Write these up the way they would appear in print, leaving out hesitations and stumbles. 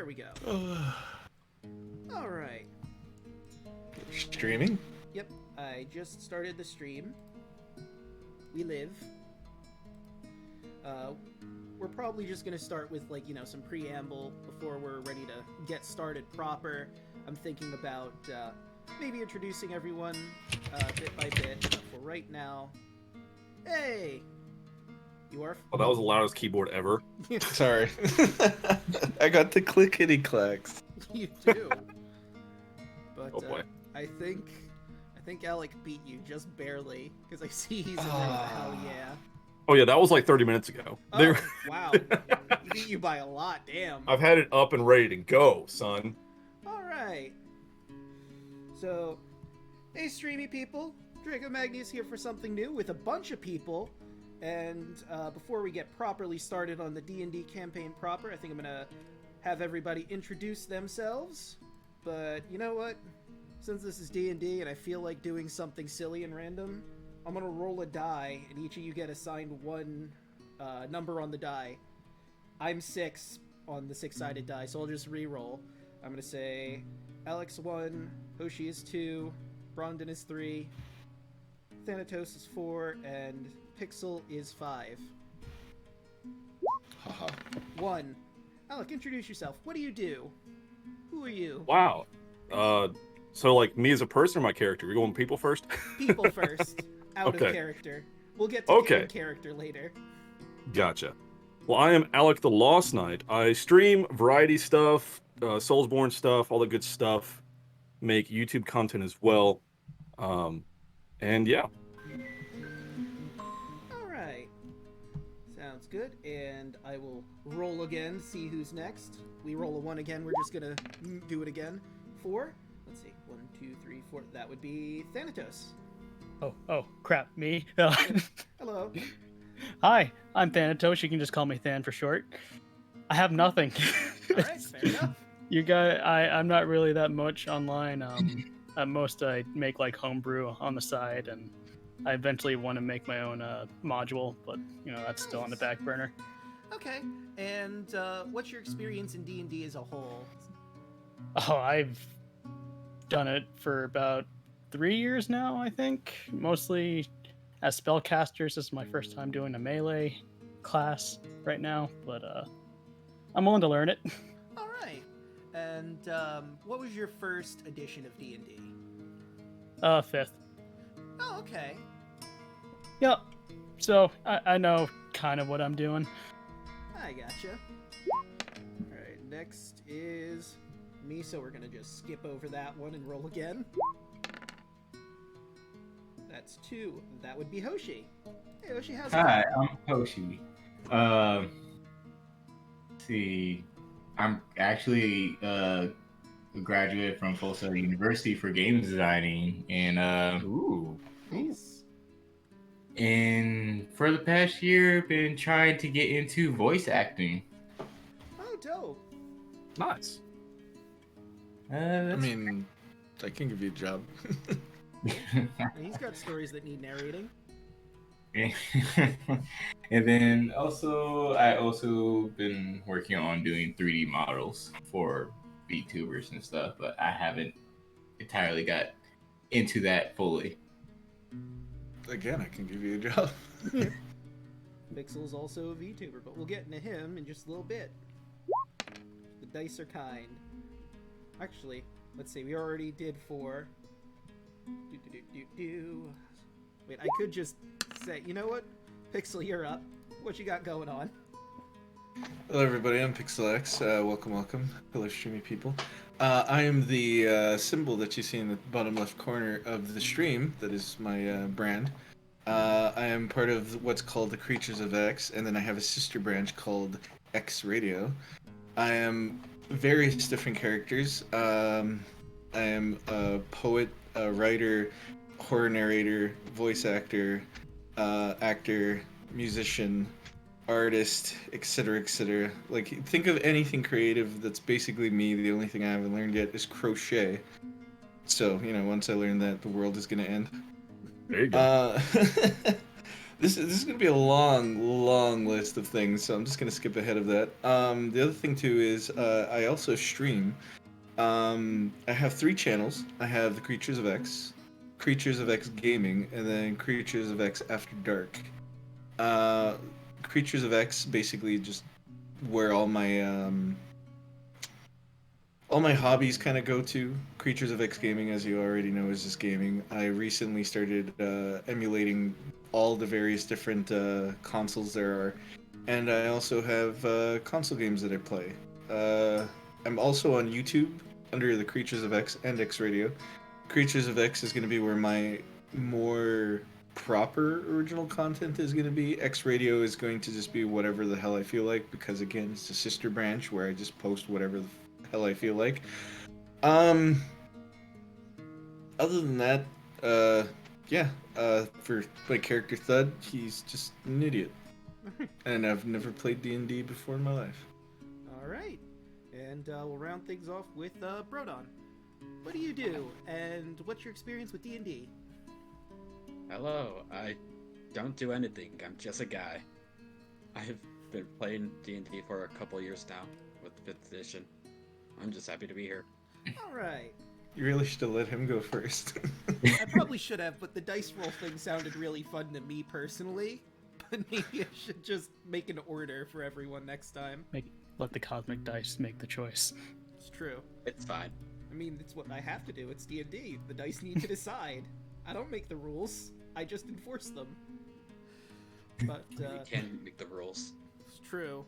There we go. All right. Streaming? Yep, I just started the stream. We live. We're probably just gonna start with some preamble before we're ready to get started proper. I'm thinking about maybe introducing everyone bit by bit. But for right now, hey, you are. Oh, that was the loudest keyboard ever. Sorry. I got the clickety clacks. You do. But Oh boy. I think Alek beat you just barely because I see he's in there. Hell yeah. Oh yeah, that was like 30 minutes ago. Oh, wow. He beat you by a lot, damn. I've had it up and ready to go, son. Alright. So, hey streamy people. Draco Magnius here for something new with a bunch of people. And before we get properly started on the D&D campaign proper, I think I'm going to have everybody introduce themselves. But you know what? Since this is D&D and I feel like doing something silly and random, I'm going to roll a die, and each of you get assigned one number on the die. I'm 6 on the 6-sided die, so I'll just re-roll. I'm going to say Alex 1, Hoshi is 2, Brondon is 3, Thanatos is 4, and Pixel is 5. Haha. 1. Alek, introduce yourself. What do you do? Who are you? Wow. So like me as a person or my character? We going people first? People first. Out Okay. of character. We'll get to in character later. Gotcha. Well, I am Alek the Lost Knight. I stream variety stuff, Soulsborne stuff, all the good stuff. Make YouTube content as well. And yeah. Alright. Sounds good. And I will roll again, see who's next. We roll a 1 again. We're just gonna do it again. 4. Let's see. 1, 2, 3, 4. That would be Thanatos. Oh, crap, me? Hello. Hi, I'm Thanatos. You can just call me Than for short. I have nothing. Alright, fair enough. You guys, I'm not really that much online. At most, I make like homebrew on the side, and I eventually want to make my own module, but that's still on the back burner. Okay. And what's your experience in D&D as a whole? Oh, I've done it for about 3 years now, I think. Mostly as spellcasters. This is my first time doing a melee class right now, but I'm willing to learn it. All right. And what was your first edition of D&D? 5th. Oh, okay. Yep. So I know kind of what I'm doing. I gotcha. All right. Next is me, so we're gonna just skip over that one and roll again. That's 2. That would be Hoshi. Hey, Hoshi, how's it going? Hi, I'm Hoshi. Let's see. I'm actually a graduate from Full Sail University for games designing, and Ooh. Nice. and for the past year, been trying to get into voice acting. Oh, dope. Nice. I mean, I can give you a job. And he's got stories that need narrating. And then I also been working on doing 3D models for VTubers and stuff, but I haven't entirely got into that fully. Again, I can give you a job. Pixel's also a VTuber, but we'll get into him in just a little bit. The dice are kind. Actually, let's see, we already did 4. Wait, I could just say, you know what? Pixel, you're up. What you got going on? Hello, everybody. I'm Pixel X. Welcome. Hello, streamy people. I am the symbol that you see in the bottom left corner of the stream. That is my brand. I am part of what's called the Creatures of X, and then I have a sister branch called X Radio. I am various different characters. I am a poet, a writer, horror narrator, voice actor, actor, musician, artist, etc., etc. Like, think of anything creative that's basically me. The only thing I haven't learned yet is crochet. So, once I learn that, the world is going to end. There you go. This is gonna be a long list of things, so I'm just gonna skip ahead of that. The other thing too is I also stream. I have 3 channels. I have the Creatures of X, Creatures of X Gaming, and then Creatures of X After Dark. Creatures of X basically just where all my hobbies kind of go to. Creatures of X Gaming, as you already know, is just gaming. I recently started emulating all the various different consoles there are, and I also have console games that I play. I'm also on YouTube under the Creatures of X and X Radio. Creatures of X is going to be where my more proper original content is going to be. X Radio is going to just be whatever the hell I feel like, because again, it's a sister branch where I just post whatever the hell I feel like. Other than that, for my character Thud, he's just an idiot. And I've never played D&D before in my life. All right, and we'll round things off with Brodon. What do you do, and what's your experience with D&D? Hello, I don't do anything. I'm just a guy. I've been playing D&D for a couple years now with 5th edition. I'm just happy to be here. All right. You really should have let him go first. I probably should have, but the dice roll thing sounded really fun to me personally. But maybe I should just make an order for everyone next time. Let the cosmic dice make the choice. It's true. It's fine. I mean, it's what I have to do. It's D&D. The dice need to decide. I don't make the rules. I just enforce them. But You can make the rules. it's true.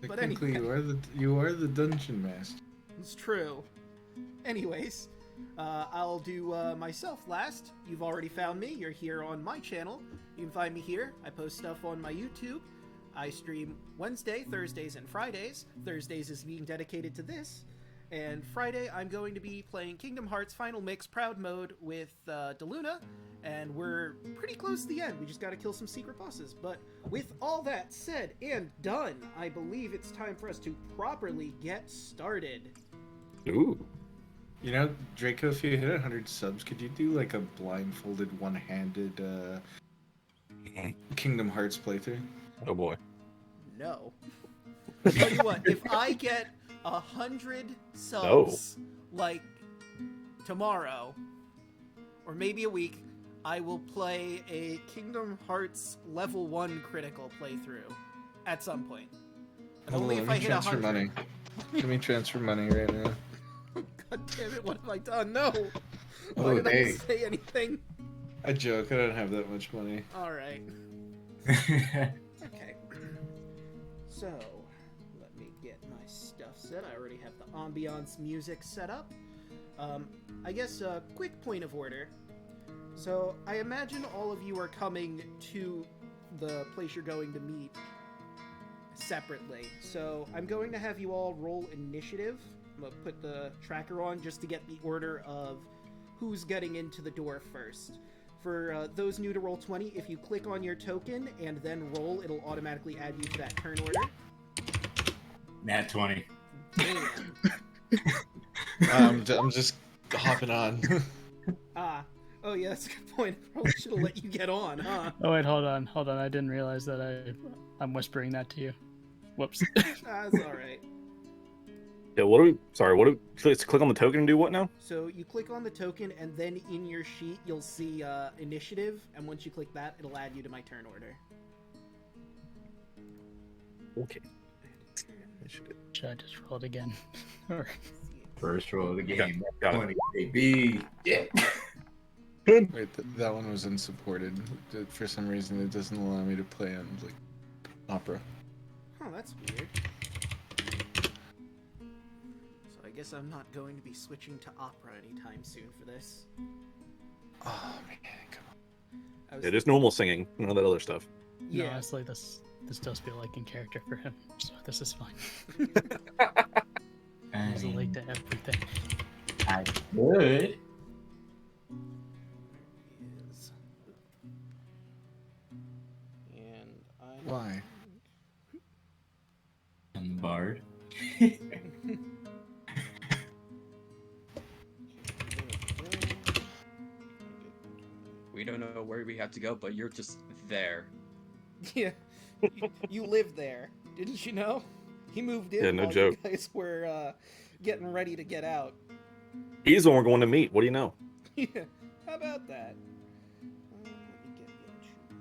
But Technically, anyway. you are the dungeon master. It's true. Anyways, I'll do myself last. You've already found me. You're here on my channel. You can find me here. I post stuff on my YouTube. I stream Wednesday, Thursdays, and Fridays. Thursdays is being dedicated to this. And Friday, I'm going to be playing Kingdom Hearts Final Mix Proud Mode with DeLuna, and we're pretty close to the end. We just gotta kill some secret bosses. But with all that said and done, I believe it's time for us to properly get started. Ooh. You know, Draco, if you hit 100 subs, could you do like a blindfolded, one-handed Kingdom Hearts playthrough? Oh boy. No. I'll tell you what, if I get 100 subs, like, tomorrow, or maybe a week, I will play a Kingdom Hearts level 1 critical playthrough at some point. Hold Only on, if let I me hit transfer 100. money. Let me transfer money right now. God damn it, what have I done? No! Why Oh, did hey. I say anything? I joke, I don't have that much money. Alright. Okay. So, let me get my stuff set. I already have the ambiance music set up. I guess a quick point of order. So, I imagine all of you are coming to the place you're going to meet separately. So, I'm going to have you all roll initiative. I'm going to put the tracker on just to get the order of who's getting into the door first. For those new to Roll20, if you click on your token and then roll, it'll automatically add you to that turn order. Nat 20. Damn. I'm just hopping on. Oh yeah, that's a good point. Probably should have let you get on, huh? Oh wait, hold on. I didn't realize that I'm whispering that to you. Whoops. That's alright. Yeah, let's click on the token and do what now? So you click on the token, and then in your sheet you'll see initiative, and once you click that, it'll add you to my turn order. Okay. Should I just roll it again? Or First roll of the game. Got it. 20, baby. Yeah. Wait, that one was unsupported. For some reason, it doesn't allow me to play on, like, Opera. Oh, that's weird. So I guess I'm not going to be switching to Opera anytime soon for this. Oh, man, come on. It is normal singing, none of that other stuff. no, Yeah. honestly, this does feel like in character for him, so this is fine. I He's late to everything. I could. Is. And I. Why? I'm the bard. We don't know where we have to go, but you're just there. Yeah, you live there, didn't you know? He moved in Yeah, no while joke. you guys were getting ready to get out. He's the one we're going to meet. What do you know? Yeah, how about that? Let me get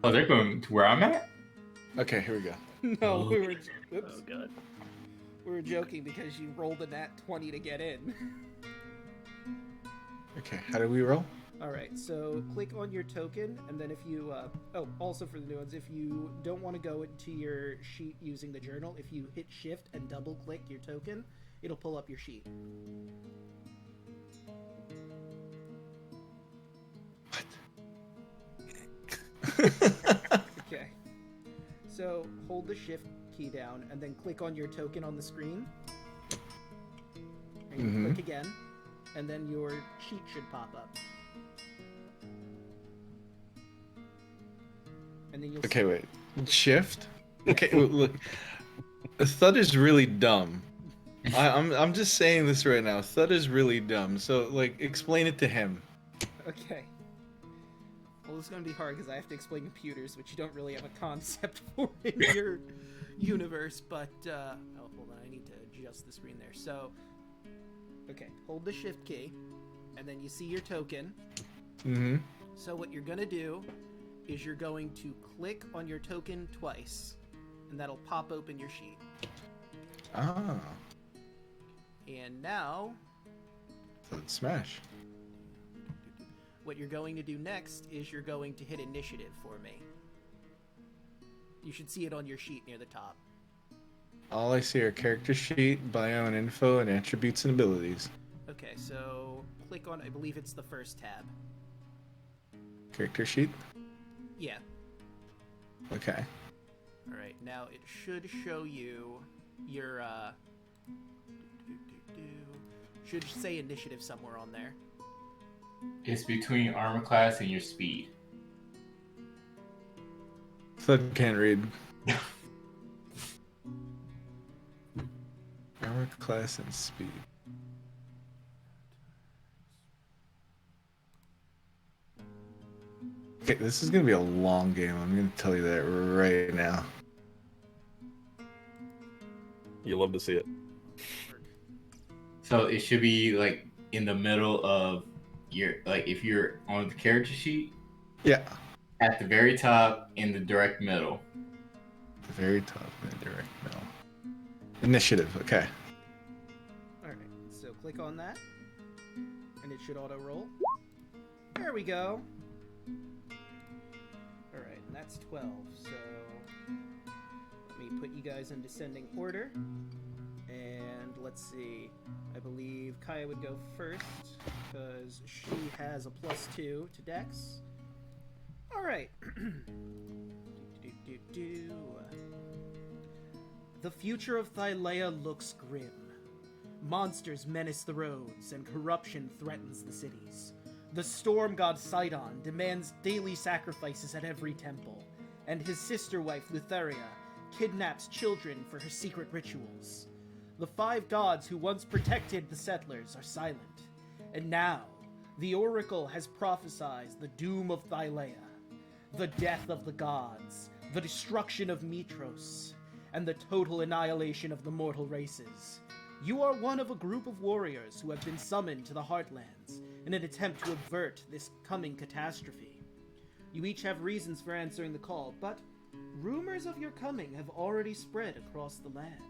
Oh, they're going to where I'm at? Okay, here we go. the- No, Oh. we were. Oh Oops, god. we were joking because you rolled a nat 20 to get in. Okay, how do we roll? All right, so click on your token, and then if you, oh, also for the new ones, if you don't want to go into your sheet using the journal, if you hit Shift and double-click your token, it'll pull up your sheet. Okay. So hold the Shift key down, and then click on your token on the screen. And Mhm. click again, and then your sheet should pop up. And then you'll Okay, see... wait. Shift? Okay, look. Thud is really dumb. I'm just saying this right now. Thud is really dumb. So, like, explain it to him. Okay. Well, it's gonna be hard because I have to explain computers, which you don't really have a concept for in your universe, but, oh, hold on, I need to adjust the screen there. So, okay, hold the Shift key, and then you see your token. Mm-hmm. So what you're gonna do is you're going to click on your token twice, and that'll pop open your sheet. Ah. And now, Thud smash. what you're going to do next is you're going to hit initiative for me. You should see it on your sheet near the top. All I see are character sheet, bio and info, and attributes and abilities. Okay, so click on, I believe it's the first tab. Character sheet? Yeah. Okay. Alright, now it should show you your, should say initiative somewhere on there. It's between armor class and your speed. Thud can't read. Armor class and speed. Okay, this is gonna be a long game. I'm gonna tell you that right now. You love to see it. So it should be like in the middle of your, like if you're on the character sheet, Yeah. at the very top in the direct middle. The very top in the direct middle. Initiative, okay. Alright, so click on that, and it should auto roll. There we go. Alright, and that's 12, so let me put you guys in descending order. And let's see, I believe Kaya would go first, because she has a +2 to Dex. Alright. The future of Thylea looks grim. Monsters menace the roads, and corruption threatens the cities. The storm god Sidon demands daily sacrifices at every temple, and his sister wife Lutheria kidnaps children for her secret rituals. The 5 gods who once protected the settlers are silent, and now the Oracle has prophesied the doom of Thylea, the death of the gods, the destruction of Mitros, and the total annihilation of the mortal races. You are one of a group of warriors who have been summoned to the Heartlands in an attempt to avert this coming catastrophe. You each have reasons for answering the call, but rumors of your coming have already spread across the land.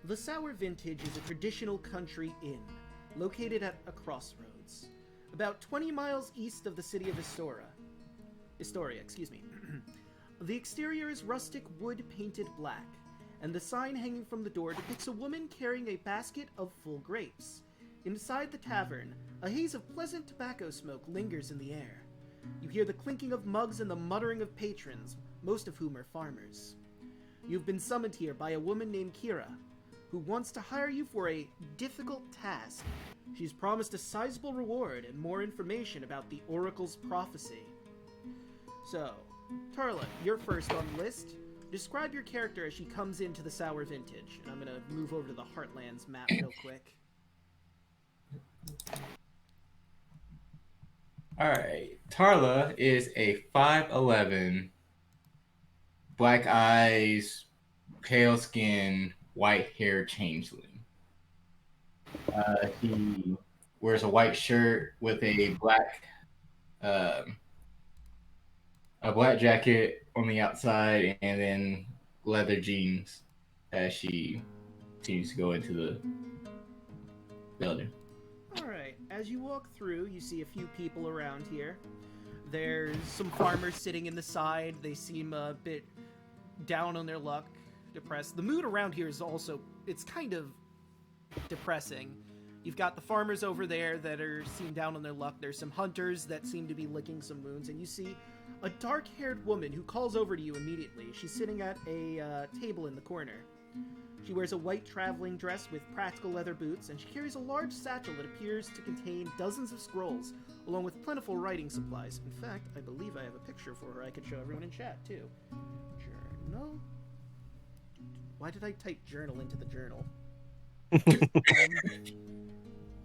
The Sour Vintage is a traditional country inn located at a crossroads, about 20 miles east of the city of Historia, excuse me. The exterior is rustic wood painted black, and the sign hanging from the door depicts a woman carrying a basket of full grapes. Inside the tavern, a haze of pleasant tobacco smoke lingers in the air. You hear the clinking of mugs and the muttering of patrons, most of whom are farmers. You've been summoned here by a woman named Kira, who wants to hire you for a difficult task. She's promised a sizable reward and more information about the Oracle's prophecy. So, Tarla, you're first on the list. Describe your character as she comes into the Sour Vintage. And I'm going to move over to the Heartlands map real quick. Alright. Tarla is a 5'11", black eyes, pale skin, white hair changeling. He wears a white shirt with um, a black jacket on the outside, and then leather jeans as she continues to go into the building. Alright, as you walk through, you see a few people around here. There's some farmers sitting in the side. They seem a bit down on their luck, depressed. The mood around here is also, it's kind of depressing. You've got the farmers over there that seem down on their luck. There's some hunters that seem to be licking some wounds, and you see a dark-haired woman who calls over to you immediately. She's sitting at a table in the corner. She wears a white traveling dress with practical leather boots, and she carries a large satchel that appears to contain dozens of scrolls, along with plentiful writing supplies. In fact, I believe I have a picture for her I could show everyone in chat, too. Journal? Why did I type journal into the journal?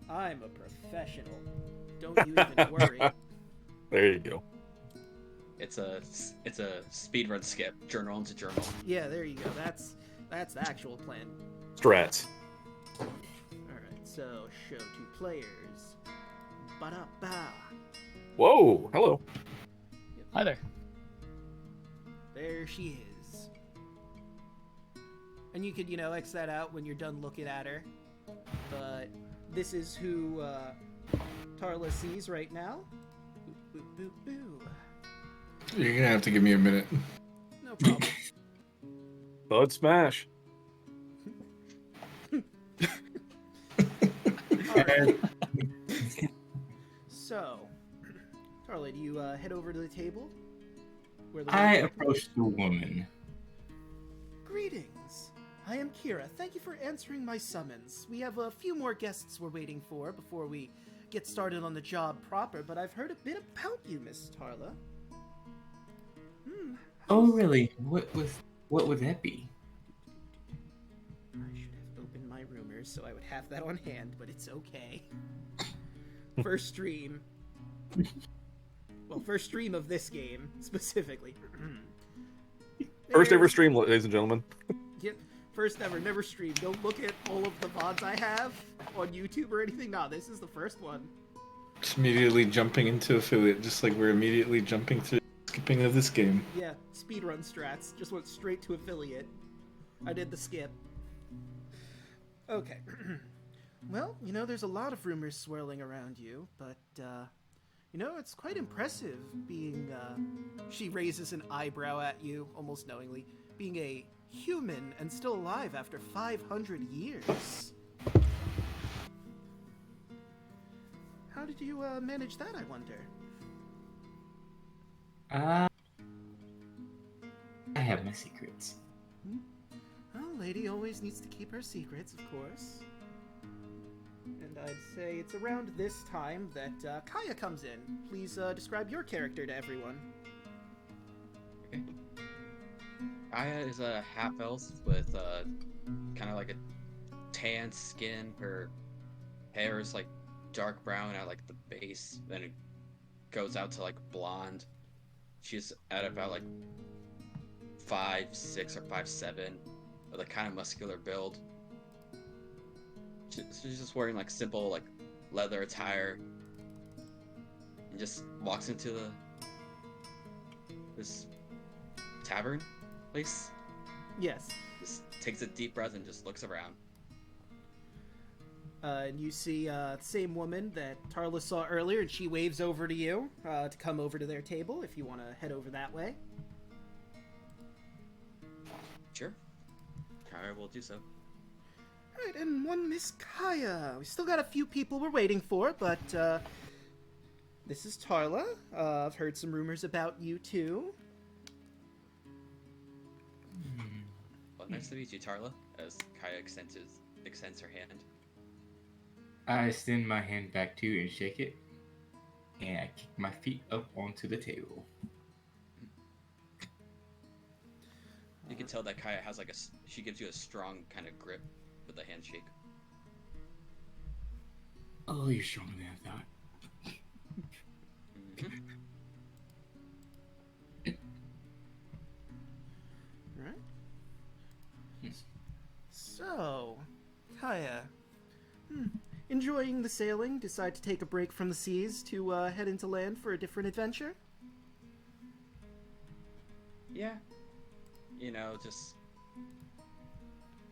I'm a professional. Don't you even worry. There you go. It's a speedrun skip. Journal into journal. Yeah, there you go. That's the actual plan. Strats. Alright, so show to players. Ba-da-ba. Whoa, hello. Hi there. There she is. And you could, X that out when you're done looking at her. But this is who Tarla sees right now. Boo, boo, boo, boo. You're gonna have to give me a minute. No problem. Bud smash. Alright. So, Tarla, do you head over to the table? Where the I approached the woman. Greetings. I am Kira. Thank you for answering my summons. We have a few more guests we're waiting for before we get started on the job proper, but I've heard a bit about you, Miss Tarla. Oh, really? What would that be? I should have opened my rumors so I would have that on hand, but it's okay. First stream. Well, first stream of this game, specifically. First ever stream, ladies and gentlemen. Yep. First ever, never streamed. Don't look at all of the VODs I have on YouTube or anything. No, this is the first one. Just immediately jumping into affiliate, just like we're immediately jumping through the skipping of this game. Yeah, speedrun strats. Just went straight to affiliate. I did the skip. Okay. Well, there's a lot of rumors swirling around you, but, it's quite impressive being, she raises an eyebrow at you, almost knowingly, being a human and still alive after 500 years. How did you, manage that, I wonder? I have my secrets. Well, lady always needs to keep her secrets, of course. And I'd say it's around this time that Kaya comes in. Please describe your character to everyone. Okay. Kaya is a half-elf with kind of like a tan skin. Her hair is like dark brown at like the base, then it goes out to like blonde. She's at about like 5'6" or 5'7", with a kind of muscular build. She's just wearing like simple like leather attire, and just walks into this tavern place. Yes. Just takes a deep breath and just looks around. And you see the same woman that Tarla saw earlier, and she waves over to you to come over to their table if you want to head over that way. Sure. Kaya will do so. Alright, and one Miss Kaya. We still got a few people we're waiting for, but this is Tarla. I've heard some rumors about you too. Well, nice to meet you, Tarla, as Kaya extends her hand. I extend my hand back to you and shake it, and I kick my feet up onto the table. You can tell that Kaya has like she gives you a strong kind of grip with the handshake. Oh, you're stronger than I thought. Right. So, Kaya, enjoying the sailing? Decide to take a break from the seas to head into land for a different adventure? Yeah. Just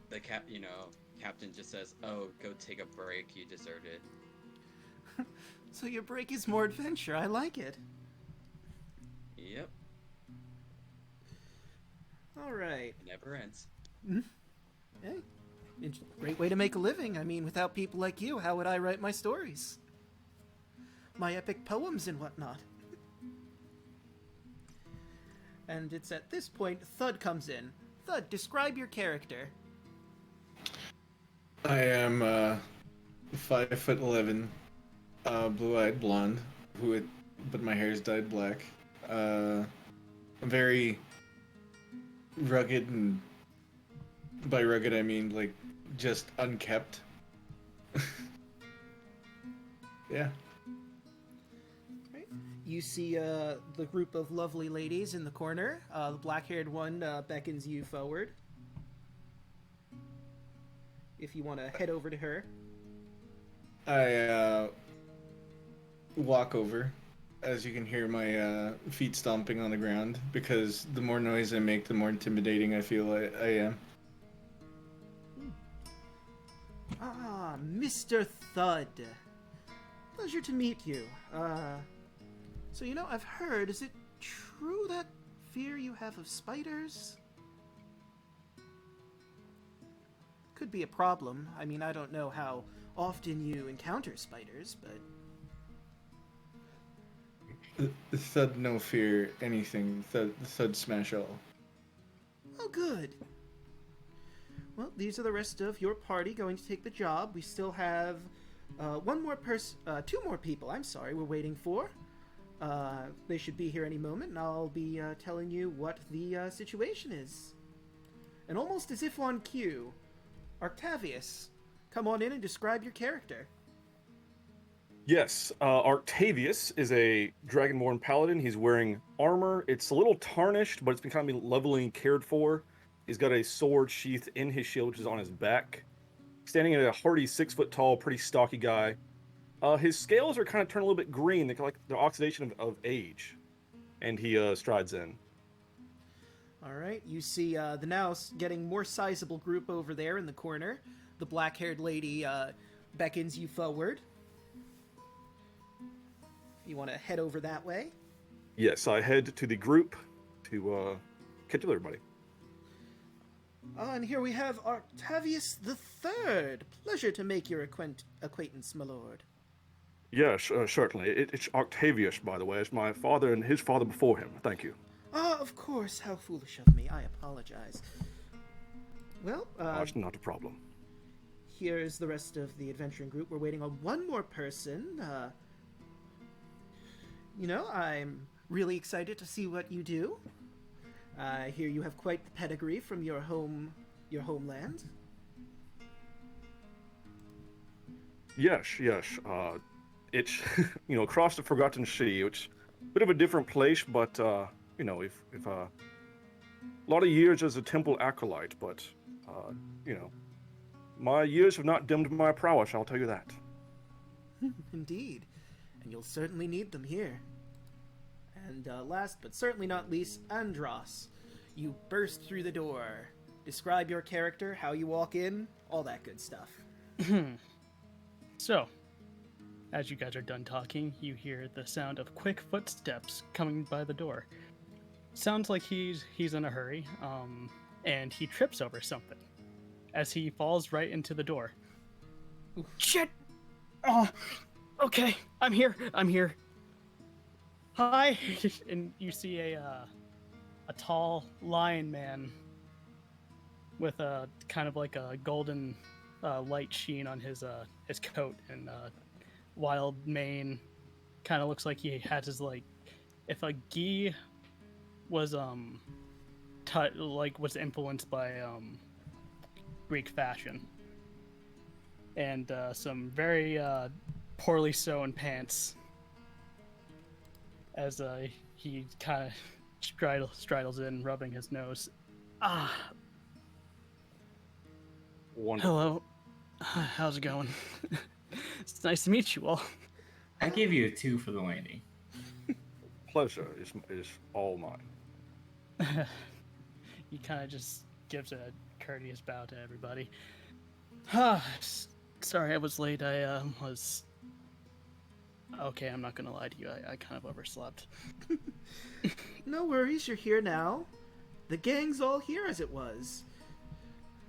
the captain just says, "Oh, go take a break. You deserved it." So your break is more adventure. I like it. Yep. All right. It never ends. Hey, it's a great way to make a living. I mean, without people like you, how would I write my stories? My epic poems and whatnot. And it's at this point Thud comes in. Thud, describe your character. I am 5'11", blue-eyed blonde, but my hair is dyed black. Very rugged, and by rugged I mean like just unkept. Yeah. You see the group of lovely ladies in the corner. The black-haired one beckons you forward. If you want to head over to her. I walk over, as you can hear my feet stomping on the ground, because the more noise I make, the more intimidating I feel I am. Ah, Mr. Thud. Pleasure to meet you. So, I've heard, is it true that fear you have of spiders? Could be a problem. I mean, I don't know how often you encounter spiders, but... Thud no fear anything. Thud smash all. Oh, good. Well, these are the rest of your party going to take the job. We still have two more people, I'm sorry, we're waiting for. They should be here any moment, and I'll be telling you what the situation is. And almost as if on cue, Octavius, come on in and describe your character. Yes, Octavius is a Dragonborn Paladin. He's wearing armor. It's a little tarnished, but it's been kind of lovely and cared for. He's got a sword sheathed in his shield, which is on his back. Standing at a hardy 6 foot tall, pretty stocky guy. His scales are kind of turned a little bit green, they're like the oxidation of age. And he strides in. All right, you see the now getting more sizable group over there in the corner. The black-haired lady beckons you forward. You want to head over that way? Yes, I head to the group to catch up with everybody. And here we have Octavius the Third. Pleasure to make your acquaintance, my lord. Yes, certainly. It's Octavius, by the way. It's my father and his father before him. Thank you. Ah, of course. How foolish of me. I apologize. Well, That's not a problem. Here's the rest of the adventuring group. We're waiting on one more person. I'm really excited to see what you do. I hear you have quite the pedigree from your homeland. Yes. It's, across the Forgotten Sea, which a bit of a different place, but, if a lot of years as a temple acolyte, but, my years have not dimmed my prowess, I'll tell you that. Indeed. And you'll certainly need them here. And last but certainly not least, Andros. You burst through the door. Describe your character, how you walk in, all that good stuff. So, as you guys are done talking, you hear the sound of quick footsteps coming by the door. Sounds like he's in a hurry, and he trips over something as he falls right into the door. Shit! Oh, okay, I'm here. Hi! And you see a tall lion man with a kind of like a golden light sheen on his coat and wild mane. Kind of looks like he has his, like, if a gi was was influenced by Greek fashion, and some very poorly sewn pants. as he kind of straddles in, rubbing his nose. Wonderful. Hello. How's it going? It's nice to meet you all. I give you a 2 for the landing. Pleasure is all mine. He kind of just gives a courteous bow to everybody. Sorry I was late. I was... Okay, I'm not gonna lie to you. I kind of overslept. No worries, you're here now. The gang's all here as it was.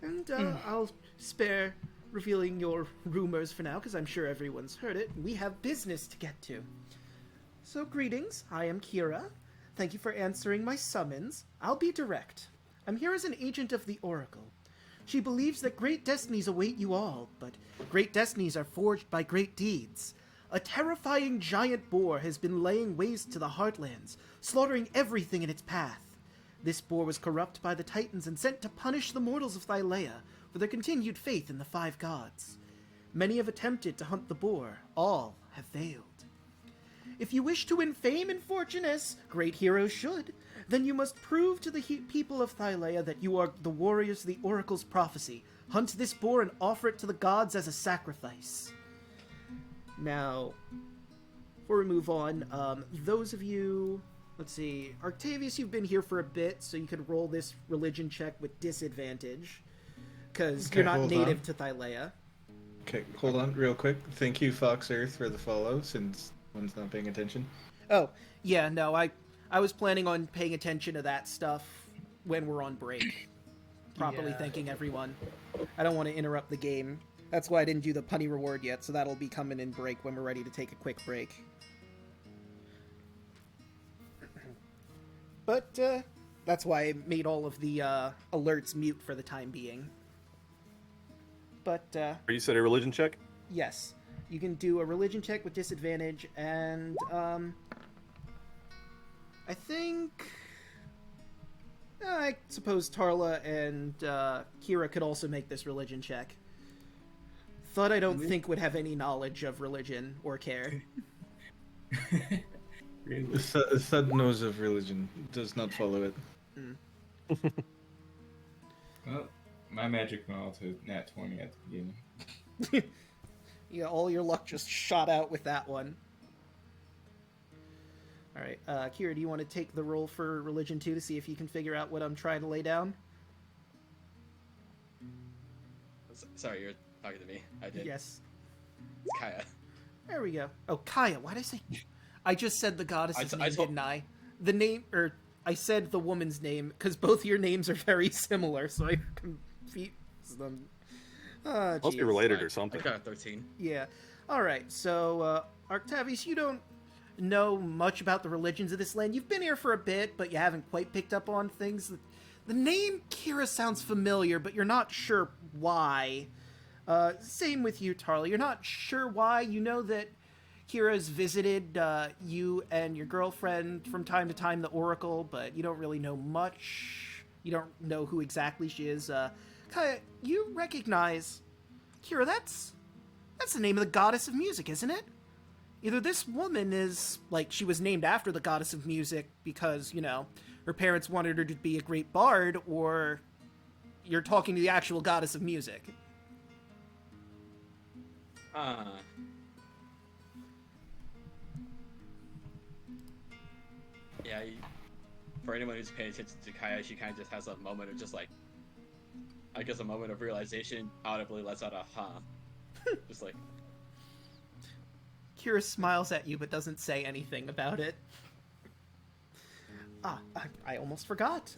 And I'll spare revealing your rumors for now, because I'm sure everyone's heard it. We have business to get to. So greetings, I am Kira. Thank you for answering my summons. I'll be direct. I'm here as an agent of the Oracle. She believes that great destinies await you all, but great destinies are forged by great deeds. A terrifying giant boar has been laying waste to the Heartlands, slaughtering everything in its path. This boar was corrupt by the Titans and sent to punish the mortals of Thylea for their continued faith in the five gods. Many have attempted to hunt the boar, all have failed. If you wish to win fame and fortune as great heroes should, then you must prove to the people of Thylea that you are the warriors of the Oracle's prophecy. Hunt this boar and offer it to the gods as a sacrifice. Now, before we move on, those of you... Let's see. Octavius, you've been here for a bit, so you could roll this religion check with disadvantage. Because Okay, you're not hold native on. to Thylea. Okay, hold on real quick. Thank you, Fox Earth, for the follow, since one's not paying attention. Oh, yeah, no, I was planning on paying attention to that stuff when we're on break. Properly Yeah. thanking everyone. I don't want to interrupt the game. That's why I didn't do the punny reward yet, so that'll be coming in break when we're ready to take a quick break. But, that's why I made all of the alerts mute for the time being. But, You said a religion check? yes. You can do a religion check with disadvantage, and, I think... I suppose Tarla and Kira could also make this religion check. Thought I don't think would have any knowledge of religion or care. Really? Thud knows of religion, does not follow it. Well, my magic knowledge is nat 20 at the beginning. Yeah, all your luck just shot out with that one. Alright, Kira, do you want to take the roll for religion 2 to see if you can figure out what I'm trying to lay down? Sorry, you're talking to me. I did. Yes. It's Kaya. There we go. Oh, Kaya, why'd I say... I just said the goddess's I name, told- didn't I? The name, or I said the woman's name, because both your names are very similar, so I confused them. Must be jeez. related I or something. got a 13. Yeah. Alright, so, Octavius, you don't know much about the religions of this land. You've been here for a bit, but you haven't quite picked up on things. The name Kira sounds familiar, but you're not sure why. Same with you, Tarly. You're not sure why. You know that Kira's visited you and your girlfriend from time to time, the Oracle, but you don't really know much. You don't know who exactly she is. Kaya, you recognize... Kira, that's the name of the goddess of music, isn't it? Either this woman is, like, she was named after the goddess of music because, you know, her parents wanted her to be a great bard, or you're talking to the actual goddess of music. Yeah, for anyone who's paying attention to Kaya, she kind of just has a moment of just like, I guess a moment of realization, audibly lets out a huh. Just like, Kira smiles at you but doesn't say anything about it. I almost forgot.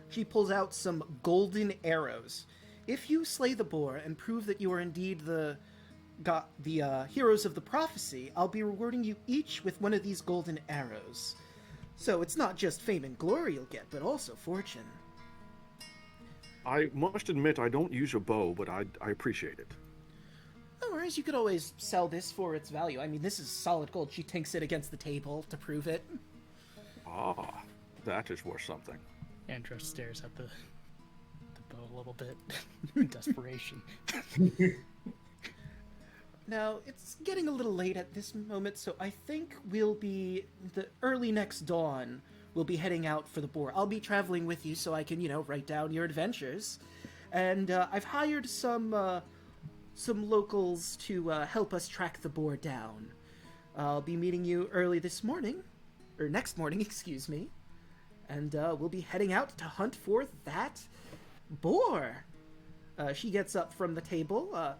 She pulls out some golden arrows. If you slay the boar and prove that you are indeed the heroes of the prophecy, I'll be rewarding you each with one of these golden arrows. So it's not just fame and glory you'll get, but also fortune. I must admit I don't use a bow, but I appreciate it. No worries, you could always sell this for its value. I mean, this is solid gold. She tinks it against the table to prove it. Ah, that is worth something. Andros stares at the bow a little bit in desperation. Now, it's getting a little late at this moment, so I think we'll be the early next dawn. We'll be heading out for the boar. I'll be traveling with you so I can, write down your adventures. And I've hired some locals to help us track the boar down. I'll be meeting you early this morning, or next morning, excuse me. And we'll be heading out to hunt for that boar. She gets up from the table.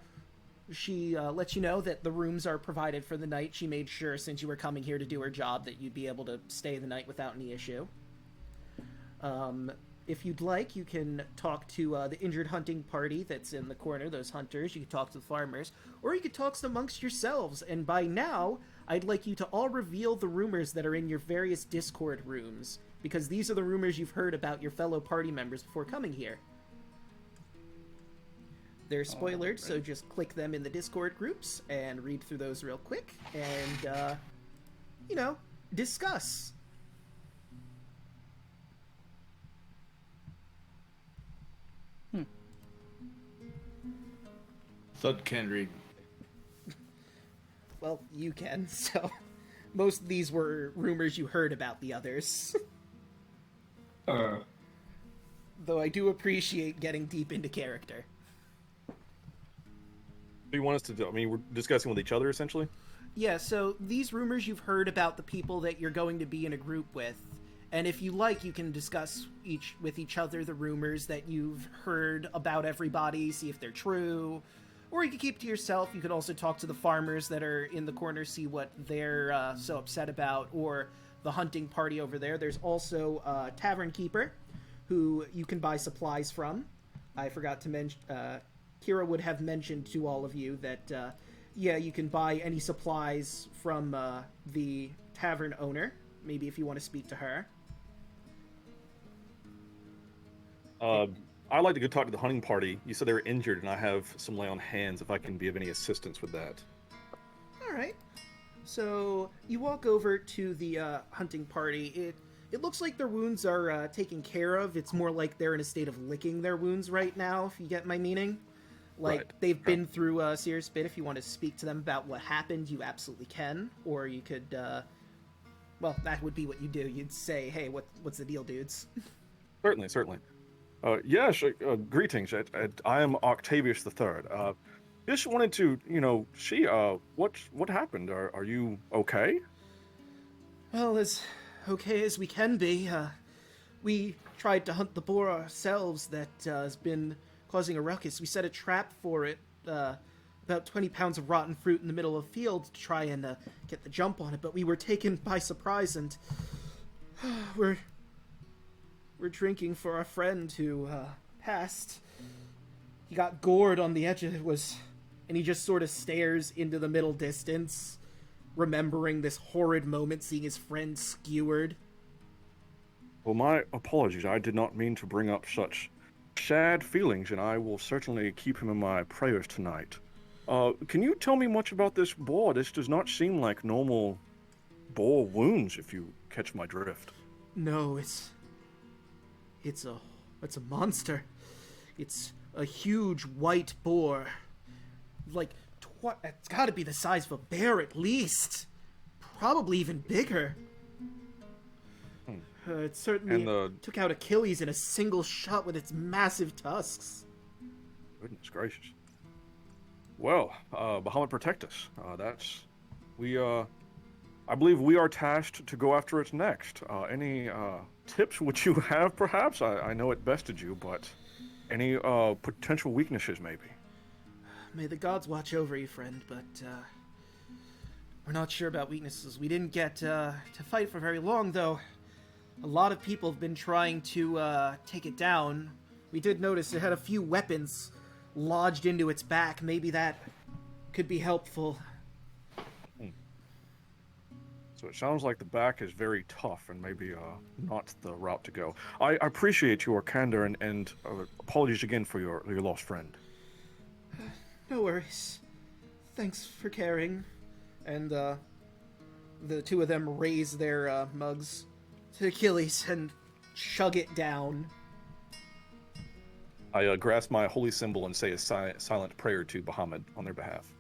She lets you know that the rooms are provided for the night. She made sure, since you were coming here to do her job, that you'd be able to stay the night without any issue. If you'd like, you can talk to the injured hunting party that's in the corner, those hunters. You can talk to the farmers, or you could talk amongst yourselves. And by now, I'd like you to all reveal the rumors that are in your various Discord rooms, because these are the rumors you've heard about your fellow party members before coming here. They're spoilered, so just click them in the Discord groups and read through those real quick and, discuss. Thud can read. Well, you can, so most of these were rumors you heard about the others. Though I do appreciate getting deep into character. What do you want us to do? I mean, we're discussing with each other, essentially? Yeah, so these rumors you've heard about the people that you're going to be in a group with, and if you like, you can discuss with each other the rumors that you've heard about everybody, see if they're true, or you can keep to yourself. You could also talk to the farmers that are in the corner, see what they're so upset about, or the hunting party over there. There's also a tavern keeper, who you can buy supplies from. I forgot to mention... Kira would have mentioned to all of you that, you can buy any supplies from the tavern owner, maybe if you want to speak to her. I'd like to go talk to the hunting party. You said they were injured, and I have some lay on hands if I can be of any assistance with that. All right. So you walk over to the hunting party. It looks like their wounds are taken care of. It's more like they're in a state of licking their wounds right now, if you get my meaning. Like, Right. they've been through a serious bit. If you want to speak to them about what happened, you absolutely can. Or you could, that would be what you do. You'd say, hey, what's the deal, dudes? Certainly. Yes, greetings. I am Octavius III. Just wanted to, see, what happened? Are you okay? Well, as okay as we can be. We tried to hunt the boar ourselves that has been causing a ruckus. We set a trap for it, about 20 pounds of rotten fruit in the middle of a field to try and get the jump on it, but we were taken by surprise, and we're drinking for our friend who passed. He got gored on the edge of it, and he just sort of stares into the middle distance, remembering this horrid moment, seeing his friend skewered. Well, my apologies. I did not mean to bring up such sad feelings, and I will certainly keep him in my prayers tonight. Can you tell me much about this boar? This does not seem like normal boar wounds, if you catch my drift. No, it's a monster. It's a huge white boar. Like, it's gotta be the size of a bear at least. Probably even bigger. It certainly took out Achilles in a single shot with its massive tusks. Goodness gracious. Well, Bahamut protect us. I believe we are tasked to go after it next. Any tips which you have, perhaps? I know it bested you, but any potential weaknesses, maybe? May the gods watch over you, friend, but we're not sure about weaknesses. We didn't get to fight for very long, though. A lot of people have been trying to take it down. We did notice it had a few weapons lodged into its back. Maybe that could be helpful. So it sounds like the back is very tough and maybe not the route to go. I appreciate your candor and apologies again for your lost friend. No worries. Thanks for caring. And the two of them raise their mugs to Achilles and chug it down. I grasp my holy symbol and say a silent prayer to Bahamut on their behalf.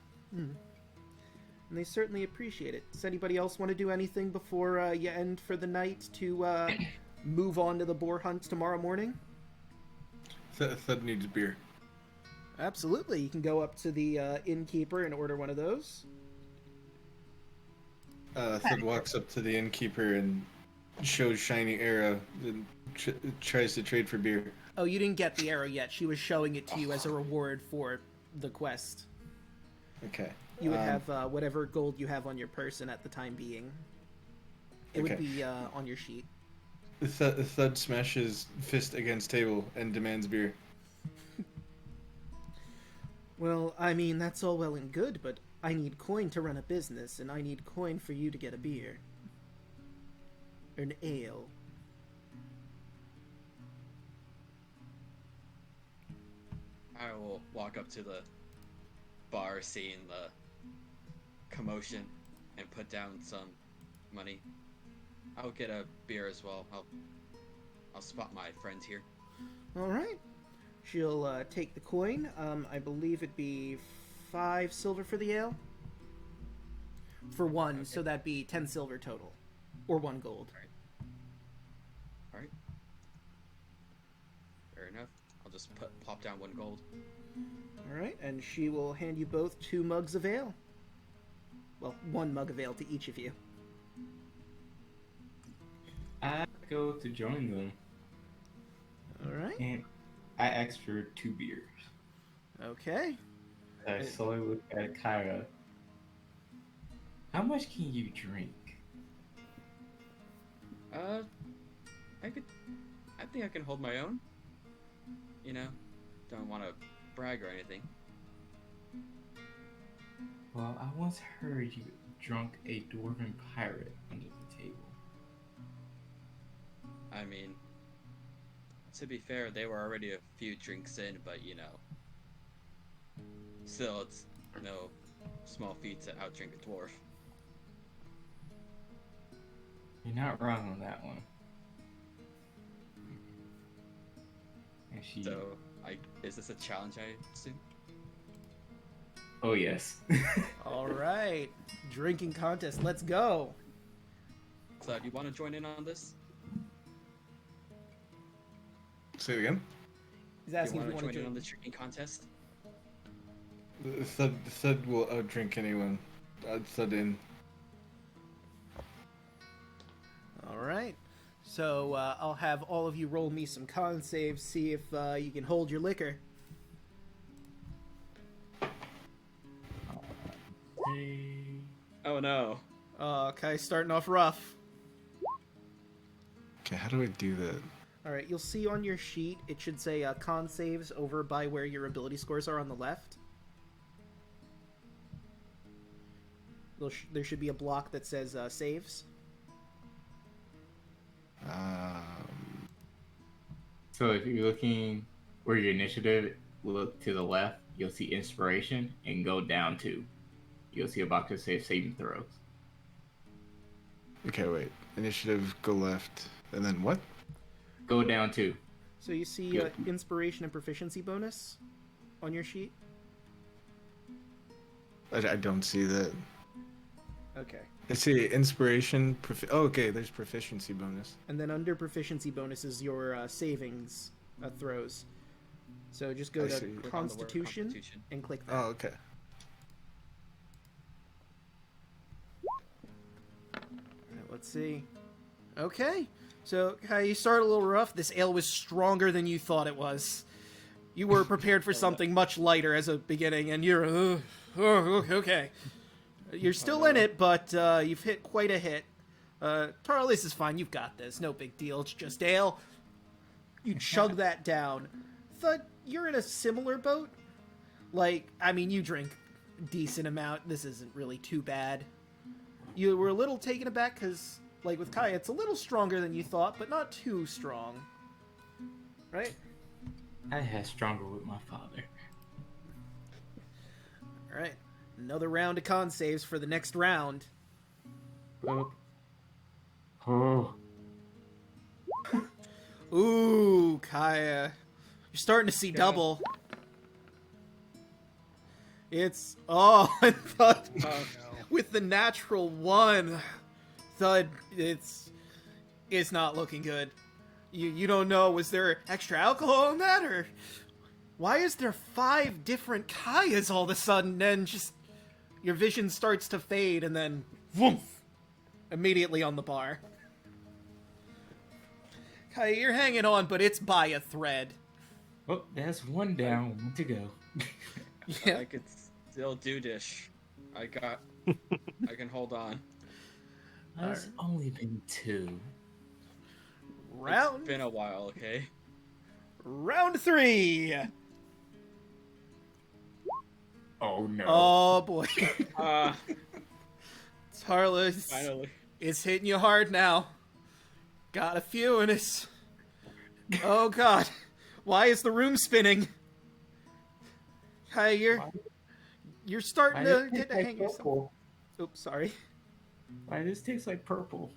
and they certainly appreciate it. Does anybody else want to do anything before you end for the night to move on to the boar hunt tomorrow morning? Thud needs beer. Absolutely. You can go up to the innkeeper and order one of those. Thud walks up to the innkeeper and shows shiny arrow and tries to trade for beer. Oh, you didn't get the arrow yet. She was showing it to you as a reward for the quest. Okay. You would have whatever gold you have on your person at the time being. It would be on your sheet. Thud smashes fist against table and demands beer. Well, I mean, that's all well and good, but I need coin to run a business, and I need coin for you to get a beer. An ale. I will walk up to the bar, seeing the commotion, and put down some money. I'll get a beer as well. I'll spot my friend here. All right. She'll take the coin. I believe it'd be 5 silver for the ale. For one, Okay. so that'd be 10 silver total. Or 1 gold. Alright. Fair enough. I'll just plop down 1 gold. All right, and she will hand you both 2 mugs of ale. Well, 1 mug of ale to each of you. I go to join them, All right. and I ask for 2 beers. Okay. I slowly look at Kyra. How much can you drink? I think I can hold my own. You know, don't want to brag or anything. Well, I once heard you drunk a dwarven pirate under the table. I mean, to be fair, they were already a few drinks in, but you know, still, it's no small feat to outdrink a dwarf. You're not wrong on that one. And she. So, is this a challenge, I assume? Oh yes. All right. Drinking contest. Let's go. So, do you want to join in on this? Say it again. He's Do you asking if want you to want to join in on join. the drinking contest? Thud will outdrink anyone. Thud in. All right. So I'll have all of you roll me some con saves, see if you can hold your liquor. Oh no. Okay, starting off rough. Okay, how do I do that? All right, you'll see on your sheet, it should say con saves over by where your ability scores are on the left. There should be a block that says saves. So if you're looking where your initiative will look to the left, you'll see inspiration and go down 2. You'll see a box that says saving throws. Okay, wait. Initiative, go left. And then what? Go down 2. So you see Good. inspiration and proficiency bonus on your sheet? I don't see that. Okay. I see inspiration. Oh, okay, there's proficiency bonus. And then under proficiency bonus is your savings throws. So just go I to see. Click on the word Constitution Constitution. and click that. Oh, okay. Alright, let's see. Okay. So you start a little rough. This ale was stronger than you thought it was. You were prepared for something much lighter as a beginning, and you're okay. You're still in it, but you've hit quite a hit. Tarl, this is fine. You've got this. No big deal. It's just ale. You chug that down. Thud, you're in a similar boat. Like, I mean, you drink a decent amount. This isn't really too bad. You were a little taken aback because, like with Kaya, it's a little stronger than you thought, but not too strong. Right? I had stronger with my father. Alright. Another round of con saves for the next round. Oh. Oh. Ooh, Kaya. You're starting to see double. It's... Oh, I thought... Oh with the natural 1. Thud, it's not looking good. You don't know, was there extra alcohol in that, or why is there 5 different Kayas all of a sudden, and just your vision starts to fade, and then woof, immediately on the bar. Kaya, you're hanging on, but it's by a thread. Oh, that's 1 down, 1 to go. Yeah. I could still do this. I can hold on. It's only been 2. Round It's been a while, okay? round 3. Oh no. Oh boy. Tarla, Finally. it's hitting you hard now. Got a few and it's... Oh god. Why is the room spinning? Hey, you're starting to get the hang of yourself. Oops, sorry. Why this tastes like purple?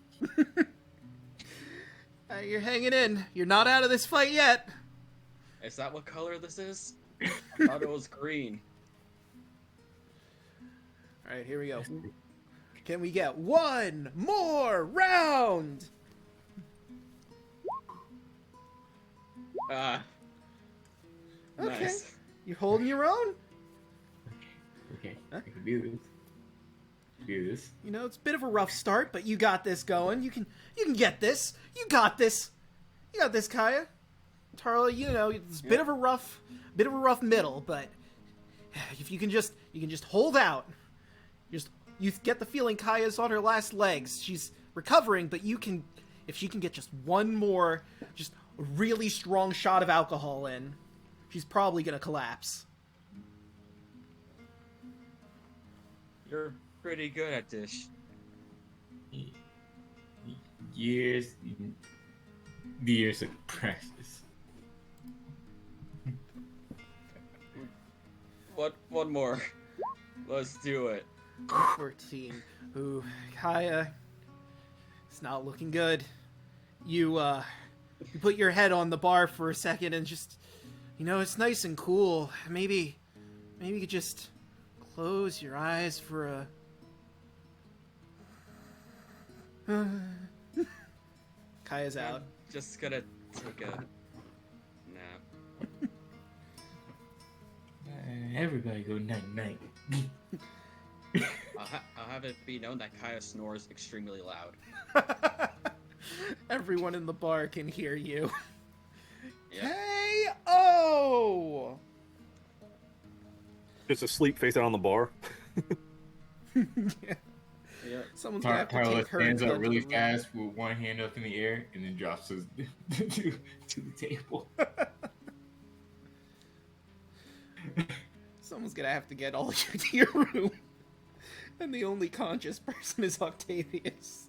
You're hanging in. You're not out of this fight yet. Is that what color this is? I thought it was green. Alright, here we go. Can we get 1 more round? Ah. Okay. Nice. You're holding your own? Okay, Huh? I can do this. Do this. You know, it's a bit of a rough start, but you got this going. You can get this. You got this. You got this, Kaya. Tarla, you know, it's a bit of a rough middle, but if you can just hold out. You get the feeling Kaya's on her last legs. She's recovering, but if she can get just 1 more, just a really strong shot of alcohol in, she's probably gonna collapse. You're pretty good at this. Years of practice. One more. Let's do it. 14. Ooh, Kaya, it's not looking good. You put your head on the bar for a second and just, you know, it's nice and cool. Maybe you could just close your eyes for a... Kaya's out. Just gonna take a nap. Everybody go night night. I'll have it be known that Kaya snores extremely loud. Everyone in the bar can hear you. Yeah. K.O. Just asleep face out on the bar. Yeah. Yeah. Someone's gonna have to Tarla take her stands and up head really to the room. fast with 1 hand up in the air and then drops his to the table. Someone's gonna have to get all of you to your room. And the only conscious person is Octavius.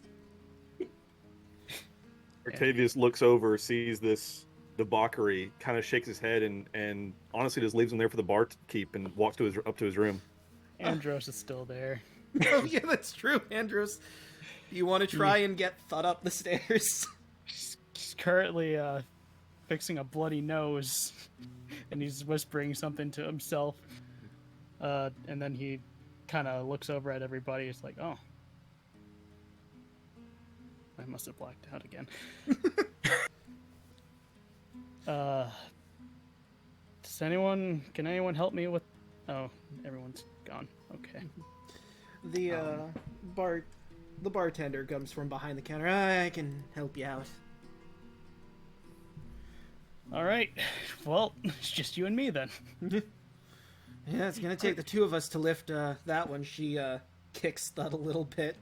Octavius looks over, sees this debauchery, kind of shakes his head, and honestly just leaves him there for the bar to keep and walks up to his room. Andros is still there. Oh yeah, that's true, Andros. You want to try and get Thud up the stairs? He's currently fixing a bloody nose, and he's whispering something to himself. And then he kind of looks over at everybody. It's like, oh, I must have blacked out again. Can anyone help me with? Oh, everyone's gone. Okay. The bartender comes from behind the counter. I can help you out. All right. Well, it's just you and me then. Yeah, it's gonna take the 2 of us to lift that one. She kicks Thud a little bit.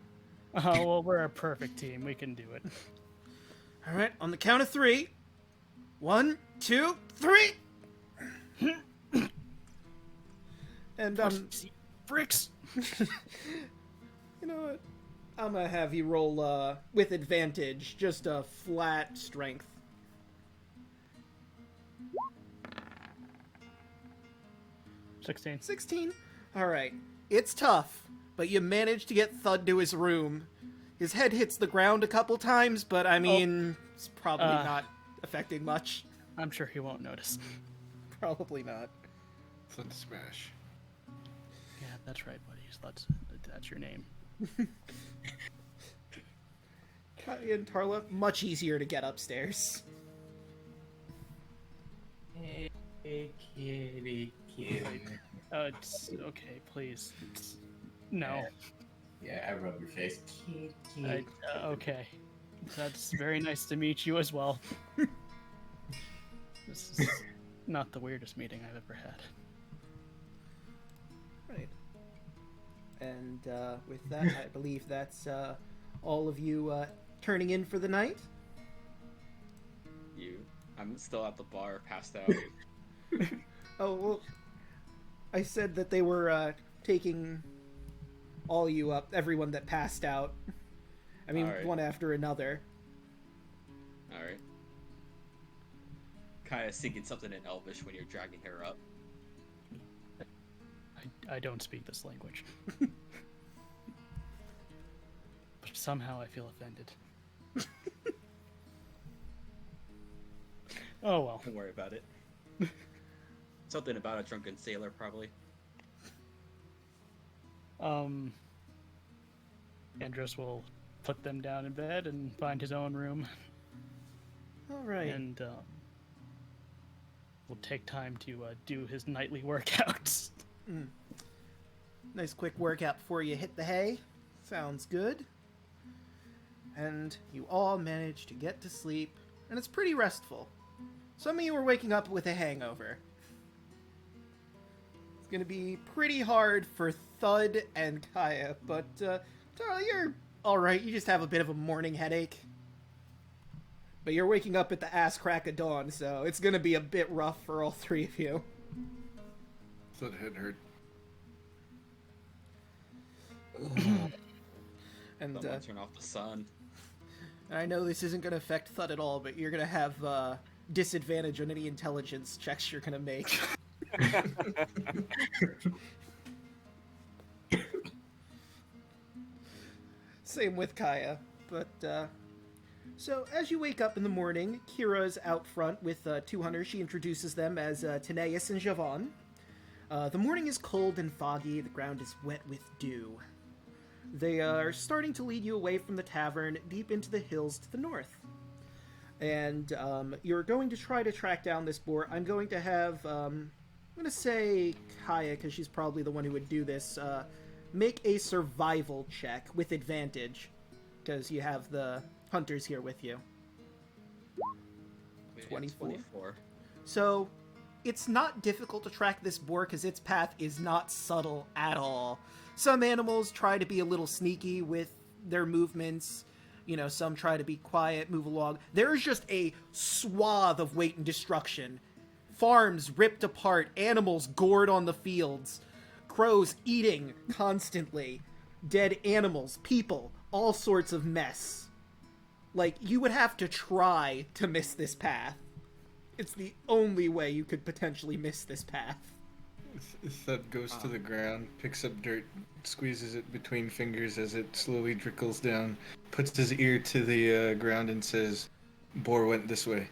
Oh, well, we're a perfect team. We can do it. All right, on the count of 3. 1, 2, 3. And Bricks. you know what? I'm gonna have you roll with advantage, just a flat strength. 16. All right, it's tough, but you manage to get Thud to his room. His head hits the ground a couple times, but I mean, it's probably not affecting much. I'm sure he won't notice. Probably not. Thud smash. Yeah, that's right, buddy. that's your name. Kaya and Tarla, much easier to get upstairs. Hey, kitty, kitty. It's okay, please. No. Yeah, I rub your face. Kitty. Okay. That's very nice to meet you as well. This is not the weirdest meeting I've ever had. Right. And with that, I believe that's all of you turning in for the night. I'm still at the bar, passed out. Oh, well, I said that they were taking all you up, everyone that passed out. I mean, Alright. one after another. Alright. Kaya's singing something in Elvish when you're dragging her up. I don't speak this language. But somehow I feel offended. Oh well. Don't worry about it. Something about a drunken sailor, probably. Andros will put them down in bed and find his own room. All right. And will take time to do his nightly workouts. Nice quick workout before you hit the hay. Sounds good. And you all manage to get to sleep, and it's pretty restful. Some of you are waking up with a hangover. It's gonna be pretty hard for Thud and Kaya, but Tarla, you're alright. You just have a bit of a morning headache. But you're waking up at the ass crack of dawn, so it's gonna be a bit rough for all three of you. Thought head hurt. And Someone turn off the sun. I know this isn't going to affect Thud at all, but you're going to have disadvantage on any intelligence checks you're going to make. Same with Kaya. But, so as you wake up in the morning, Kira's out front with two hunters. She introduces them as Taneus and Javon. The morning is cold and foggy. The ground is wet with dew. They are starting to lead you away from the tavern deep into the hills to the north. And you're going to try to track down this boar. I'm going to have, I'm going to say Kaya, because she's probably the one who would do this, make a survival check with advantage, because you have the hunters here with you. 24. So, it's not difficult to track this boar, because its path is not subtle at all. Some animals try to be a little sneaky with their movements. You know, some try to be quiet, move along. There's just a swath of weight and destruction. Farms ripped apart, animals gored on the fields, crows eating constantly, dead animals, people, all sorts of mess. Like, you would have to try to miss this path. It's the only way you could potentially miss this path. Thud goes to the ground, picks up dirt, squeezes it between fingers as it slowly trickles down, puts his ear to the ground and says, "Boar went this way."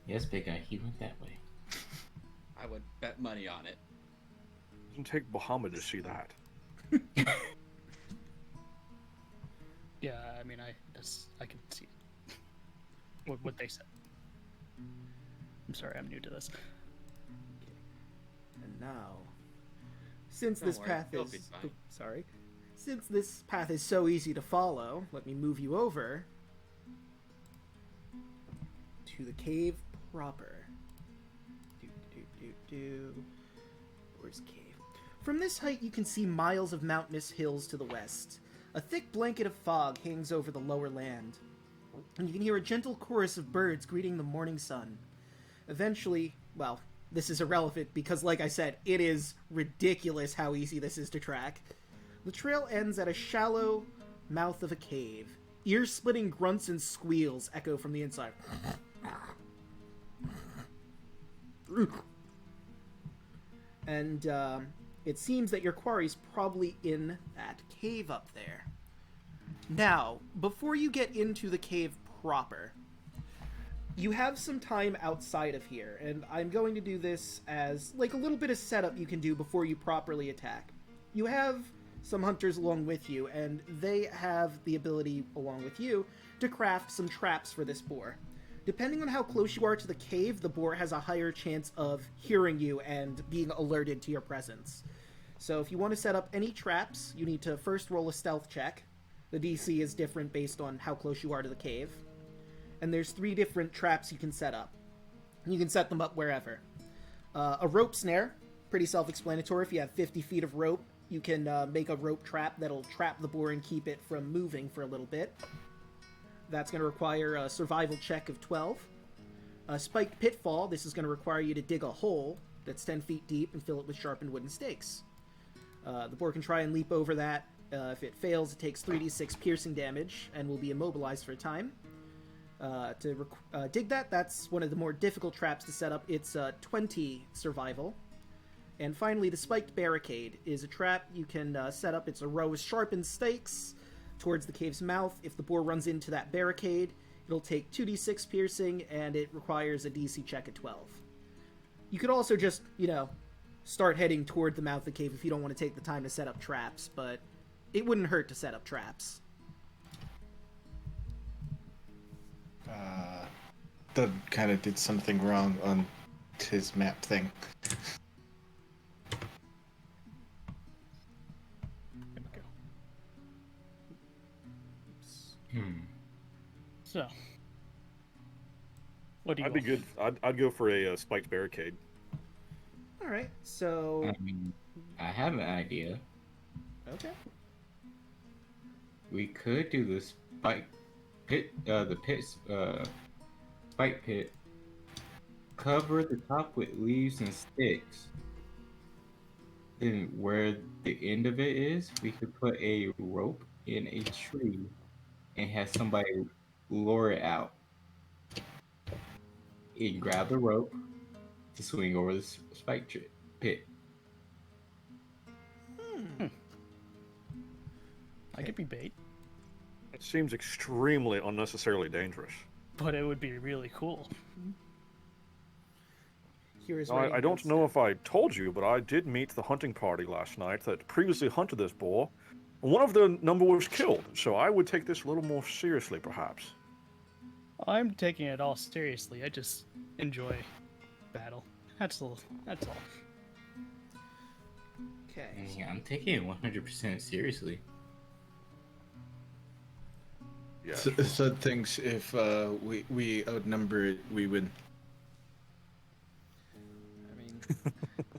Yes, big guy, he went that way. I would bet money on it. Doesn't take Bahamut to see that. Yeah, I mean, I can see it. What they said. I'm sorry, I'm new to this. And now, since Don't this worry, path you'll is be fine. since this path is so easy to follow, let me move you over to the cave proper. Where's cave? From this height, you can see miles of mountainous hills to the west. A thick blanket of fog hangs over the lower land, and you can hear a gentle chorus of birds greeting the morning sun. Eventually, well, this is irrelevant because, like I said, it is ridiculous how easy this is to track. The trail ends at a shallow mouth of a cave. Ear-splitting grunts and squeals echo from the inside. And it seems that your quarry's probably in that cave up there. Now, before you get into the cave proper, you have some time outside of here, and I'm going to do this as like a little bit of setup you can do before you properly attack. you have some hunters along with you, and they have the ability, along with you, to craft some traps for this boar. Depending on how close you are to the cave, the boar has a higher chance of hearing you and being alerted to your presence. So if you want to set up any traps, you need to first roll a stealth check. The DC is different based on how close you are to the cave. And there's 3 different traps you can set up. You can set them up wherever. A rope snare, pretty self-explanatory. If you have 50 feet of rope, you can make a rope trap that'll trap the boar and keep it from moving for a little bit. That's going to require a survival check of 12. A spiked pitfall, this is going to require you to dig a hole that's 10 feet deep and fill it with sharpened wooden stakes. The boar can try and leap over that. If it fails, it takes 3d6 piercing damage and will be immobilized for a time. To dig that, that's one of the more difficult traps to set up. It's 20 survival. And finally, the spiked barricade is a trap you can set up. It's a row of sharpened stakes towards the cave's mouth. If the boar runs into that barricade, it'll take 2d6 piercing, and it requires a DC check at 12. You could also just, start heading toward the mouth of the cave if you don't want to take the time to set up traps, but it wouldn't hurt to set up traps. Doug kind of did something wrong on his map thing. There we go. So, what do you? I'd be good. I'd go for a spiked barricade. All right, so I have an idea. okay. We could do the spike pit, spike pit. Cover the top with leaves and sticks. Then where the end of it is, we could put a rope in a tree and have somebody lure it out. And grab the rope to swing over the spike pit. I could be bait, It seems extremely unnecessarily dangerous. but it would be really cool. Here's Now, I don't know if I told you, but I did meet the hunting party last night that previously hunted this boar. One of the number was killed, so I would take this a little more seriously, perhaps. I'm taking it all seriously. I just enjoy battle. That's all. Okay. Yeah, I'm taking it 100% seriously. Yeah. So thinks if we outnumber it, we win. I mean,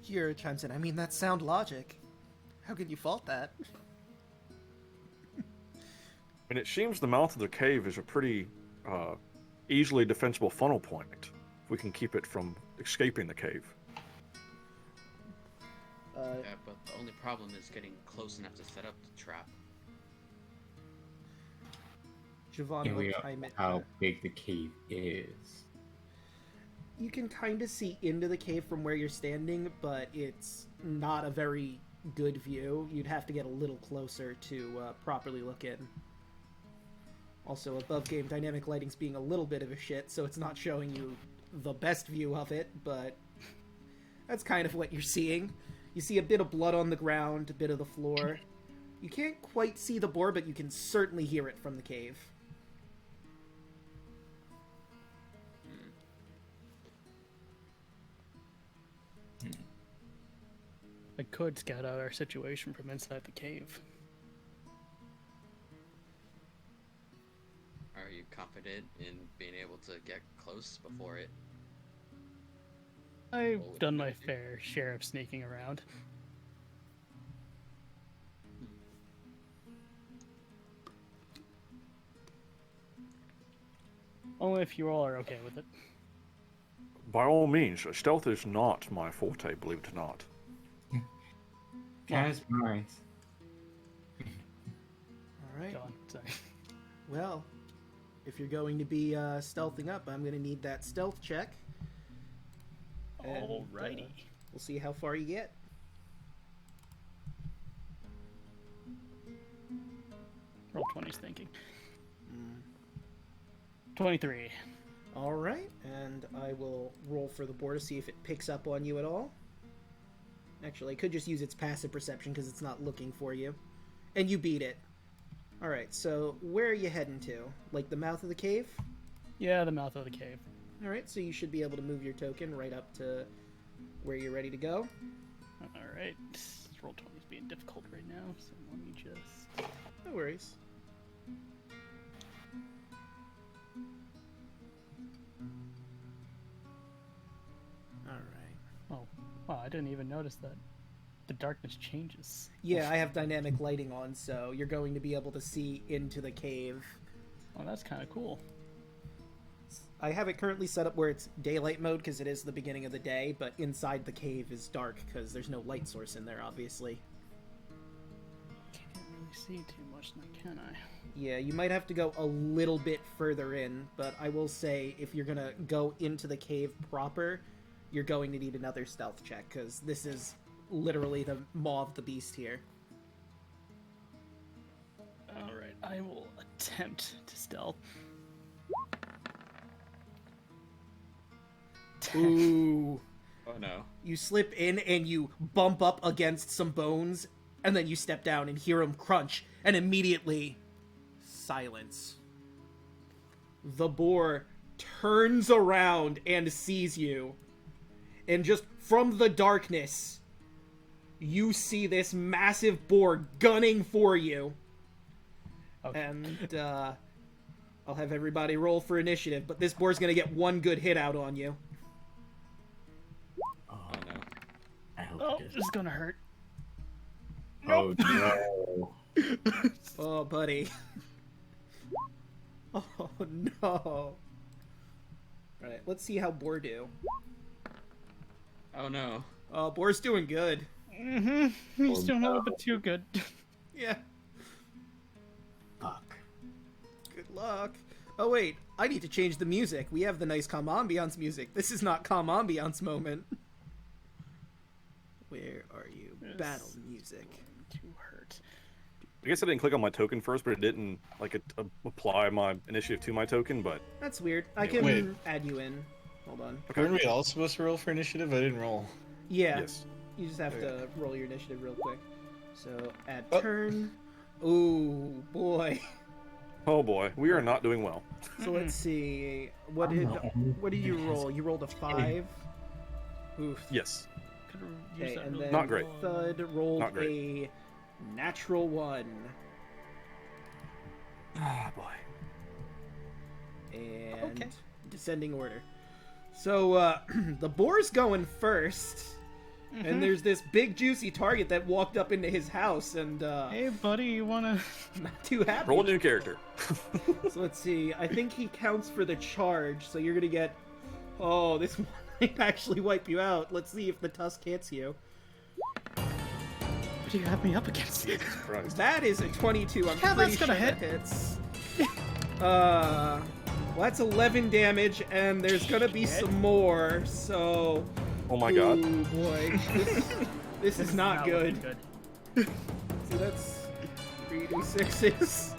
here chimes in. I mean, that's sound logic. How could you fault that? And it seems the mouth of the cave is a pretty easily defensible funnel point. If we can keep it from escaping the cave. Yeah, but the only problem is getting close enough to set up the trap. Javon And we will know chime in. how big the cave is. You can kind of see into the cave from where you're standing, but it's not a very good view. You'd have to get a little closer to properly look in. Also, above game dynamic lighting's being a little bit of a shit, so it's not showing you the best view of it, but that's kind of what you're seeing. You see a bit of blood on the ground, a bit of the floor. You can't quite see the boar, but you can certainly hear it from the cave. I could scout out our situation from inside the cave. Are you confident in being able to get close before it? I've Well, done my okay. fair share of sneaking around. Only if you all are okay with it. By all means, stealth is not my forte, believe it or not. Cast minds. All right. Go on, sorry. Well, if you're going to be stealthing up, I'm going to need that stealth check. And, Alrighty. We'll see how far you get. Roll 20's thinking. 23. All right, and I will roll for the board to see if it picks up on you at all. Actually, I could just use its passive perception because it's not looking for you. And you beat it. Alright, so where are you heading to? Like the mouth of the cave? Yeah, the mouth of the cave. Alright, so you should be able to move your token right up to where you're ready to go. Alright. Roll 20 is being difficult right now, so let me just... No worries. Alright. Oh, wow, I didn't even notice that. The darkness changes. Yeah, I have dynamic lighting on, so you're going to be able to see into the cave. Oh, that's kind of cool. I have it currently set up where it's daylight mode because it is the beginning of the day, but inside the cave is dark because there's no light source in there, obviously. Can't really see too much now, can I? Yeah, you might have to go a little bit further in, but I will say if you're gonna go into the cave proper, you're going to need another stealth check because this is literally the maw of the beast here. Alright, I will attempt to stealth. Ooh. Oh no. You slip in and you bump up against some bones, and then you step down and hear them crunch, and immediately silence. The boar turns around and sees you, and just from the darkness, you see this massive boar gunning for you. Okay. And I'll have everybody roll for initiative, but this boar's gonna get one good hit out on you. Oh no. I hope Oh, it this does. is gonna hurt. Oh no. Oh, buddy. Oh, no. Alright, let's see how Boar do. Oh no. Oh, Boar's doing good. Mm-hmm. He's doing a little bit too good. Yeah, Fuck. good luck. Oh, wait, I need to change the music. We have the nice calm ambiance music. This is not calm ambiance moment. Where are you? Yes. Battle music. Too hurt. I guess I didn't click on my token first, but it didn't apply my initiative to my token. But That's weird. I can Wait. add you in. Hold on. Weren't we all supposed to roll for initiative? I didn't roll. Yeah, yes, you just have to roll your initiative real quick. So, add Oh. turn. Ooh, boy. oh boy, we are not doing well. So let's see. What did you roll? You rolled a 5. Oof. Yes, Could use Okay, that and really then Not great. Thud rolled Not great. a natural 1. ah boy. And Okay. descending order. So the boar's going first, and there's this big juicy target that walked up into his house, and Hey, buddy, you wanna? not too happy. Roll a new character. So let's see. I think he counts for the charge, so you're gonna get. Oh, this one might actually wipe you out. Let's see if the tusk hits you. What do you have me up against? Christ. That is a 22. I'm Yeah, pretty that's gonna sure hit. that hits. Well, that's 11 damage, and there's gonna be Shit. some more. So. Oh my god. Ooh, boy. This is not looking good. So that's 3d6s.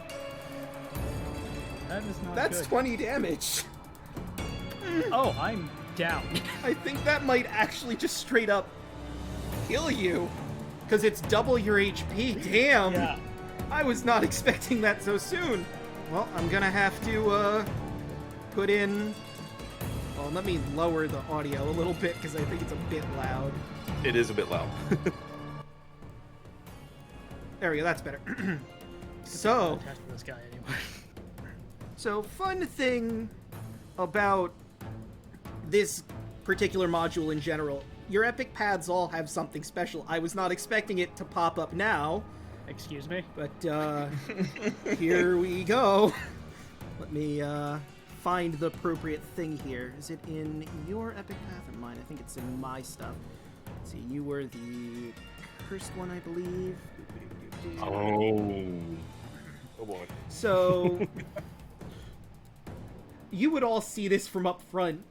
That is not That's good. 20 damage. Oh, I'm down. I think that might actually just straight up kill you. Because it's double your HP. Damn. Yeah. I was not expecting that so soon. Well, I'm gonna have to put in. Well, let me lower the audio a little bit because I think it's a bit loud. It is a bit loud. There we go. That's better. So, Attached to this guy anyway. so fun thing about this particular module in general. Your epic paths all have something special. I was not expecting it to pop up now, Excuse me. but here we go. Let me find the appropriate thing here. Is it in your epic path or mine? I think it's in my stuff. Let's see, you were the cursed one, I believe. Oh boy. So you would all see this from up front.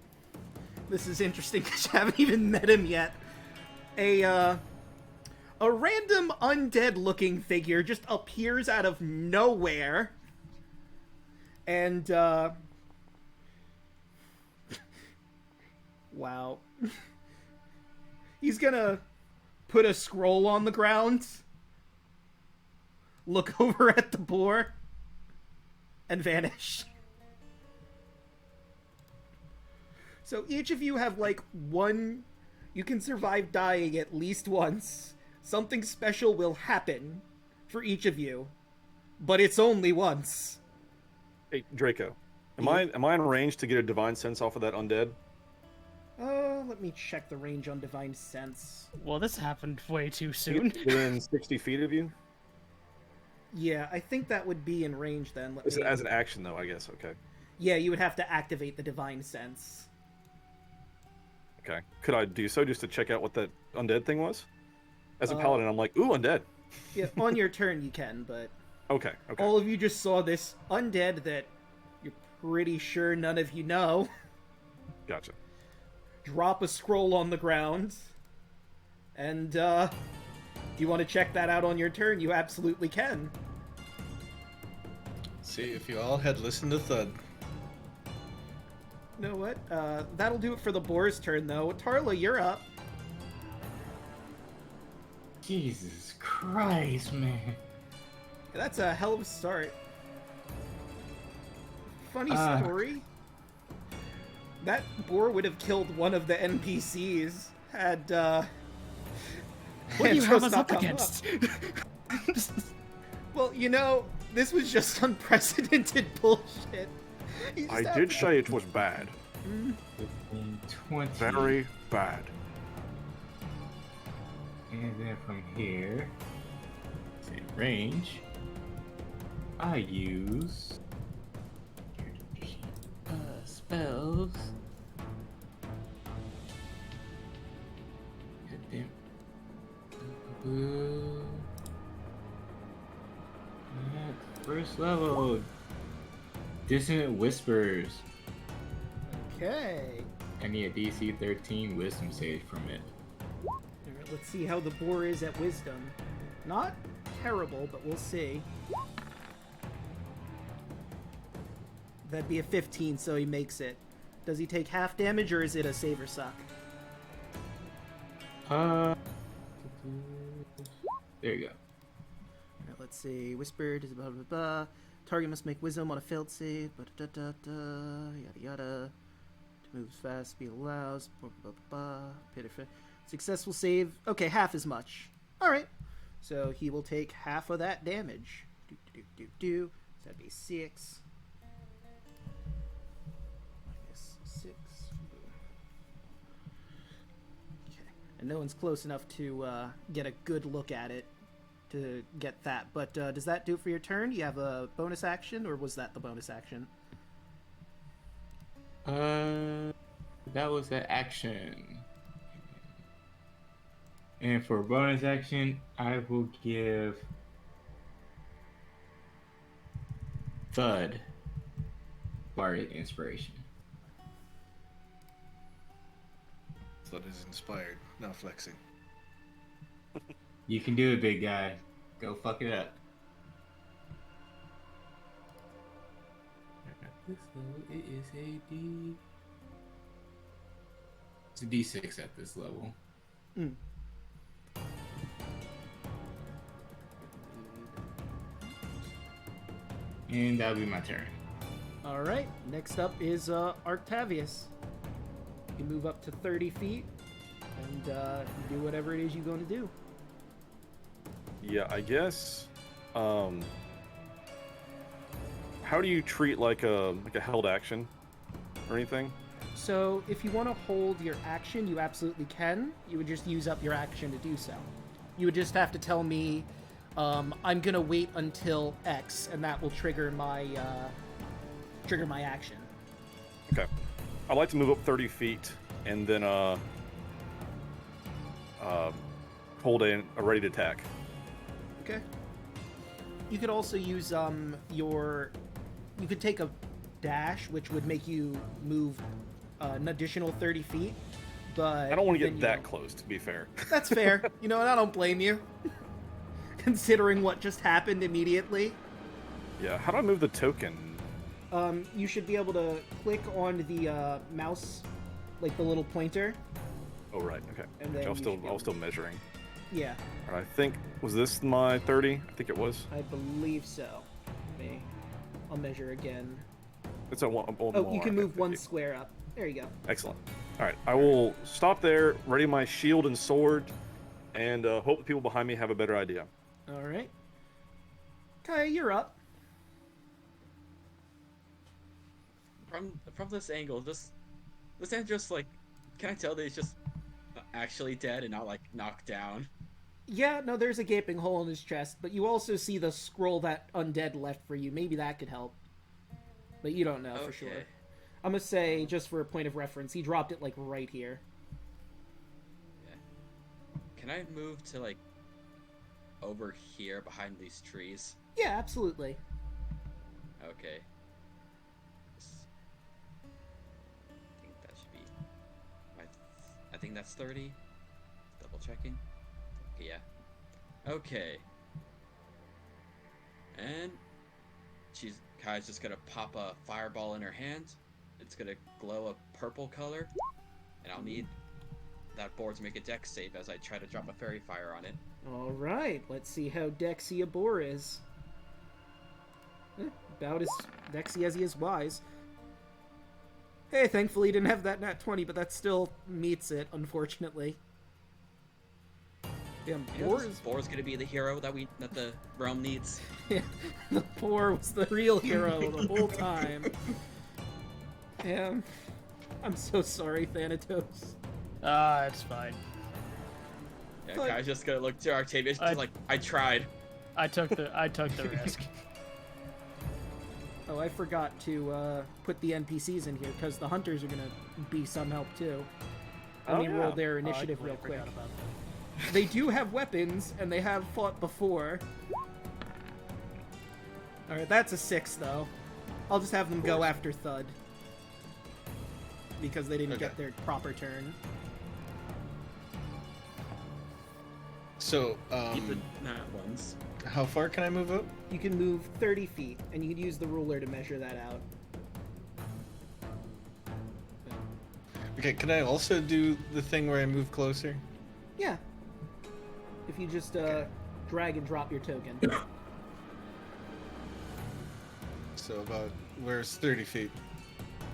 This is interesting because you haven't even met him yet. A random undead-looking figure just appears out of nowhere, and wow, he's gonna put a scroll on the ground, look over at the boar, and vanish. So each of you have like one... You can survive dying at least once. Something special will happen for each of you, but it's only once. Hey, Draco, am I in range to get a divine sense off of that undead? Let me check the range on Divine Sense. Well, this happened way too soon. Within 60 feet of you? Yeah, I think that would be in range then. As an action, though, I guess. Okay. Yeah, you would have to activate the Divine Sense. Okay. Could I do so just to check out what that undead thing was? As a paladin, I'm like, ooh, undead. Yeah, on your turn you can, but... Okay. All of you just saw this undead that you're pretty sure none of you know. Gotcha. Drop a scroll on the ground. And, if you want to check that out on your turn, you absolutely can. See, if you all had listened to Thud. You know what? That'll do it for the boar's turn, though. Tarla, you're up. Jesus Christ, man. That's a hell of a start. Funny story. That boar would have killed one of the NPCs had, What do you have Andros us not up come against? Well, you know, this was just unprecedented bullshit. I did say it was bad. 15, 20. Very bad. And then from here, say range, I use spells. Goddamn. First level. Dissonant Whispers. Okay. I need a DC 13 Wisdom save from it. Alright, let's see how the boar is at wisdom. Not terrible, but we'll see. That'd be a 15, so he makes it. Does he take half damage, or is it a save or suck? There you go. Alright, let's see. Whispered is blah blah blah. Target must make wisdom on a failed save. Da da da yada yada. To move fast, speed allows. Blah blah blah. Pitiful. Successful save. Okay, half as much. All right. So he will take half of that damage. Do. So that'd be 6. Minus 6. Okay. And no one's close enough to get a good look at it to get that. But does that do it for your turn? Do you have a bonus action, or was that the bonus action? That was the action. And for bonus action, I will give Thud Bardic Inspiration. Thud is inspired, not flexing. You can do it, big guy. Go fuck it up. This level, it is a D. It's a D6 at this level. And that'll be my turn. All right. Next up is Arctavius. You move up to 30 feet and do whatever it is you're going to do. Yeah, I guess. How do you treat like a held action or anything? So if you want to hold your action, you absolutely can. You would just use up your action to do so. You would just have to tell me, I'm gonna wait until X, and that will trigger my action. Okay. I'd like to move up 30 feet and then hold a ready to attack. Okay. You could also use you could take a dash, which would make you move an additional 30 feet. But I don't want to get that close, to be fair. That's fair. You know, and I don't blame you, considering what just happened immediately. Yeah. How do I move the token? You should be able to click on the mouse, like the little pointer. Oh right. Okay. And then I was still measuring. Yeah, I think, was this my 30? I think it was. I believe so. I'll measure again. It's a one. Oh, you can move one square up. There you go. Excellent. All right, I will stop there, ready my shield and sword, and hope the people behind me have a better idea. All right. Kaya, you're up. From this angle, this end just like, can I tell that he's just actually dead and not like knocked down? Yeah, no, there's a gaping hole in his chest, but you also see the scroll that Undead left for you. Maybe that could help. But you don't know for sure. I'm gonna say, just for a point of reference, he dropped it like right here. Yeah. Can I move to like over here behind these trees? Yeah, absolutely. Okay. I think that should be. I think that's 30. Double checking. Yeah. Okay. And Kai's just gonna pop a fireball in her hand. It's gonna glow a purple color, and I'll need that board to make a dex save as I try to drop a fairy fire on it. All right, let's see how dexy a boar is. About as dexy as he is wise. Hey, thankfully he didn't have that nat 20, but that still meets it, unfortunately. Damn, Boar's gonna be the hero that the realm needs. Yeah, the boar was the real hero the whole time. Damn. I'm so sorry, Thanatos. It's fine. Yeah, But- Kai's just gonna look to Octavius, just like, I tried. I took the risk. Oh, I forgot to put the NPCs in here, because the hunters are gonna be some help too. Let me roll their initiative real quick. About that. They do have weapons, and they have fought before. Alright, that's a 6, though. I'll just have them go after Thud. Because they didn't get their proper turn. So, Keep the nat ones. how far can I move up? You can move 30 feet, and you can use the ruler to measure that out. Okay, can I also do the thing where I move closer? Yeah. If you just drag and drop your token. So about, where's 30 feet?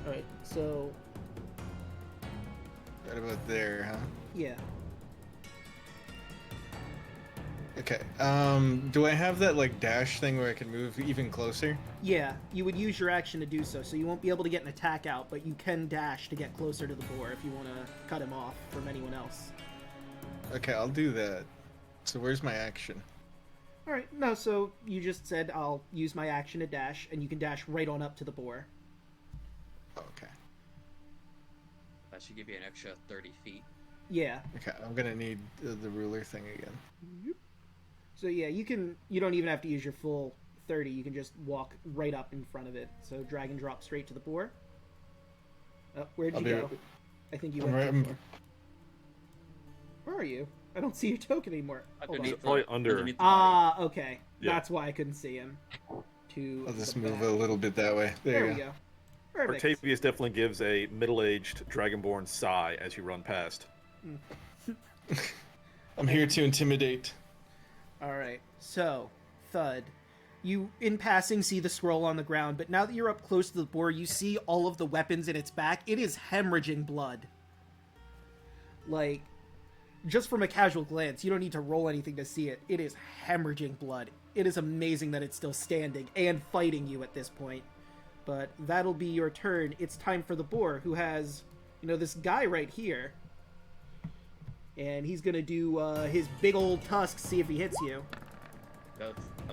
Alright, so, Right about there, huh? yeah. Okay, do I have that, like, dash thing where I can move even closer? Yeah, you would use your action to do so, so you won't be able to get an attack out, but you can dash to get closer to the boar if you want to cut him off from anyone else. Okay, I'll do that. So where's my action? Alright, no, so you just said I'll use my action to dash, and you can dash right on up to the boar. Okay. That should give you an extra 30 feet. Yeah. Okay, I'm gonna need the ruler thing again. So yeah, you don't even have to use your full 30, you can just walk right up in front of it. So drag and drop straight to the boar. Oh, where'd you go? I think you went too far. Where are you? I don't see your token anymore. Hold on. Probably under. Underneath the body. Ah, okay. Yeah. That's why I couldn't see him. I'll just move a little bit that way. There we go. Perfect. Octavius definitely gives a middle-aged dragonborn sigh as you run past. I'm here to intimidate. Alright, so, Thud. You, in passing, see the scroll on the ground, but now that you're up close to the boar, you see all of the weapons in its back. It is hemorrhaging blood. Like, just from a casual glance, you don't need to roll anything to see it. It is hemorrhaging blood. It is amazing that it's still standing and fighting you at this point. But that'll be your turn. It's time for the boar, who has, this guy right here. And he's gonna do his big old tusk, see if he hits you.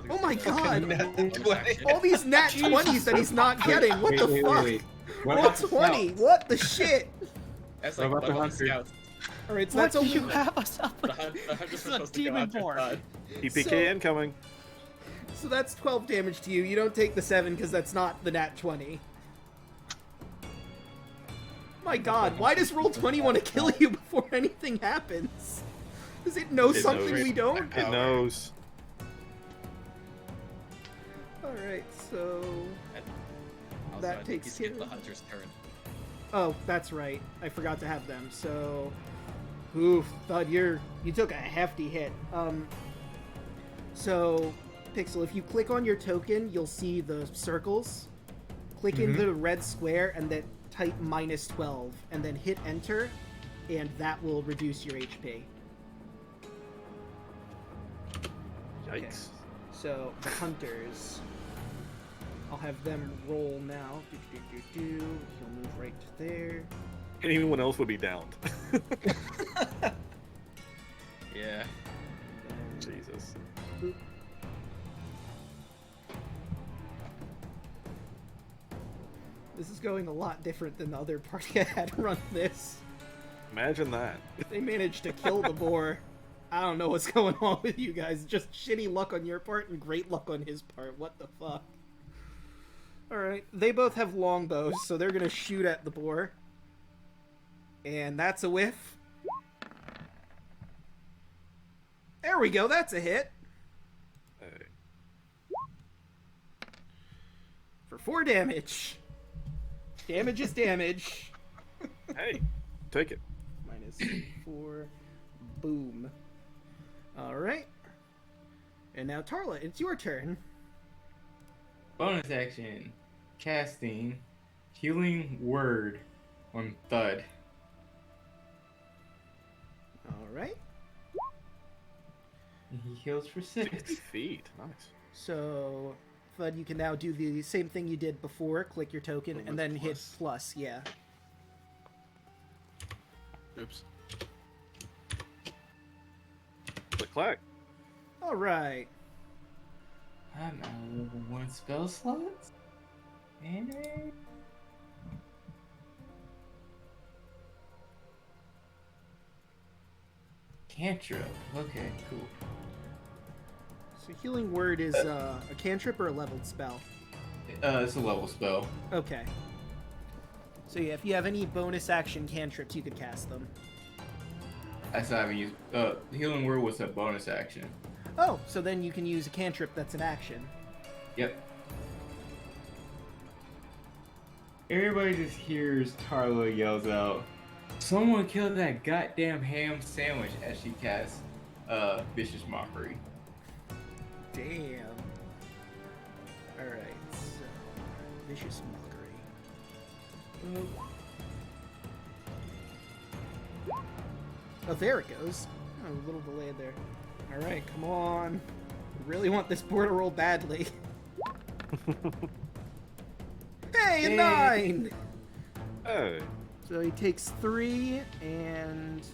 Oh my god! All these nat 20s that he's not getting. What the fuck? What 20? What the shit? That's like What about the level hunter? scouts. Alright, so What that's do only... you have us up The against? hunter's This is a supposed to go demon after board. Thud. PPK So- incoming. So that's 12 damage to you. You don't take the 7 because that's not the nat 20. My god, why does roll 20 want to kill you before anything happens? Does it know It something knows. we don't? It knows. Alright, so... Also, That I think takes you skipped care the of- hunter's turn. Oh, that's right. I forgot to have them. So Oof, thud, you took a hefty hit. So, Pixel, if you click on your token, you'll see the circles. Click into the red square and then type -12, and then hit enter, and that will reduce your HP. Yikes. So, the hunters. I'll have them roll now. He'll move right to there. Anyone else would be downed. Yeah. And then Jesus. boop. This is going a lot different than the other party I had run this. Imagine that. They managed to kill the boar. I don't know what's going on with you guys. Just shitty luck on your part and great luck on his part. What the fuck? Alright, they both have longbows, so they're gonna shoot at the boar. And that's a whiff. There we go, that's a hit. Hey. For 4 damage. Damage is damage. Hey, take it. -4. Boom. Alright. And now, Tarla, it's your turn. Bonus action. Casting. Healing Word on Thud. Alright. And he heals for 50 6. feet. Nice. So, Fud, you can now do the same thing you did before. Click your token But and then with hit plus, yeah. Oops. Click clack. Alright. I'm out of level 1 spell slots. And cantrip. Okay, cool. So, Healing Word is a cantrip or a leveled spell? It's a level spell. Okay. So, yeah, if you have any bonus action cantrips, you could cast them. I still haven't used. Healing Word was a bonus action. Oh, so then you can use a cantrip that's an action. Yep. Everybody just hears Tarla yells out, "Someone killed that goddamn ham sandwich," as she casts Vicious Mockery. Damn. Alright, so... Vicious Mockery. Oh, there it goes. Oh, a little delayed there. Alright, come on. I really want this board to roll badly. Hey, a 9! Hey. So he takes 3 and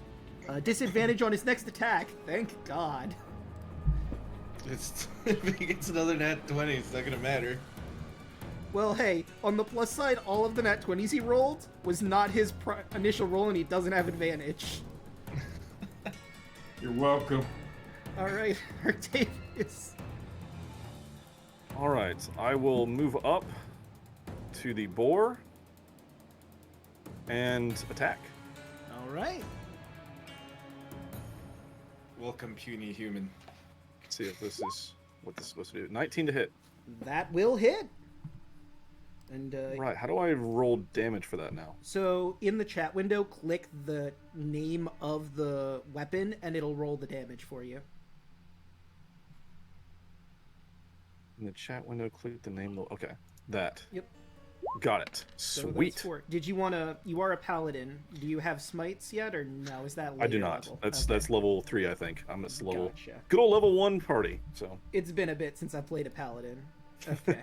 disadvantage on his next attack. Thank God. It's if he gets another nat 20, it's not gonna matter. Well, hey, on the plus side, all of the nat 20s he rolled was not his initial roll, and he doesn't have advantage. You're welcome. Alright, Artavius. Alright, I will move up to the boar and attack. Alright. Welcome, puny human. Let's see if this is what this is supposed to do. 19 to hit. That will hit. And, Right, how do I roll damage for that now? so in the chat window, click the name of the weapon, and it'll roll the damage for you. In the chat window, click the name. Okay, that. Yep. Got it. So Sweet. that's 4. Did you want to... You are a paladin. Do you have smites yet, or no? Is that later I do not. level? That's Okay. that's level 3, I think. I'm at level. Gotcha. Good old level 1 party. So. It's been a bit since I played a paladin. Okay.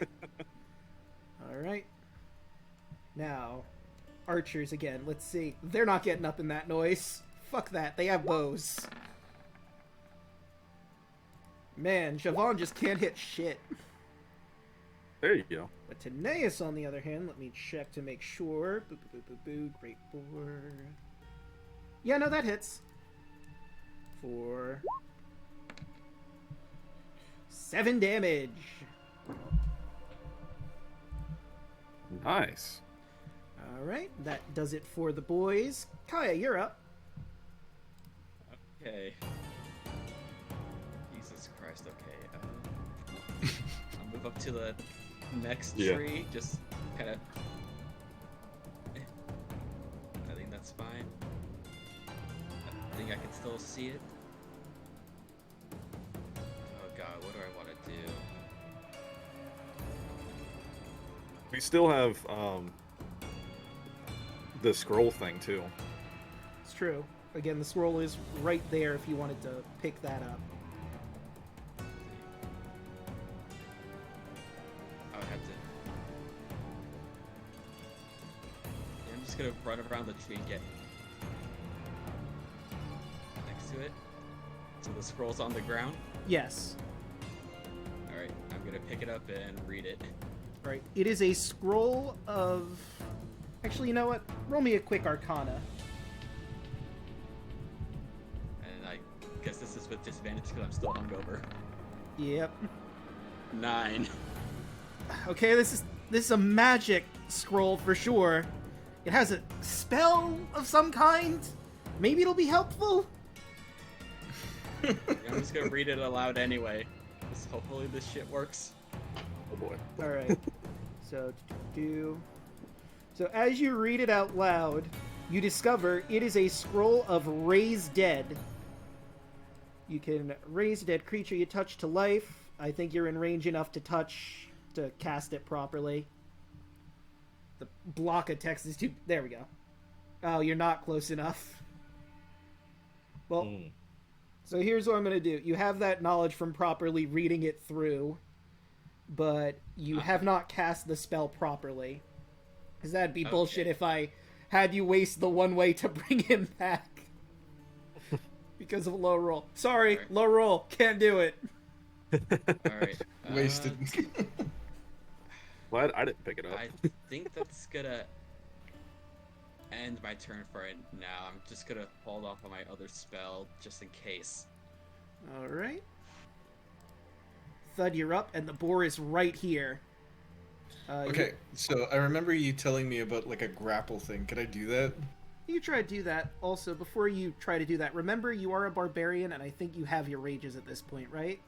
Alright. Now, archers again. Let's see. They're not getting up in that noise. Fuck that. They have bows. Man, Javon just can't hit shit. There you go. But Taneus, on the other hand, let me check to make sure. Boo, boo, boo, boo, boo. Great boar. Yeah, no, that hits. 4. 7 damage. Nice. Alright, that does it for the boys. Kaya, you're up. Okay. Jesus Christ, okay. I'll move up to the next Yeah. tree, just kind of... I think that's fine. I think still see it? Oh god, what do I want to do? We still have the scroll thing too. It's true. Again, the scroll is right there if you wanted to pick that up. I would have to. Yeah, I'm just gonna run around the tree and get next to it. So the scroll's on the ground. Yes. Alright, I'm gonna pick it up and read it. Right. It is a scroll of... Actually, you know what? Roll me a quick Arcana. And I guess this is with disadvantage because I'm still hungover. Yep. 9. Okay, this is a magic scroll for sure. It has a spell of some kind. Maybe it'll be helpful. I'm just gonna read it aloud anyway. 'Cause hopefully this shit works. Oh boy. All right. So as you read it out loud, you discover it is a scroll of raise dead. You can raise a dead creature you touch to life. I think you're in range enough to cast it properly. The block of text is too... There we go. Oh, you're not close enough. Well, so here's what I'm going to do. You have that knowledge from properly reading it through, but you have not cast the spell properly. Because that'd be bullshit if I had you waste the one way to bring him back. Because of a low roll. Sorry, Right. low roll. Can't do it. Alright. Wasted. Glad I didn't pick it up. I think that's gonna end my turn for it now. I'm just gonna hold off on my other spell just in case. All right. Thud, you're up, and the boar is right here. Okay, so I remember you telling me about like a grapple thing. Could I do that? You try to do that. Also, before you try to do that, remember you are a barbarian, and I think you have your rages at this point, right?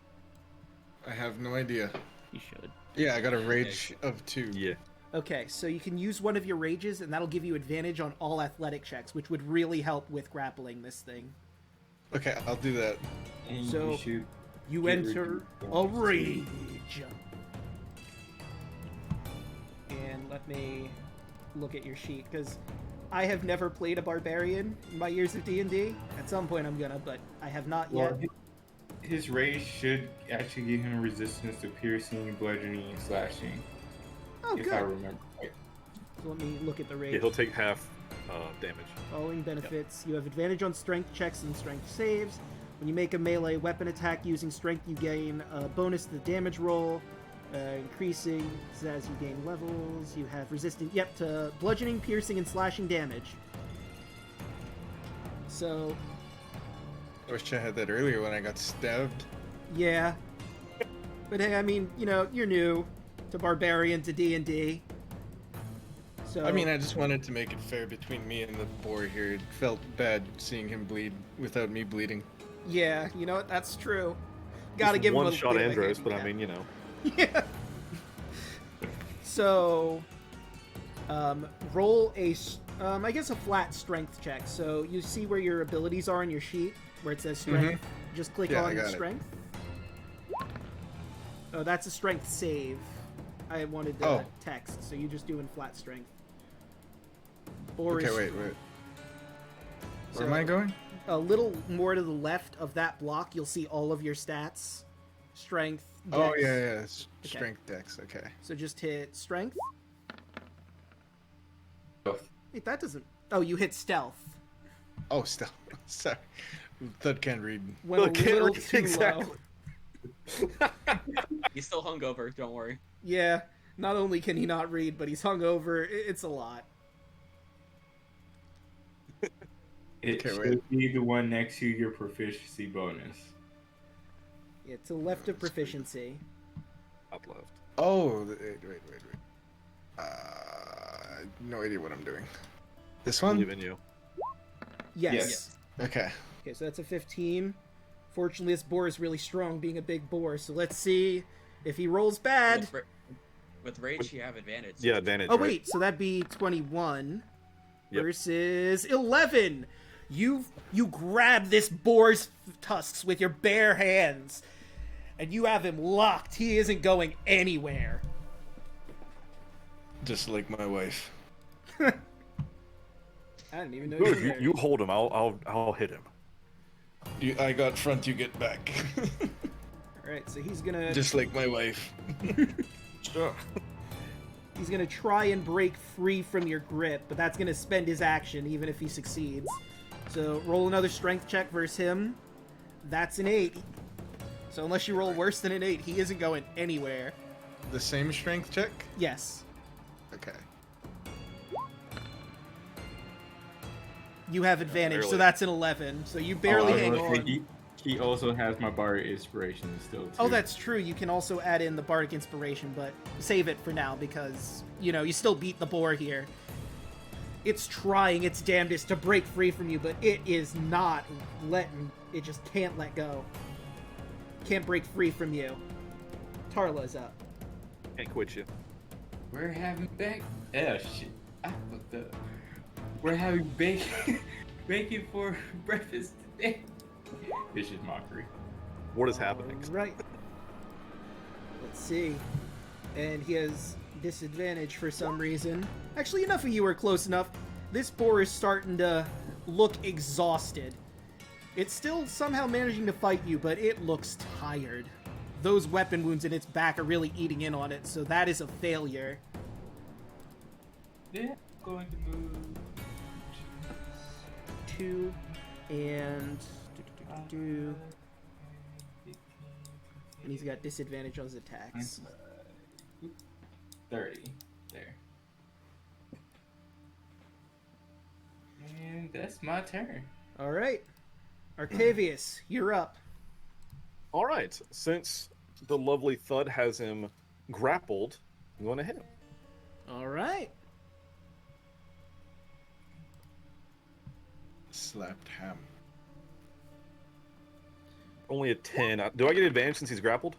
I have no idea. You should. Yeah, I got a rage of 2. Yeah. Okay, so you can use one of your rages, and that'll give you advantage on all athletic checks, which would really help with grappling this thing. Okay, I'll do that. And So- you should You get enter reduced a bonus. rage. And let me look at your sheet, because I have never played a barbarian in my years of D&D. At some point I'm gonna, but I have not yet. Well, his rage should actually give him resistance to piercing, bludgeoning, and slashing. Oh, if I good. remember right. So let me look at the rage. Yeah, he'll take half damage. Following benefits. You have advantage on strength checks and strength saves. When you make a melee weapon attack using strength, you gain a bonus to the damage roll, increasing as you gain levels. You have resistant, to bludgeoning, piercing, and slashing damage. So, I wish I had that earlier when I got stabbed. yeah. But hey, I mean, you're new to barbarian to D&D. So I mean, I just wanted to make it fair between me and the boar here. It felt bad seeing him bleed without me bleeding. yeah, you know what? That's true. Gotta give him a one shot bit of a Andros, but I handicap. mean, you know. Yeah. So, roll a, I guess a flat strength check. So you see where your abilities are on your sheet, where it says strength. Just click Yeah, I on got it. strength. Oh, that's a strength save. I wanted the Oh. text, so you just doing flat strength. Or Okay, is wait. Where So- am I going? a little more to the left of that block, you'll see all of your stats. Strength. Oh, dex. yeah. Strength dex, okay. So just hit strength. Stealth. Wait, that doesn't... Oh, you hit stealth. Oh, still. Sorry. Thud can't read. Went a Okay, little like, too exactly. low. He's still hungover, don't worry. Yeah, not only can he not read, but he's hungover. It's a lot. It Okay, should wait. be the one next to your proficiency bonus. Yeah, to the left of proficiency. Top left. Oh, wait. No idea what I'm doing. This one? Believe in you. Yes. Yes. Okay. Okay, so that's a 15. Fortunately, this boar is really strong, being a big boar. So let's see if he rolls bad. With rage, you have advantage. Yeah, advantage. Oh right? wait, so that'd be 21 Yep. versus 11. You grab this boar's tusks with your bare hands, and you have him locked. He isn't going anywhere. Just like my wife. I didn't even know Good, you were there. you hold him. I'll hit him. I got front, you get back. All right, so he's gonna Just like my wife. Sure. he's gonna try and break free from your grip, but that's gonna spend his action even if he succeeds. So roll another strength check versus him. That's an 8. So unless you roll worse than an 8, he isn't going anywhere. The same strength check? Yes. Okay. You have advantage, so barely. that's an 11. So you barely I was hang gonna say, on. He also has my bar inspiration still too. Oh, that's true. You can also add in the bardic inspiration, but save it for now because, you still beat the boar here. It's trying its damnedest to break free from you, but it is not letting... It just can't let go. Can't break free from you. Tarla's up. Can't quit you. We're having oh shit, I fucked up. We're having bacon for breakfast today. This is mockery. What is happening? Right. Let's see. And he has disadvantage for some reason. Actually, enough of you are close enough. This boar is starting to look exhausted. It's still somehow managing to fight you, but it looks tired. Those weapon wounds in its back are really eating in on it, so that is a failure. Yeah, going to move. 2 and... And he's got disadvantage on his attacks. 30 there. And that's my turn. Alright. Arcavius, you're up. All right. Since the lovely Thud has him grappled, I'm going to hit him. Alright. Slapped ham. Only a 10. Do I get advantage since he's grappled?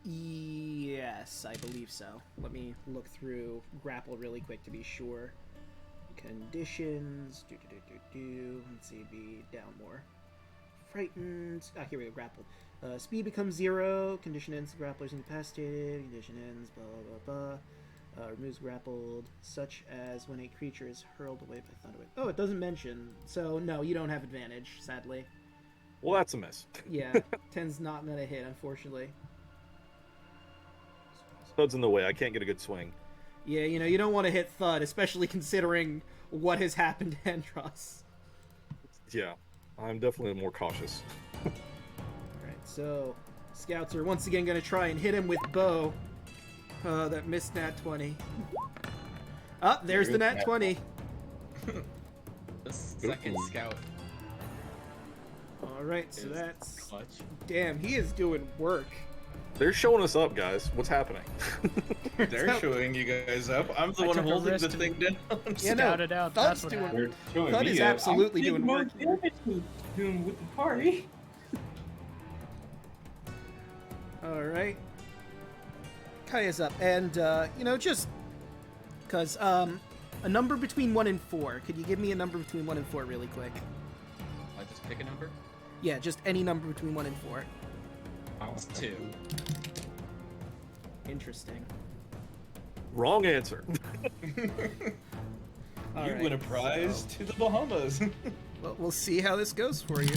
Yes, I believe so. Let me look through grapple really quick to be sure. Conditions. Let's see, be down more. Frightened. Ah, here we go, grappled. Speed becomes 0. Condition ends, grappler's incapacitated. Condition ends, blah, blah, blah, blah. Removes grappled, such as when a creature is hurled away by thunder. Oh, it doesn't mention. So, no, you don't have advantage, sadly. Well, that's a miss. Yeah, 10's not gonna hit, unfortunately. Thud's in the way. I can't get a good swing. Yeah, you don't want to hit Thud, especially considering what has happened to Endros. Yeah, I'm definitely more cautious. Alright, so scouts are once again going to try and hit him with bow. That missed nat 20. Oh, there's the nat 20. The second scout. Alright, so is that's... clutch. Damn, he is doing work. They're showing us up, guys. What's happening? They're showing you guys up. I'm the I one took a holding risk the to- thing down. Yeah, no, Scout it out. Thud's That's what doing happened. They're showing Thud me is up. absolutely I'm doing work. Doing with the party. Alright. Kaya's up. And, just... Because, a number between 1 and 4. Could you give me a number between 1 and 4 really quick? I just pick a number. Yeah, just any number between 1 and 4. It's 2. Interesting. Wrong answer. You Alright, win a prize to the Bahamas. Well, we'll see how this goes for you.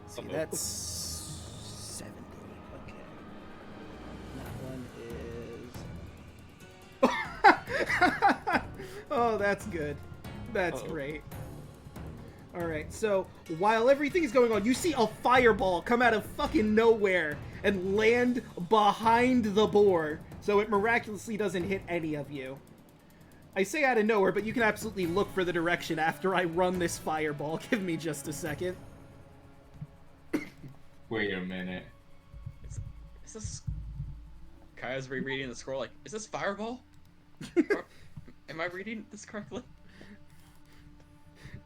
See, Uh-oh. that's 70. Okay. That one is... Oh, that's good. That's Uh-oh. great. Alright, so while everything is going on, you see a fireball come out of fucking nowhere and land behind the boar, so it miraculously doesn't hit any of you. I say out of nowhere, but you can absolutely look for the direction after I run this fireball. Give me just a second. Wait a minute. Is this... Kaya's rereading the scroll like, is this Fireball? Am I reading this correctly?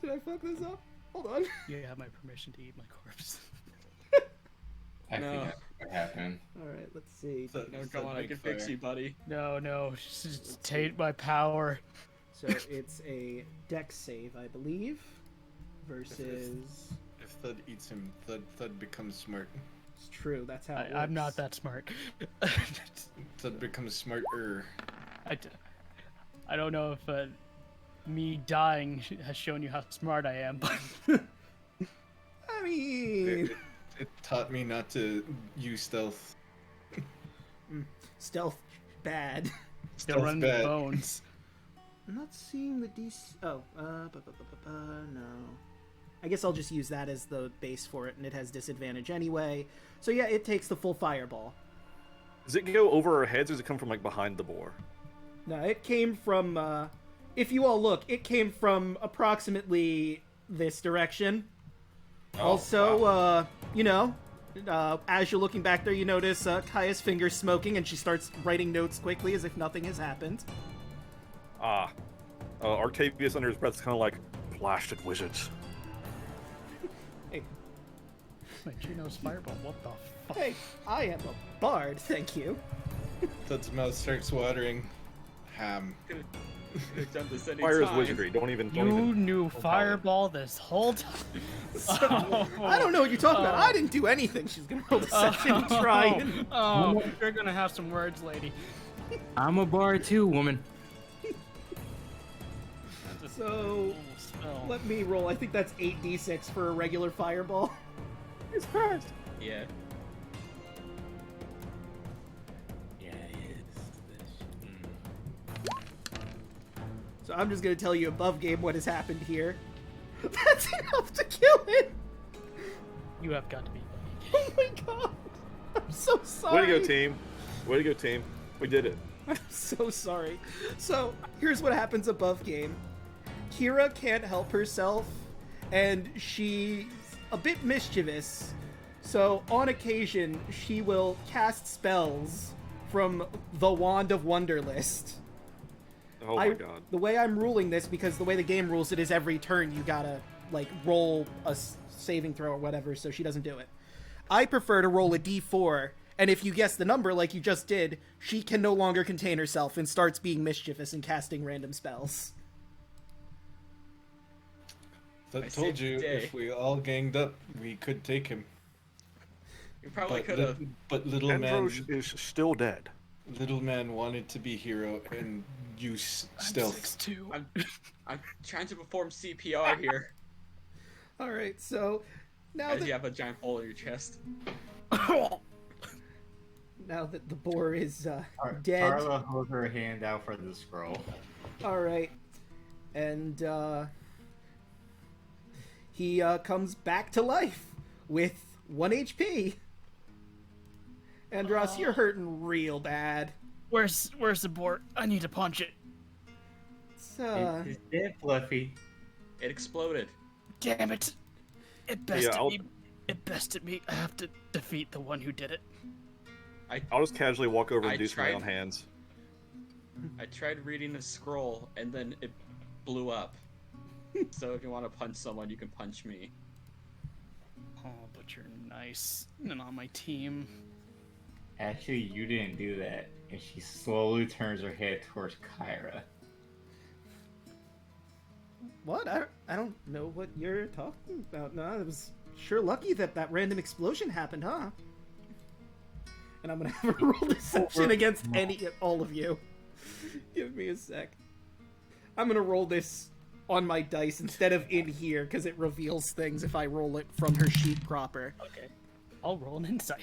Did I fuck this up? Hold on. You have my permission to eat my corpse. I No. think that's what happened. Alright, let's see. So- No, It's come a on, I big can fix fire. you, buddy. No, just take my power. So it's a dex save, I believe. versus... If Thud eats him, Thud becomes smart. It's true, that's how it I'm not works. that smart. Thud becomes smarter. I don't know if me dying has shown you how smart I am, but I mean... It taught me not to use stealth. Stealth bad. still Stealth running bad. the bones. I'm not seeing the DC... Oh, no. I guess I'll just use that as the base for it, and it has disadvantage anyway. So yeah, it takes the full fireball. Does it go over our heads, or does it come from like behind the boar? No, it came from, if you all look, it came from approximately this direction. Also, you know, as you're looking back there, you notice Kaya's fingers smoking, and she starts writing notes quickly as if nothing has happened. Artavius under his breath is kind of like, blasted wizards. Hey, My Juno's fireball, what the fuck? hey, I am a bard, thank you. Thud's mouth starts watering. Ham. Could've done this any Fire is time. wizardry. Don't even. You knew fireball this whole time. I don't know what you're talking about. I didn't do anything. She's gonna roll deception and try and... Oh, you're gonna have some words, lady. I'm a bard too, woman. So, Spell. let me roll. I think that's 8d6 for a regular fireball. Jesus Christ. Yeah. Yeah, it is. So I'm just gonna tell you above game what has happened here. That's enough to kill it! You have got to be. Oh my god! I'm so sorry! Way to go, team. Way to go, team. We did it. I'm so sorry. So, here's what happens above game. Kira can't help herself, and she's a bit mischievous. So, on occasion, she will cast spells from the Wand of Wonderlist. Oh my god. The way I'm ruling this, because the way the game rules it is every turn you gotta, like, roll a saving throw or whatever, so she doesn't do it. I prefer to roll a d4, and if you guess the number like you just did, she can no longer contain herself and starts being mischievous and casting random spells. Thud I told saved you the day. if we all ganged up, we could take him. You probably But, could have. but little man, Andros is still dead. little man wanted to be hero and use stealth. 6'2". I'm trying to perform CPR here. Alright, so now As that, you have a giant hole in your chest. now that the boar is dead, Carla holds her hand out for the scroll. alright, and he comes back to life with 1 HP. Andros, you're hurting real bad. Where's the board? I need to punch it. It's, It's dead, Fluffy. It exploded. Damn it! It bested I'll- me. It bested me. I have to defeat the one who did it. I'll just casually walk over I and do some tried- on hands. I tried reading the scroll and then it blew up. So if you want to punch someone, you can punch me. Oh, but you're nice and on my team. Actually, you didn't do that. And she slowly turns her head towards Kyra. what? I don't know what you're talking about. No, it was sure lucky that that random explosion happened, huh? And I'm gonna have a roll deception against all of you. Give me a sec. I'm gonna roll this on my dice instead of in here, because it reveals things if I roll it from her sheet proper. Okay. I'll roll an insight.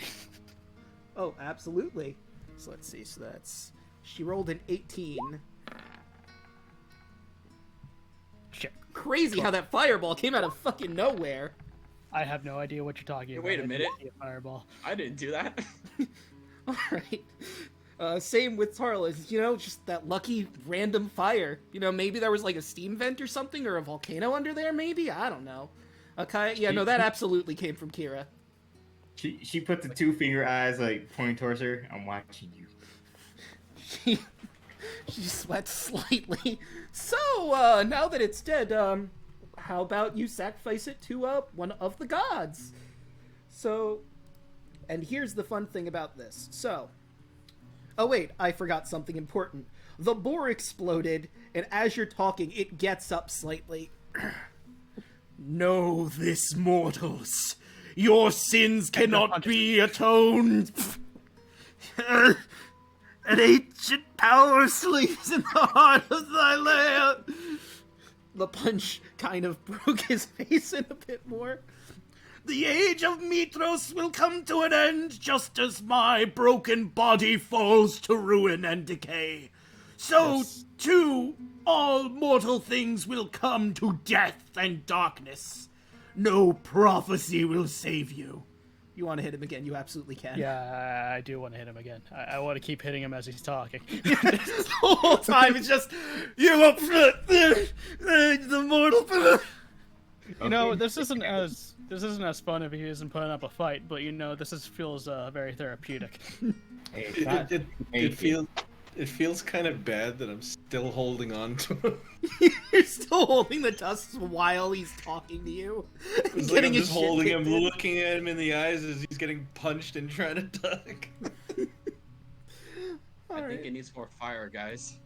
Oh, absolutely. So let's see, so that's... She rolled an 18. Shit. Crazy how that fireball came out of fucking nowhere. I have no idea what you're talking about. Wait a I minute. didn't see a fireball. I didn't do that. Alright. Same with Tarlis, you know, just that lucky random fire. You know, maybe there was like a steam vent or something, or a volcano under there, maybe? I don't know. Okay, yeah, no, that absolutely came from Kira. She put the 2-finger eyes like pointing towards her. I'm watching you. She sweats slightly. So, now that it's dead, how about you sacrifice it to, one of the gods? So, and here's the fun thing about this. So, oh wait, I forgot something important. The boar exploded, and as you're talking, it gets up slightly. Know this, mortals. Your sins cannot be atoned. An ancient power sleeps in the heart of Thylea. The punch kind of broke his face in a bit more. The age of Mitros will come to an end, just as my broken body falls to ruin and decay. So, too, all mortal things will come to death and darkness. No prophecy will save you. You want to hit him again? You absolutely can. Yeah, I do want to hit him again. I want to keep hitting him as he's talking. The whole time it's just, you up front, the mortal. You know, this isn't as fun if he isn't putting up a fight, but you know, feels very therapeutic. It feels kind of bad that I'm still holding on to him. You're still holding the tusks while he's talking to you. It's like I'm just holding him, looking at him in the eyes as he's getting punched and trying to duck. I think it needs more fire, guys.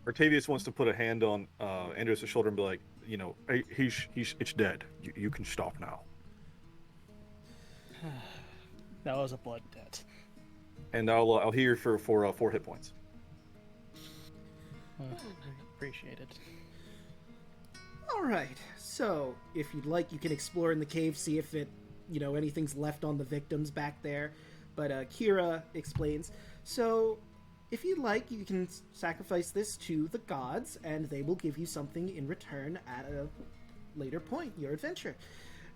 Artavius wants to put a hand on Andrews' shoulder and be like, you know, hey, it's dead. You can stop now. That was a blood debt. And I'll heal for 4 hit points. Appreciate it. Alright, so if you'd like, you can explore in the cave, see if anything's left on the victims back there. But Kira explains, so if you'd like, you can sacrifice this to the gods, and they will give you something in return at a later point in your adventure.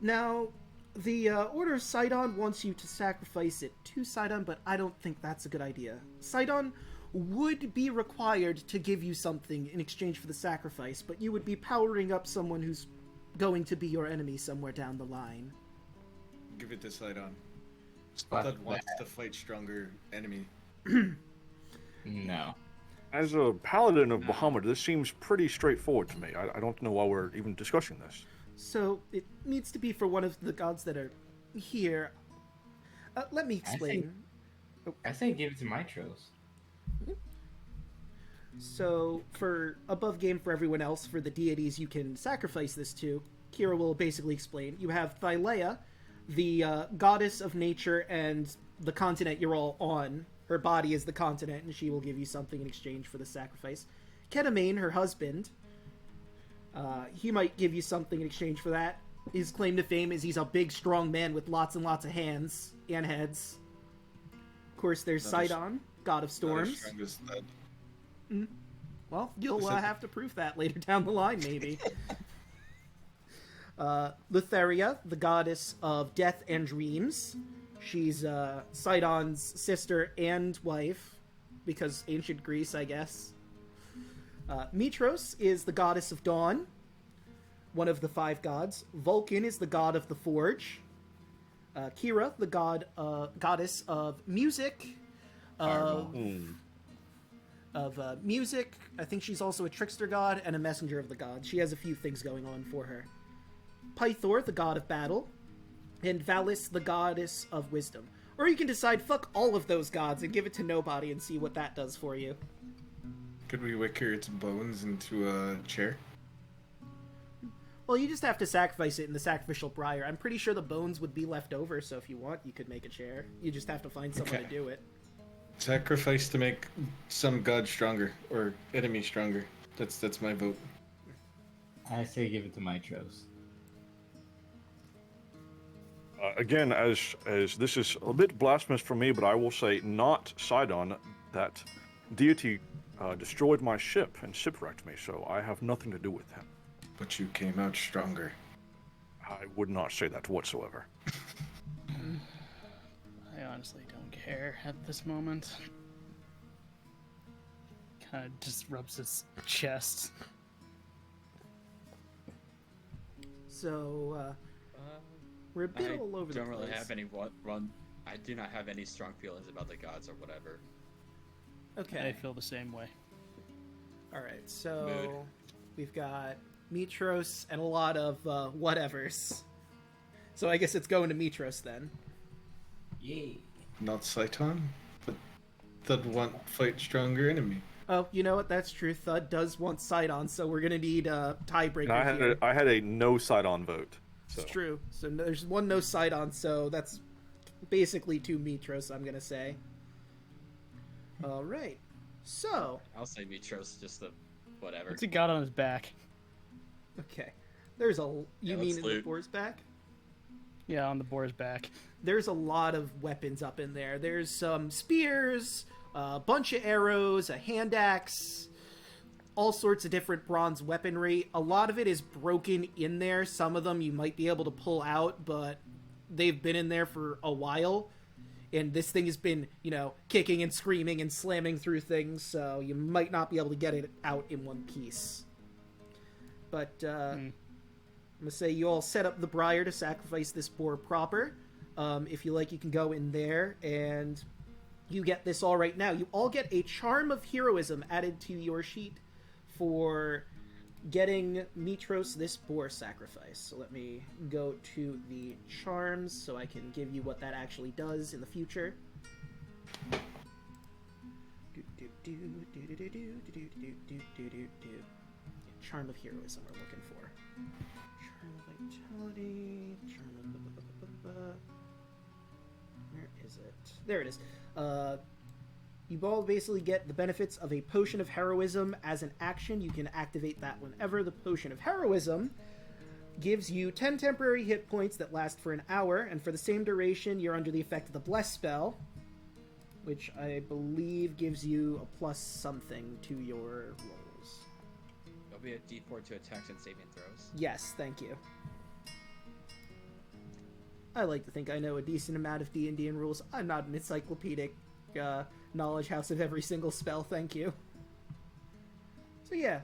Now, the Order of Sidon wants you to sacrifice it to Sidon, but I don't think that's a good idea. Sidon would be required to give you something in exchange for the sacrifice, but you would be powering up someone who's going to be your enemy somewhere down the line. Give it to Sidon. That wants to fight stronger enemy. No. As a paladin of Bahamut, this seems pretty straightforward to me. I don't know why we're even discussing this. So, it needs to be for one of the gods that are here. Let me explain. I say give it to Mitros. So, for above game for everyone else, for the deities you can sacrifice this to, Kira will basically explain. You have Thylea, the goddess of nature and the continent you're all on. Her body is the continent, and she will give you something in exchange for the sacrifice. Ketamine, her husband, he might give you something in exchange for that. His claim to fame is he's a big, strong man with lots and lots of hands and heads. Of course, there's Sidon, god of storms. Well, you'll have to prove that later down the line, maybe. Lutheria, the goddess of death and dreams. She's Sidon's sister and wife, because ancient Greece, I guess. Mitros is the goddess of dawn, one of the 5 gods. Vulcan is the god of the forge. Kira, the goddess of music. Music. I think she's also a trickster god and a messenger of the gods. She has a few things going on for her. Pythor, the god of battle. And Valis, the goddess of wisdom. Or you can decide, fuck all of those gods and give it to nobody and see what that does for you. Could we wicker its bones into a chair? Well, you just have to sacrifice it in the sacrificial briar. I'm pretty sure the bones would be left over, so if you want, you could make a chair. You just have to find someone to do it. Sacrifice to make some god stronger, or enemy stronger. That's my vote. I say give it to Mitros. Again, as this is a bit blasphemous for me, but I will say not Sidon. That deity destroyed my ship and shipwrecked me, so I have nothing to do with him. But you came out stronger. I would not say that whatsoever. I honestly don't care at this moment. Kind of just rubs his chest. So, we're a bit all over the place. I don't really have any I do not have any strong feelings about the gods or whatever. Okay. I feel the same way. Alright, so we've got Mitros and a lot of whatevers. So I guess it's going to Mitros then. Yay. Not Sidon, but Thud want fight stronger enemy. Oh, you know what? That's true. Thud does want Sidon, so we're gonna need a tiebreaker here. I had a no Sidon vote. So It's true. So there's one no Sidon, so that's basically 2 Mitros, I'm gonna say. Alright. So, I'll say Mitros, just the whatever. What's he got on his back? okay. There's a... Yeah, You let's mean in the loot. boar's back? Yeah, on the boar's back. There's a lot of weapons up in there. There's some spears, a bunch of arrows, a hand axe, all sorts of different bronze weaponry. A lot of it is broken in there. Some of them you might be able to pull out, but they've been in there for a while. And this thing has been, you know, kicking and screaming and slamming through things, so you might not be able to get it out in one piece. But, I'm gonna say you all set up the briar to sacrifice this boar proper. If you like, you can go in there, and you get this all right now. You all get a Charm of Heroism added to your sheet for getting Mitros this boar sacrifice. So let me go to the charms so I can give you what that actually does in the future. Charm of Heroism we're looking for. Charm of Vitality, Charm of... Where is it? There it is. You all basically get the benefits of a Potion of Heroism as an action. You can activate that whenever. The Potion of Heroism gives you 10 temporary hit points that last for an hour, and for the same duration, you're under the effect of the Bless spell, which I believe gives you a plus something to your rolls. There'll be a D4 to attacks and saving throws. Yes, thank you. I like to think I know a decent amount of D&D and rules. I'm not an encyclopedic knowledge house of every single spell, thank you. So yeah,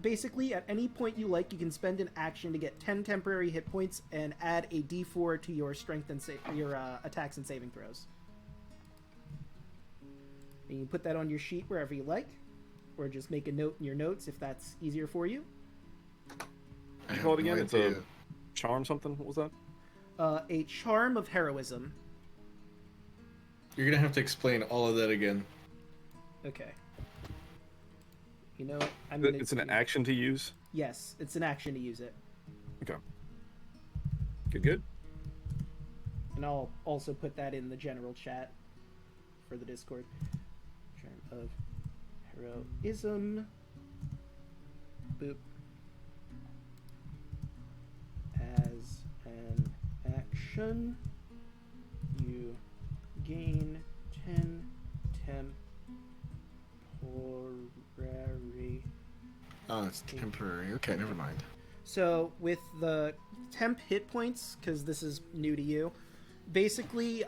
basically at any point you like, you can spend an action to get 10 temporary hit points and add a D4 to your strength and your attacks and saving throws. And you can put that on your sheet wherever you like, or just make a note in your notes if that's easier for you. I you call it have no again? It's idea. a charm something? What was that? A Charm of Heroism. You're gonna have to explain all of that again. Okay. You know what? I'm gonna It's an do- action to use? Yes, it's an action to use it. Okay. Good. And I'll also put that in the general chat for the Discord. Charm of Heroism. Boop. As an action, you gain 10 temporary. Oh, it's temporary. Okay, never mind. So with the temp hit points, because this is new to you, basically,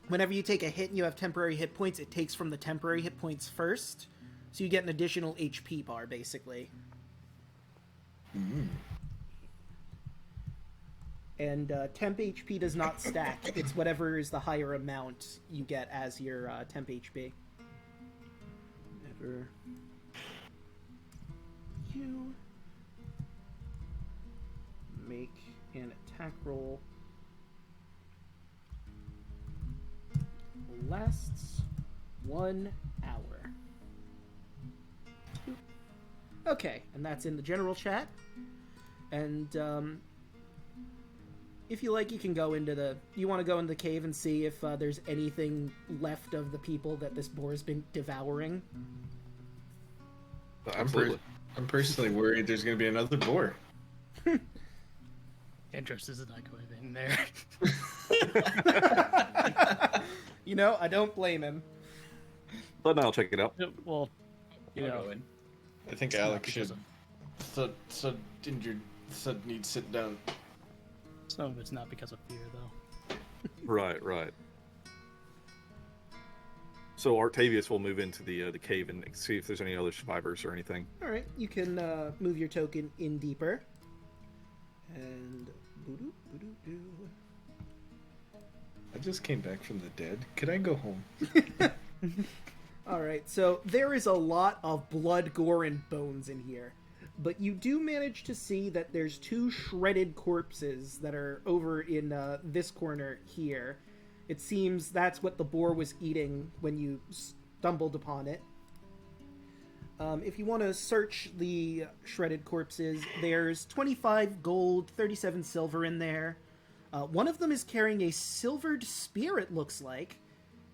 whenever you take a hit and you have temporary hit points, it takes from the temporary hit points first, so you get an additional HP bar, basically. And temp HP does not stack. It's whatever is the higher amount you get as your temp HP. Whenever you make an attack roll lasts 1 hour. Okay, and that's in the general chat. And if you like, you can go into the... You want to go in the cave and see if there's anything left of the people that this boar has been devouring. Absolutely. I'm personally worried there's gonna be another boar. Interest is not going in there. You know, I don't blame him. But now I'll check it out. Well, you I'll know, go in. I think It's not Alek should. because Sud injured. Sud needs to sit down. some of it's not because of fear, though. Right. So Artavius will move into the cave and see if there's any other survivors or anything. All right, you can move your token in deeper. And... boo-doo. I just came back from the dead. Could I go home? All right, so there is a lot of blood, gore, and bones in here. But you do manage to see that there's 2 shredded corpses that are over in this corner here. It seems that's what the boar was eating when you stumbled upon it. If you want to search the shredded corpses, there's 25 gold, 37 silver in there. One of them is carrying a silvered spear, it looks like.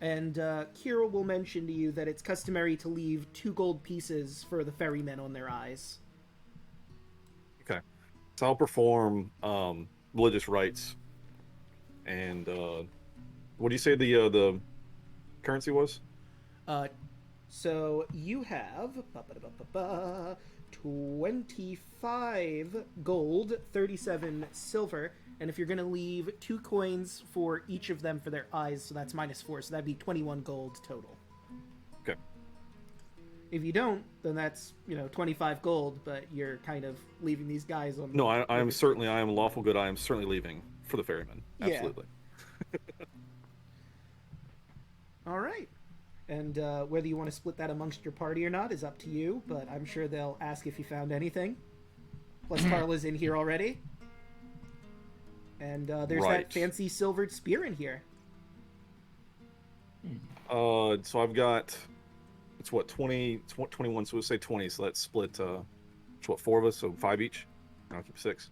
And Kira will mention to you that it's customary to leave 2 gold pieces for the ferrymen on their eyes. Okay. So I'll perform religious rites. And what do you say the currency was? So you have 25 gold, 37 silver, and if you're going to leave 2 coins for each of them for their eyes, so that's -4, so that'd be 21 gold total. Okay. If you don't, then that's, 25 gold, but you're kind of leaving these guys on... No, I am lawful good. I am certainly leaving for the ferryman. Absolutely. Yeah. All right. And whether you want to split that amongst your party or not is up to you, but I'm sure they'll ask if you found anything. Plus, Carla's in here already. And there's Right. that fancy silvered spear in here. So I've got, it's what, 21, so we'll say 20, so let's split, it's what, 4 of us, so 5 each? I'll keep 6.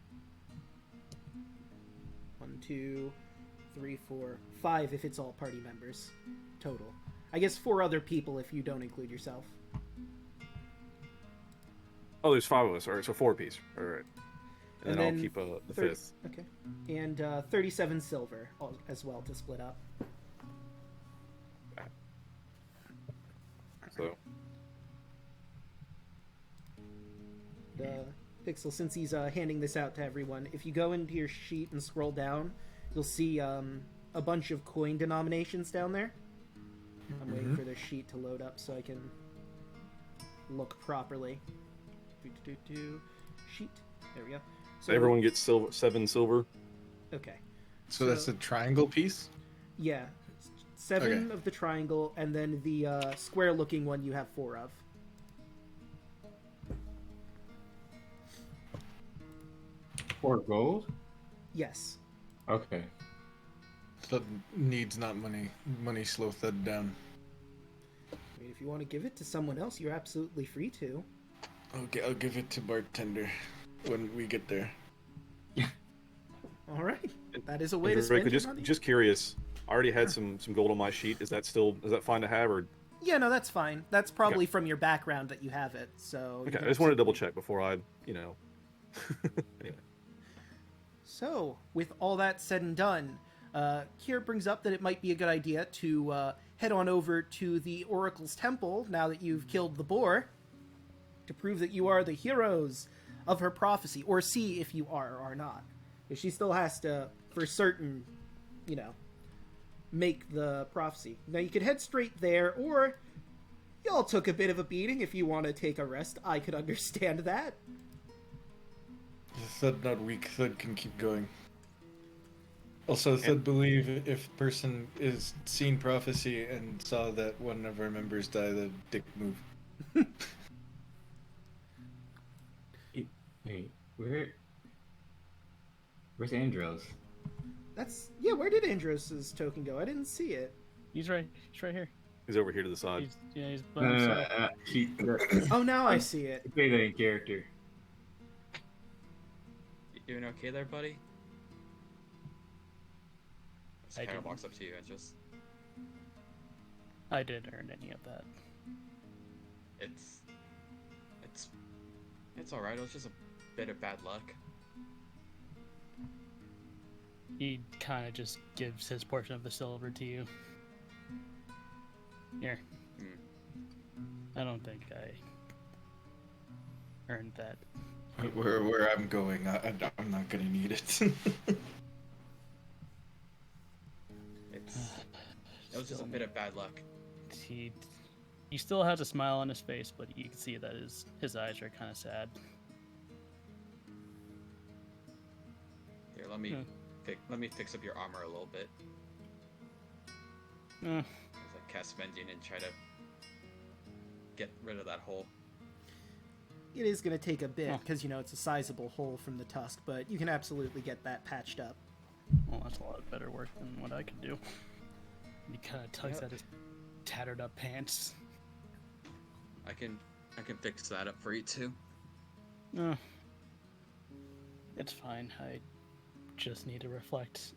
1, 2, 3, 4, 5 if it's all party members total. I guess 4 other people if you don't include yourself. Oh, there's 5 of us, alright, so 4 apiece, alright. And then I'll keep the 5th. Okay. And 37 silver as well to split up. So. Pixel, since he's handing this out to everyone, if you go into your sheet and scroll down, you'll see a bunch of coin denominations down there. I'm waiting for this sheet to load up so I can look properly. Sheet. There we go. So everyone gets 7 silver? Okay. So that's a triangle piece? Yeah. 7 of the triangle, and then the square-looking one you have 4 of. For gold? Yes. Okay. So needs not money. Money slow that down. I mean, if you want to give it to someone else, you're absolutely free to. Okay, I'll give it to bartender when we get there. All right. That is a way to spend your money. Just curious. I already had some gold on my sheet. Is that fine to have, or? Yeah, no, that's fine. That's probably from your background that you have it. So. Okay, I just wanted to double check before I, Anyway. So, with all that said and done, Kier brings up that it might be a good idea to head on over to the Oracle's Temple now that you've killed the boar, to prove that you are the heroes of her prophecy, or see if you are or are not. If she still has to, for certain, make the prophecy. Now, you could head straight there, or y'all took a bit of a beating. If you want to take a rest, I could understand that. Thud not weak, Thud can keep going. Also, Thud believe if person is seen prophecy and saw that one of our members die, the dick move. Wait, where's Andros? Where did Andros's token go? I didn't see it. He's right here. He's over here to the side. He's by himself. Oh, now I see it. Play that character. You doing okay there, buddy? I Kind of didn't. walks up to you and just... I didn't earn any of that. It's alright, it was just a bit of bad luck. He kind of just gives his portion of the silver to you. Here. I don't think I earned that. Where I'm going, I'm not gonna need it. It was just a bit of bad luck. He still has a smile on his face, but you can see that his eyes are kind of sad. Here, let me fix up your armor a little bit. Uh, As I cast Mending and try to get rid of that hole. It is going to take a bit, Huh. because, it's a sizable hole from the tusk, but you can absolutely get that patched up. well, that's a lot better work than what I could do. He kind of tugs Yep. at his tattered up pants. I can I can fix that up for you too. No. It's fine. I just need to reflect.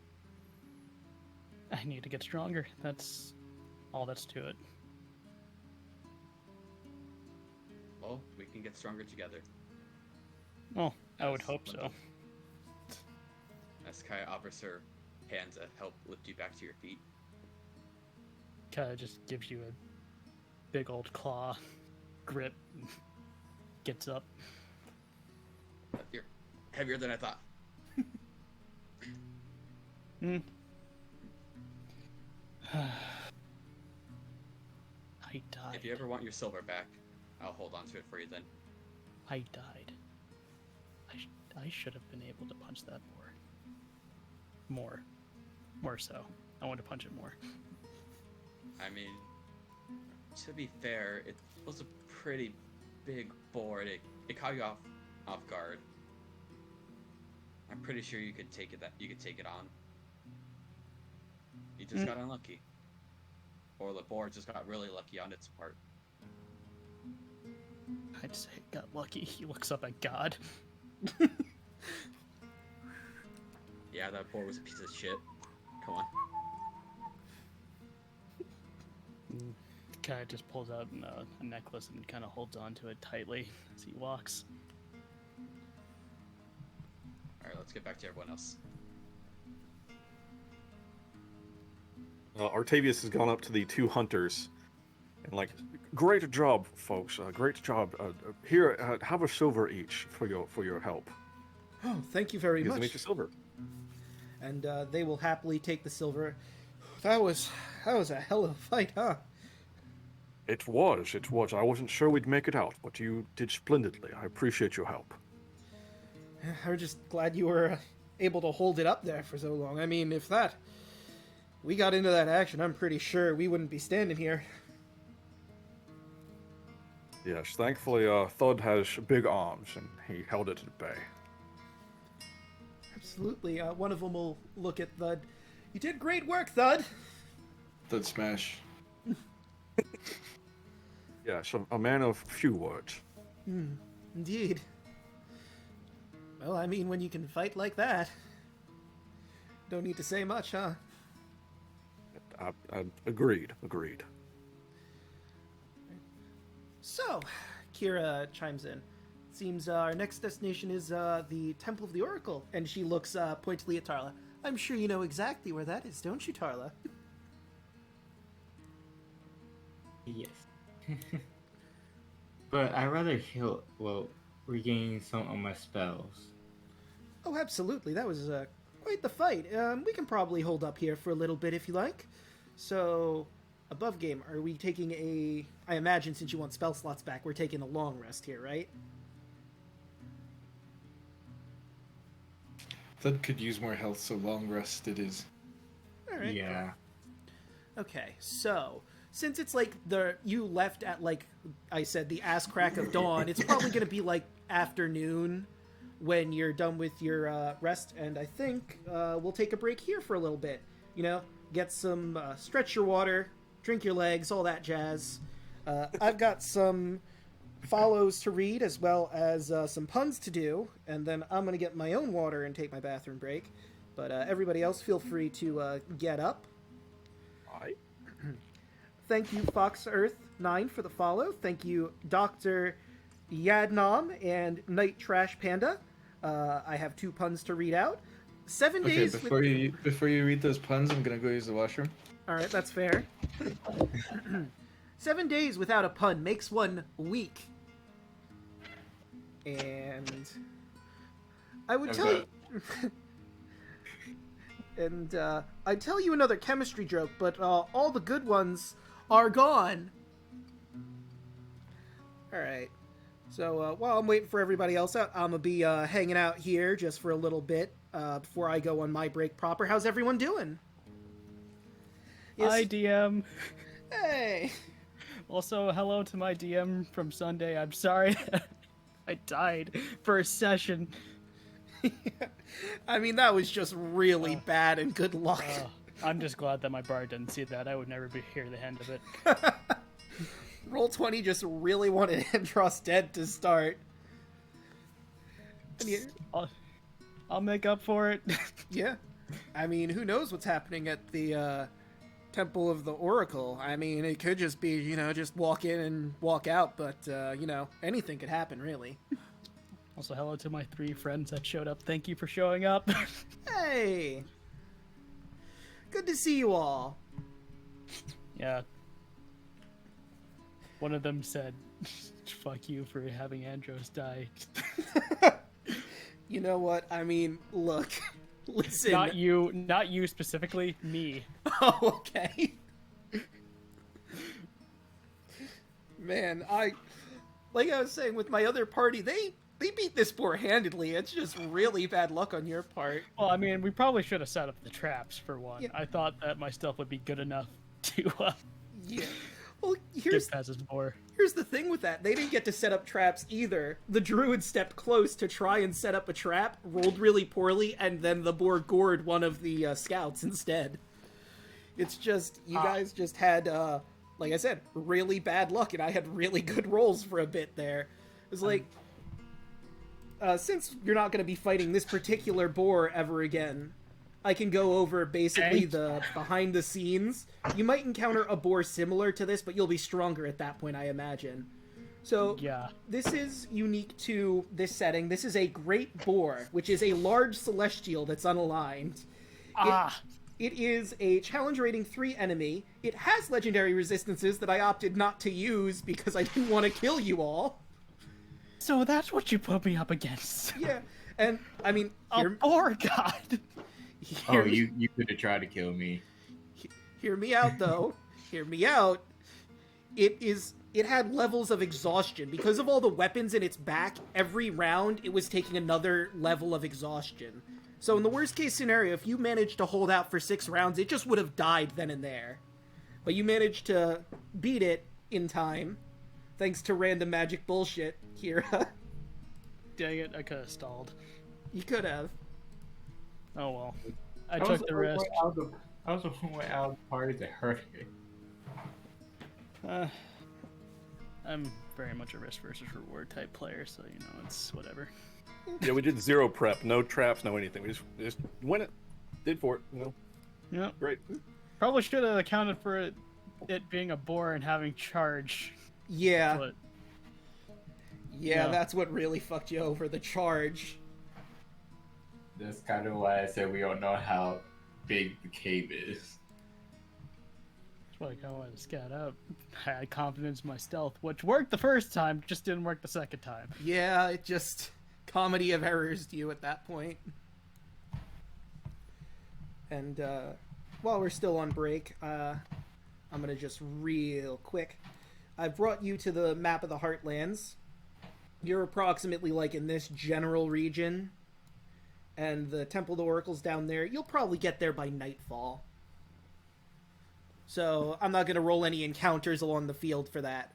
I need to get stronger. That's all that's to it. Well, we can get stronger together. Well, I would Yes, hope so. As Kaya offers her hand to help lift you back to your feet. Kind of just gives you a big old claw grip. And gets up. You're heavier than I thought. Hmm. I died. If you ever want your silver back, I'll hold on to it for you then. I died. I should have been able to punch that boar. More so. I want to punch it more. I mean, to be fair, it was a pretty big boar. It caught you off guard. I'm pretty sure you could take it on. You just got unlucky. Or the boar just got really lucky on its part. I'd say it got lucky. He looks up at God. Yeah, that boar was a piece of shit. Come on. Kind of just pulls out a necklace and kind of holds on to it tightly as he walks. Alright, let's get back to everyone else. Artavius has gone up to the two hunters and like, great job, folks. Great job. Here, have a silver each for your help. Oh, thank you very Gives them much. each a silver. And they will happily take the silver. That was a hell of a fight, huh? It was. I wasn't sure we'd make it out, but you did splendidly. I appreciate your help. I'm just glad you were able to hold it up there for so long. I mean, if we got into that action, I'm pretty sure we wouldn't be standing here. Yes, thankfully, Thud has big arms, and he held it at bay. Absolutely. One of them will look at Thud. You did great work, Thud. Thud smash. Yes, a man of few words. Indeed. Well, I mean, when you can fight like that, don't need to say much, huh? Agreed. So, Kira chimes in. Seems our next destination is the Temple of the Oracle. And she looks pointedly at Tarla. I'm sure you know exactly where that is, don't you, Tarla? Yes. But I'd rather regain some of my spells. Oh, absolutely. That was quite the fight. We can probably hold up here for a little bit if you like. So, above game, are we taking I imagine since you want spell slots back, we're taking a long rest here, right? Thud could use more health, so long rest it is. All right. Yeah. Okay, so since it's like you left at like I said the ass crack of dawn, it's probably going to be like afternoon when you're done with your rest, and I think we'll take a break here for a little bit. You know, get some stretch your water, drink your legs, all that jazz. I've got some follows to read as well as some puns to do, and then I'm going to get my own water and take my bathroom break. But everybody else, feel free to get up. Alright. Thank you, Fox Earth 9 for the follow. Thank you, Dr. Yadnom and Night Trash Panda. I have 2 puns to read out. 7 Okay, days. before you read those puns, I'm gonna go use the washroom. All right, that's fair. 7 days without a pun makes one weak. And I would tell you. And I'd tell you another chemistry joke, but all the good ones are gone. Alright. So while I'm waiting for everybody else out, I'm going to be hanging out here just for a little bit before I go on my break proper. How's everyone doing? Yes. Hi, DM. Hey! Also, hello to my DM from Sunday. I'm sorry I died for a session. I mean, that was just really bad, and good luck. I'm just glad that my bard didn't see that. I would never hear the end of it. Roll20 just really wanted Andros dead to start. And I'll make up for it. yeah. I mean, who knows what's happening at the Temple of the Oracle? I mean, it could just be, just walk in and walk out, but, anything could happen, really. Also, hello to my 3 friends that showed up. Thank you for showing up. Hey! Good to see you all. Yeah. One of them said, fuck you for having Andros die. You know what? I mean, look. Listen. Not you specifically, me. Oh, okay. Man, like I was saying with my other party, they beat this boar handedly. It's just really bad luck on your part. Well, I mean, we probably should have set up the traps for one. Yeah. I thought that my stuff would be good enough to Yeah. Well, get past this boar. Here's the thing with that. They didn't get to set up traps either. The druid stepped close to try and set up a trap, rolled really poorly, and then the boar gored one of the scouts instead. It's just, you guys just had, like I said, really bad luck, and I had really good rolls for a bit there. It was like, since you're not going to be fighting this particular boar ever again, I can go over basically the behind the scenes. You might encounter a boar similar to this, but you'll be stronger at that point, I imagine. So, yeah. This is unique to this setting. This is a great boar, which is a large celestial that's unaligned. It is a challenge rating 3 enemy. It has legendary resistances that I opted not to use because I didn't want to kill you all. So that's what you put me up against. Yeah, and I mean, a boar god. You could have tried to kill me. Hear me out, though. Hear me out. It had levels of exhaustion. Because of all the weapons in its back, every round it was taking another level of exhaustion. So in the worst case scenario, if you managed to hold out for 6 rounds, it just would have died then and there. But you managed to beat it in time, thanks to random magic bullshit, Kira. Dang it, I could have stalled. You could have. Oh well. I took the risk. I was the one way out of the party that hurt it. I'm very much a risk versus reward type player, so it's whatever. Yeah, we did 0 prep, no traps, no anything. We just went it, did for it. Yeah. Great. Probably should have accounted for it being a boar and having charge. Yeah. But, yeah, that's what really fucked you over, the charge. That's kind of why I said we don't know how big the cave is. That's why I kind of wanted to scout out. I had confidence in my stealth, which worked the first time, just didn't work the second time. Yeah, it just comedy of errors to you at that point. And while we're still on break, I'm gonna just real quick. I've brought you to the map of the Heartlands. You're approximately like in this general region. And the Temple of the Oracle's down there. You'll probably get there by nightfall. So I'm not going to roll any encounters along the field for that.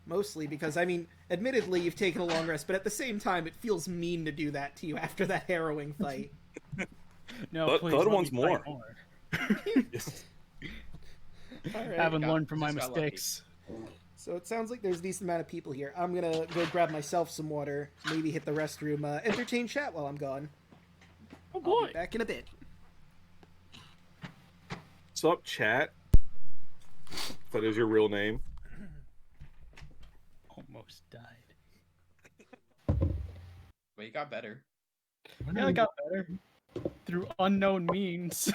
Mostly because, I mean, admittedly, you've taken a long rest, but at the same time, it feels mean to do that to you after that harrowing fight. No, But please, the other let one's me fight more. All right. Haven't learned from my mistakes. So it sounds like there's a decent amount of people here. I'm going to go grab myself some water, maybe hit the restroom, entertain chat while I'm gone. Oh boy. I'll be back in a bit. What's up, chat? If that is your real name. Almost died. Well, you got better. Yeah, I got better. Through unknown means.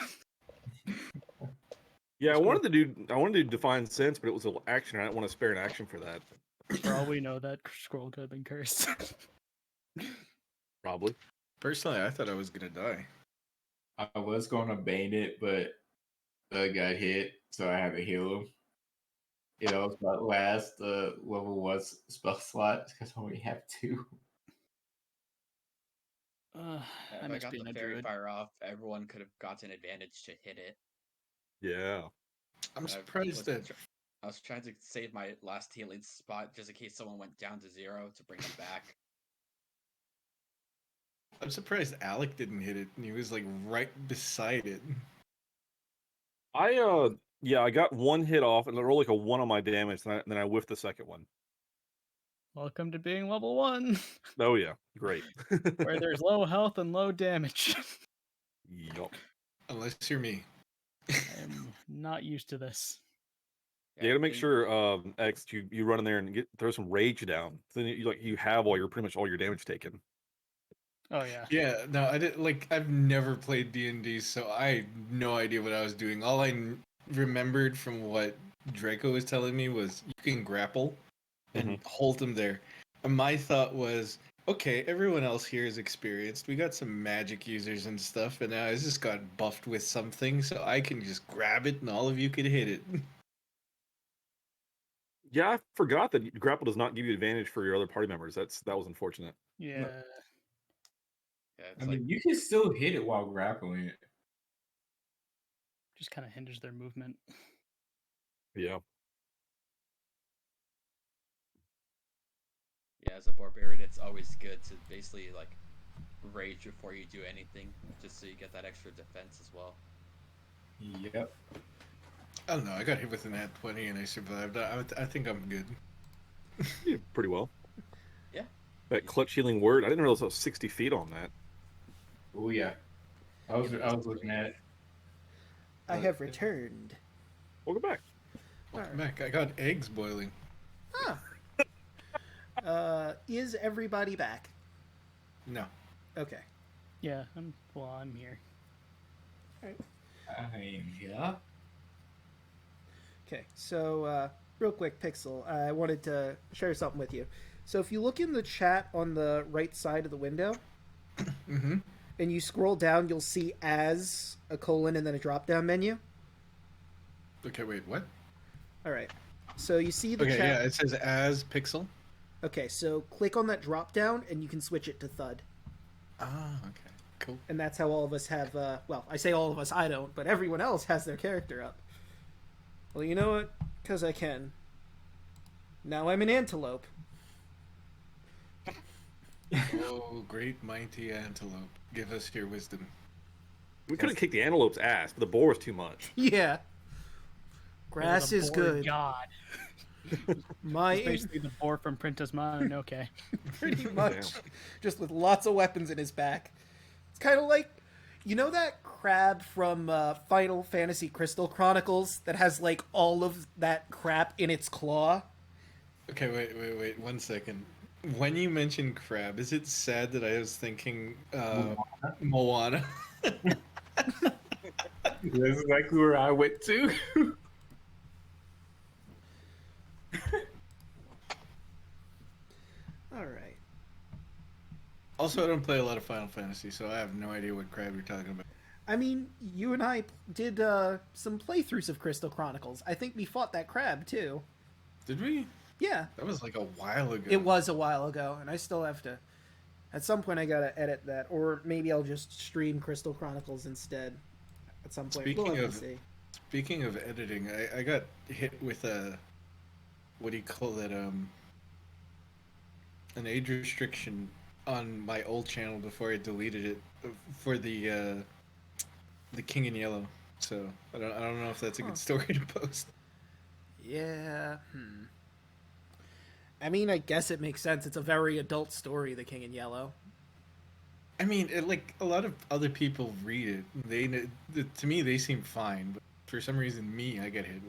Yeah, I wanted to do Divine Sense, but it was an action. I didn't want to spare an action for that. For all we know, that scroll could have been cursed. Probably. Personally, I thought I was gonna die. I was going to bane it, but I got hit, so I had to heal him. It was my last level 1 spell slot because I only have 2. Yeah, I if I must got be the a fairy druid. fire off, everyone could have gotten advantage to hit it. Yeah. I'm I surprised that I was trying to save my last healing spot just in case someone went down to 0 to bring them back. I'm surprised Alek didn't hit it, and he was like right beside it. Yeah, I got one hit off, and I rolled like a 1 on my damage, and then I whiffed the second one. Welcome to being level 1, Oh yeah, great. where there's low health and low damage. Yup. Unless you're me. I am not used to this. You gotta make sure, X, you run in there and throw some rage down. So then you have pretty much all your damage taken. Oh yeah. Yeah, no, I did I've never played D&D, so I had no idea what I was doing. All I remembered from what Draco was telling me was you can grapple and hold them there. And my thought was, okay, everyone else here is experienced. We got some magic users and stuff, and now I just got buffed with something, so I can just grab it and all of you could hit it. Yeah, I forgot that grapple does not give you advantage for your other party members. That was unfortunate. Yeah. Yeah, I mean, you can still hit it while grappling it. Just kind of hinders their movement. Yeah. yeah, as a barbarian, it's always good to basically like rage before you do anything, just so you get that extra defense as well. Yep. I don't know, I got hit with an at 20 and I survived. I think I'm good. Yeah, pretty well. Yeah. That clutch healing word, I didn't realize I was 60 feet on that. Oh yeah. I was looking at it. I have returned. Welcome back. Welcome back. I got eggs boiling. Huh. Is everybody back? No. Okay. Yeah, I'm here. I am here. Okay, so real quick, Pixel, I wanted to share something with you. So if you look in the chat on the right side of the window, Mm-hmm. and you scroll down, you'll see as a colon and then a drop-down menu. Okay, wait, what? All right. So you see the Okay, chat. yeah, it says as pixel. Okay, so click on that drop-down and you can switch it to Thud. Ah, okay, cool. And that's how all of us have, well, I say all of us, I don't, but everyone else has their character up. Well, you know what? Because I can. Now I'm an antelope. Oh, great mighty antelope, give us your wisdom. We could have kicked the antelope's ass, but the boar was too much. Yeah. Grass The is boar good. God. My It's basically the boar from Princess Mononoke. pretty much. Just with lots of weapons in his back. It's kind of like, you know that crab from Final Fantasy Crystal Chronicles that has like all of that crap in its claw? Okay, wait, 1 second. When you mentioned crab, is it sad that I was thinking Moana? That's exactly where I went to. All right. Also, I don't play a lot of Final Fantasy, so I have no idea what crab you're talking about. I mean, you and I did some playthroughs of Crystal Chronicles. I think we fought that crab too. Did we? Yeah, That was like a while ago. it was a while ago, and I still have to. At some point, I gotta edit that, or maybe I'll just stream Crystal Chronicles instead. At some point, we'll have to see. Speaking of editing, I got hit with a, what do you call that? An age restriction on my old channel before I deleted it for the King in Yellow. So I don't know if that's a good story to post. Yeah. I mean, I guess it makes sense. It's a very adult story, The King in Yellow. I mean, like a lot of other people read it. To me they seem fine, but for some reason I get hit.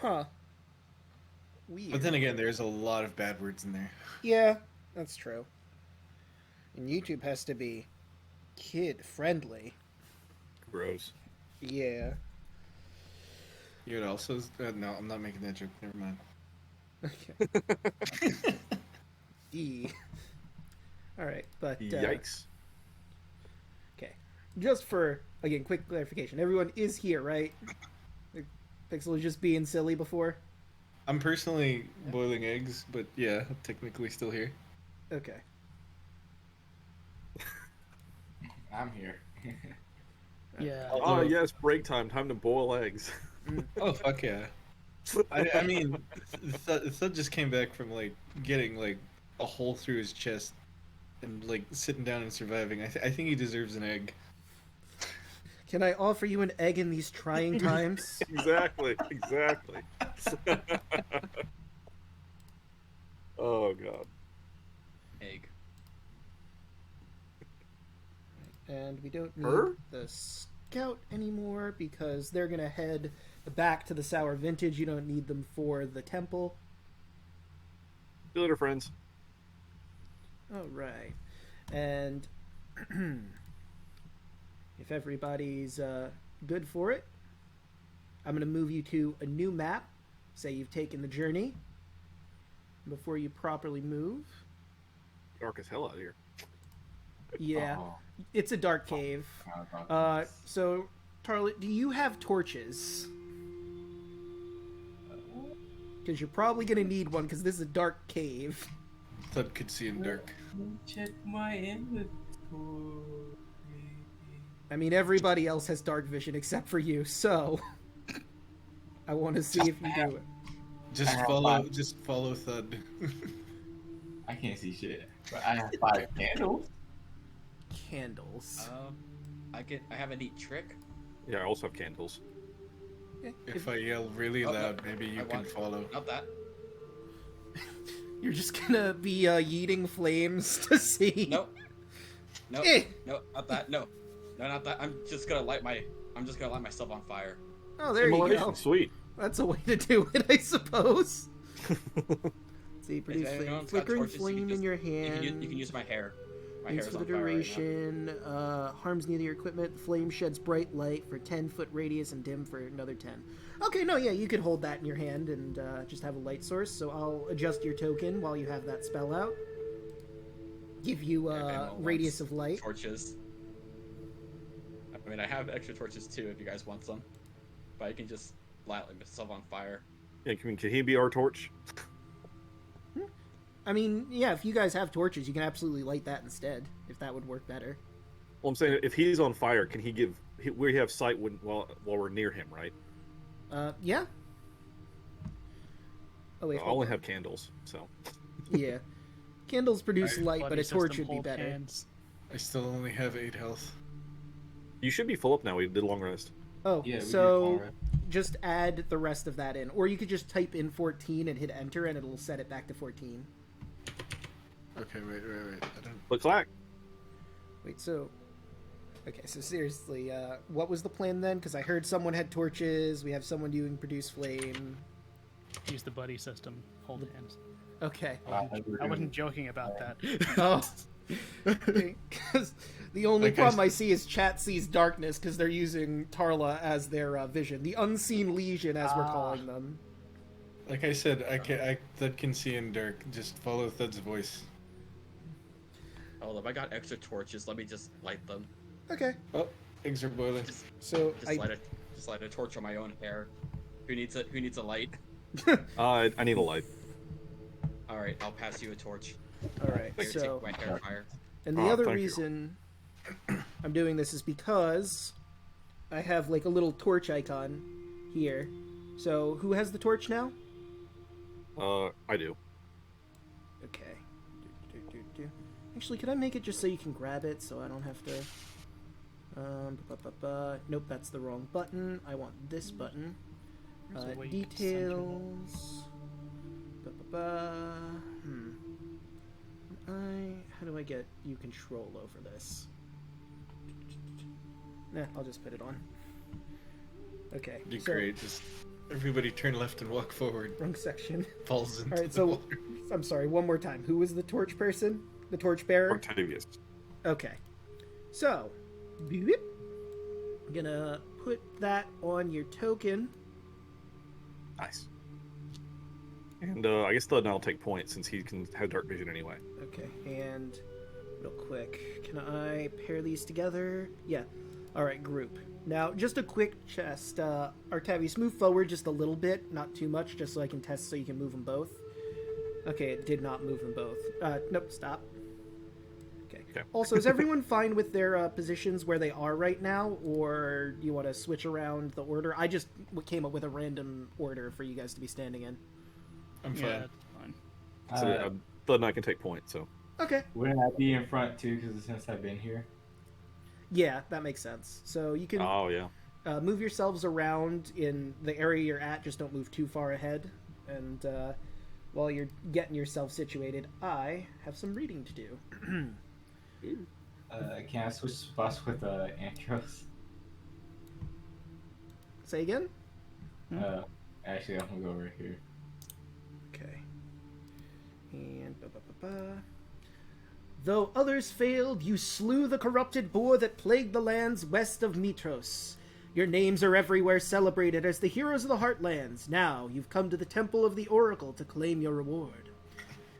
Huh. Weird. But then again, there's a lot of bad words in there. Yeah, that's true. And YouTube has to be kid friendly. Gross. Yeah. You know, also no, I'm not making that joke. Never mind. Okay. E. All right, but Yikes. okay. Just for again, quick clarification. Everyone is here, right? Pixel was just being silly before. I'm personally boiling eggs, but yeah, I'm technically still here. Okay. I'm here. Yeah. Oh yes, break time. Time to boil eggs. Oh fuck yeah! I mean, Thud just came back from like getting like a hole through his chest and like sitting down and surviving. I think he deserves an egg. Can I offer you an egg in these trying times? Exactly. Oh god. Egg. And we don't need Her? the scout anymore because they're gonna head back to the Sour Vintage. You don't need them for the temple. See you later, friends. All right, and if everybody's good for it, I'm gonna move you to a new map. Say you've taken the journey. Before you properly move, Dark as hell out here. yeah, Oh, it's a dark cave. So, Tarlet, do you have torches? Because you're probably gonna need one because this is a dark cave. Thud could see in dark. check my inventory. I mean, everybody else has dark vision except for you, so I want to see if you do it. Just follow Thud. I can't see shit, but I have 5 candles. Candles. I have a neat trick. Yeah, I also have candles. Yeah, If I yell really Oh, no, loud, maybe you I can want- follow. Not that. You're just gonna be yeeting flames to see. No. No. Eh. No, not that. No, not that. I'm just gonna light myself on fire. Oh, there you Immolation, go. Sweet. That's a way to do it, I suppose. See, produce If flame. anyone's got Flickering torches, flame in your hand. You can use my hair. My Thanks hair is for the on fire right now. duration. Harms neither your equipment. Flame sheds bright light for 10-foot radius and dim for another 10. Okay, no, yeah, you could hold that in your hand and just have a light source. So I'll adjust your token while you have that spell out. Give you radius of light. Torches. I mean, I have extra torches too if you guys want some. But I can just light myself on fire. Yeah, can he be our torch? I mean, yeah, if you guys have torches, you can absolutely light that instead, if that would work better. Well, I'm saying if he's on fire, can he give? We have sight while we're near him, right? Yeah. Oh wait, I hold only on. have candles, so. Yeah. Candles produce Alright, light, but Buddy a torch system, would be hold better. hands. I still only have 8 health. You should be full up now. We did a long rest. Oh, Yeah, we so do just add the rest of that in. Or you could just type in 14 and hit enter and it'll set it back to 14. Okay, wait. I don't... But clack. Wait, so... Okay, so seriously, what was the plan then? Because I heard someone had torches, we have someone doing produce flame. Use the buddy system. Hold hands. Okay. I wasn't joking about that. Oh. Because the only Like problem I see is chat sees darkness because they're using Tarla as their vision. The Unseen Legion, as we're calling them. Like I said, Thud can see in dark. Just follow Thud's voice. Hold up, I got extra torches. Let me just light them. Okay. Oh, eggs are boiling. So Just light a torch on my own hair. Who needs a light? I need a light. All right, I'll pass you a torch. All right. Here, So, take my hair fire. and the Oh, other thank you. reason I'm doing this is because I have like a little torch icon here. So, who has the torch now? I do. Okay. Actually, could I make it just so you can grab it so I don't have to... Nope, that's the wrong button. I want this button. There's a way you can center that. Details. How do I get you control over this? Nah, I'll just put it on. Okay. Be so- great. Just everybody turn left and walk forward. Wrong section. Falls into Alright, the so water. I'm sorry, one more time. Who was the torch person? The torch bearer? Octavius. Okay. So, beep. I'm gonna put that on your token. Nice. And I guess Thud and I'll take points since he can have dark vision anyway. Okay, and real quick, can I pair these together? Yeah. Alright, group. Now, just a quick test. Artavius, move forward just a little bit, not too much, just so I can test so you can move them both. Okay, it did not move them both. Nope, stop. Okay. Also, is everyone fine with their positions where they are right now, or do you want to switch around the order? I just came up with a random order for you guys to be standing in. I'm Yeah, fine. that's fine. So Thud and I can take points, so. Okay. Wouldn't I be in front too? Because since I've been here. Yeah, that makes sense. So you can Oh yeah. move yourselves around in the area you're at. Just don't move too far ahead. And while you're getting yourself situated, I have some reading to do. Can I switch spots with Antros? Say again? Actually, I'm gonna go right here. Okay. And though others failed, you slew the corrupted boar that plagued the lands west of Mitros. Your names are everywhere celebrated as the heroes of the Heartlands. Now you've come to the Temple of the Oracle to claim your reward.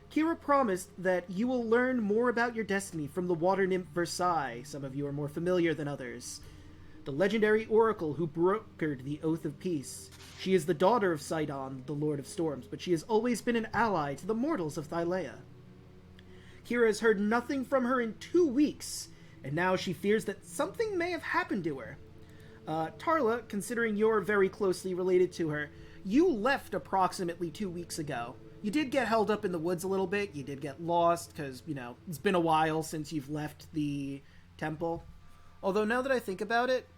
Kira promised that you will learn more about your destiny from the water nymph Versailles. Some of you are more familiar than others. The legendary oracle who brokered the Oath of Peace. She is the daughter of Sidon, the Lord of Storms, but she has always been an ally to the mortals of Thylea. Kira has heard nothing from her in 2 weeks, and now she fears that something may have happened to her. Tarla, considering you're very closely related to her, you left approximately 2 weeks ago. You did get held up in the woods a little bit. You did get lost because, it's been a while since you've left the temple. Although now that I think about it,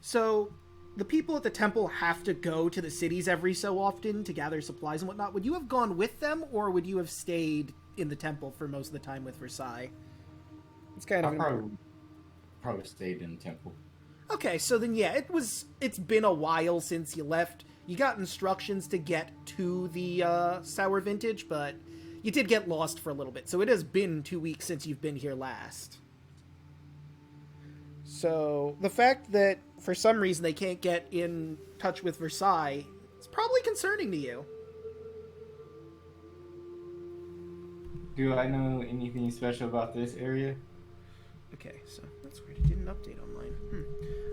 so the people at the temple have to go to the cities every so often to gather supplies and whatnot. Would you have gone with them, or would you have stayed in the temple for most of the time with Versailles? It's kind of probably stayed in the temple. Okay, so then yeah, it's been a while since you left. You got instructions to get to the Sour Vintage, but you did get lost for a little bit. So it has been 2 weeks since you've been here last. So the fact that for some reason they can't get in touch with Versailles is probably concerning to you. Do I know anything special about this area? Okay, so that's weird. It didn't update on mine.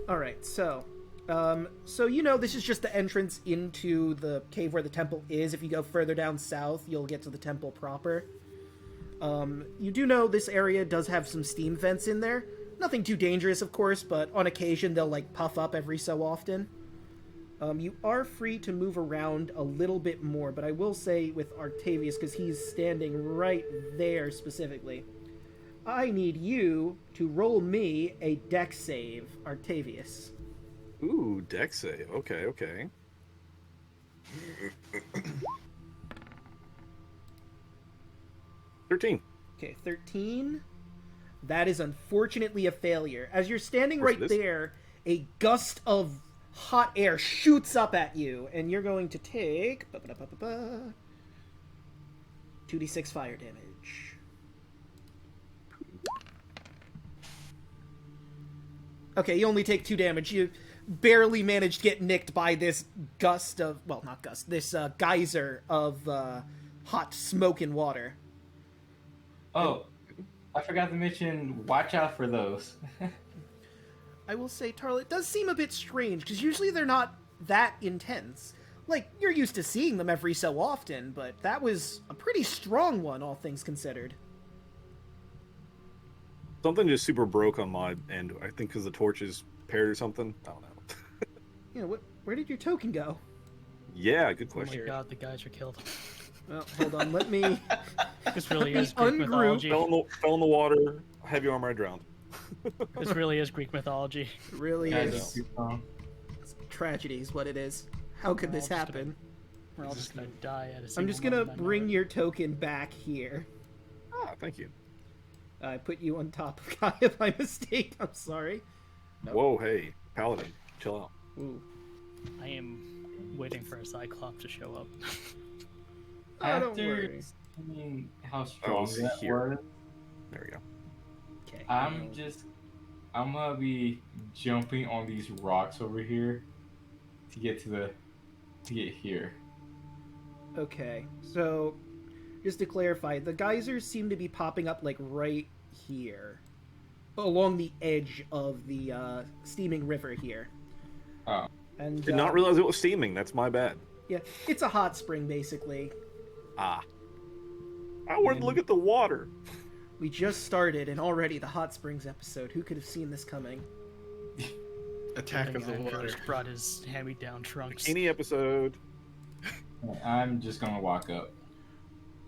Alright, so this is just the entrance into the cave where the temple is. If you go further down south, you'll get to the temple proper. You do know this area does have some steam vents in there. Nothing too dangerous, of course, but on occasion they'll, puff up every so often. You are free to move around a little bit more, but I will say with Octavius, because he's standing right there specifically, I need you to roll me a dex save, Octavius. Ooh, dex save. Okay. 13. Okay, 13. That is unfortunately a failure. As you're standing right there, a gust of hot air shoots up at you, and you're going to take 2d6 fire damage. Okay, you only take 2 damage. You barely managed to get nicked by this gust of... Well, not gust. This geyser of hot smoke and water. Oh, I forgot to mention, watch out for those. I will say, Tarla, it does seem a bit strange, because usually they're not that intense. You're used to seeing them every so often, but that was a pretty strong one, all things considered. Something just super broke on my end. I think because the torch is paired or something. I don't know. Where did your token go? Yeah, good Oh my question. god, the guys are killed. Well, hold on, let me... This really is Greek mythology. Fell in the water. Heavy armor, I drowned. This really is Greek mythology. It really Yeah, is. It's tragedy is what it is. How could this happen? We're all just gonna die at a single I'm just gonna moment. bring your token back here. Ah, thank you. I put you on top of Kaya by mistake. I'm sorry. Nope. Whoa, hey, Paladin, chill out. Ooh. I am waiting for a Cyclops to show up. Oh, don't worry. Seeing how strong was that here. was, There we go. Okay. I'm gonna be jumping on these rocks over here to get here. Okay. So, just to clarify, the geysers seem to be popping up right here, along the edge of the steaming river here. Oh. And Did not realize it was steaming. That's my bad. Yeah, it's a hot spring basically. Ah. I wanted to look at the water. We just started, and already the hot springs episode. Who could have seen this coming? Attack of the Andrew water. just brought his hand-me-down trunks. Any episode. I'm just gonna walk up.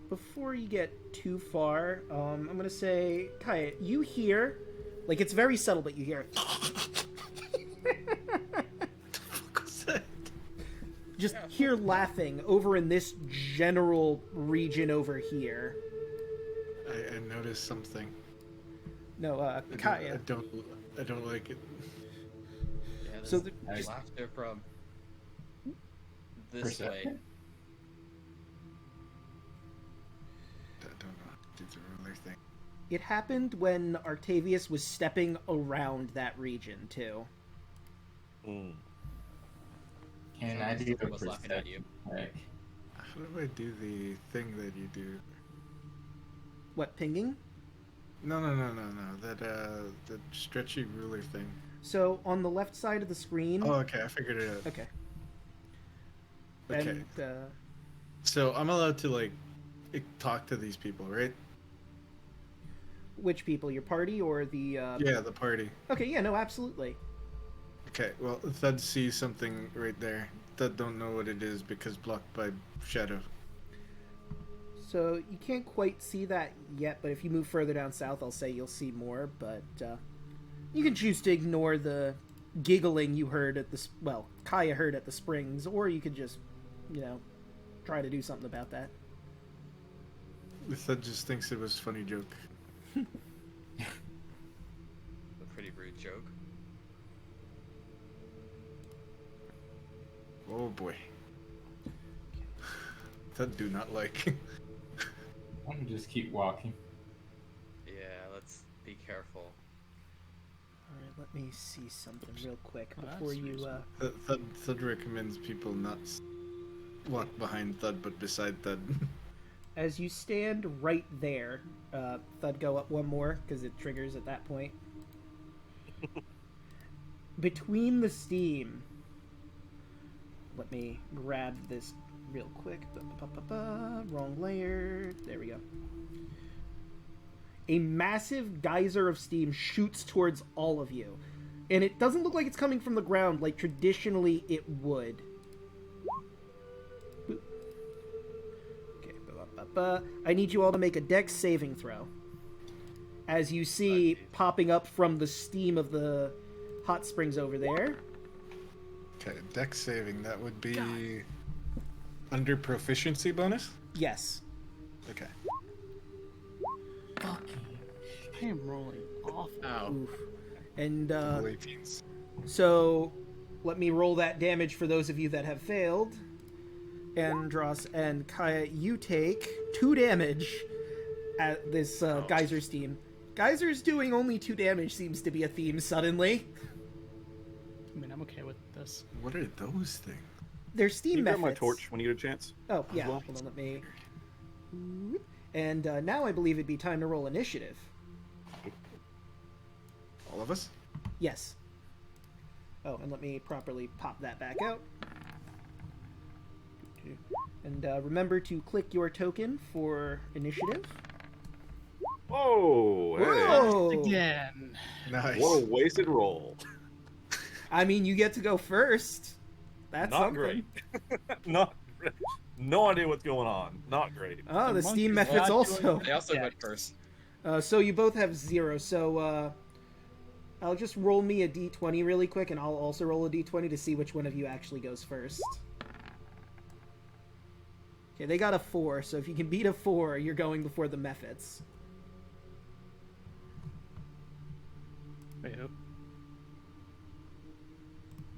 Before you get too far, I'm gonna say, Kaya, you hear Like, it's very subtle, but you hear it. Just hear laughing over in this general region over here. I noticed something. No, Kaya. I don't like it. Yeah, So there's laughter from this Perception? way. I don't know how to do the ruler thing. It happened when Artavius was stepping around that region, too. Mm. Can I do Someone a was laughing at you. perception check? How do I do the thing that you do? What, pinging? No. That stretchy ruler thing. So, on the left side of the screen... Oh, okay, I figured it out. Okay. Okay. And, So I'm allowed to, like, talk to these people, right? which people? Your party or the... Yeah, the party. Okay, yeah, no, absolutely. Okay, well, Thud sees something right there. Thud don't know what it is because blocked by shadow. So, you can't quite see that yet, but if you move further down south, I'll say you'll see more, but, you can choose to ignore the giggling you heard at the... Well, Kaya heard at the springs, or you could just, you know, try to do something about that. Thud just thinks it was a funny joke. A pretty rude joke. Oh boy. Thud do not like. I'm gonna just keep walking. Yeah, let's be careful. Alright, let me see something real quick Oh, before that's you, reasonable. Thud recommends people not walk behind Thud, but beside Thud. As you stand right there, Thud, go up one more, because it triggers at that point. Between the steam... Let me grab this real quick. Wrong layer. There we go. A massive geyser of steam shoots towards all of you. And it doesn't look like it's coming from the ground like traditionally it would. Boop. Okay. I need you all to make a dex saving throw. As you see popping up from the steam of the hot springs over there. Okay, dex saving, that would be under proficiency bonus? Yes. Okay. I am rolling awful. Ow. Oof. And, Double 18s. so, let me roll that damage for those of you that have failed. Andros and Kaya, you take 2 damage at this geyser steam. Geyser's doing only 2 damage seems to be a theme suddenly. I mean, I'm okay with this. What are those things? They're Can steam you grab methods. my torch when you get a chance? Oh, yeah. well? Hold on, let me... And now I believe it'd be time to roll initiative. All of us? Yes. Oh, and let me properly pop that back out. And remember to click your token for initiative. Whoa! Hey. Whoa! Again. Nice. What a wasted roll. I mean, you get to go first. That's Not something. great. Not great. No idea what's going on. Not great. Oh, the The Steam monkey's methods not also. They also Yeah. went first. So you both have 0. So I'll just roll me a d20 really quick, and I'll also roll a d20 to see which one of you actually goes first. Okay, they got a 4, so if you can beat a 4, you're going before the methods. Wait, who?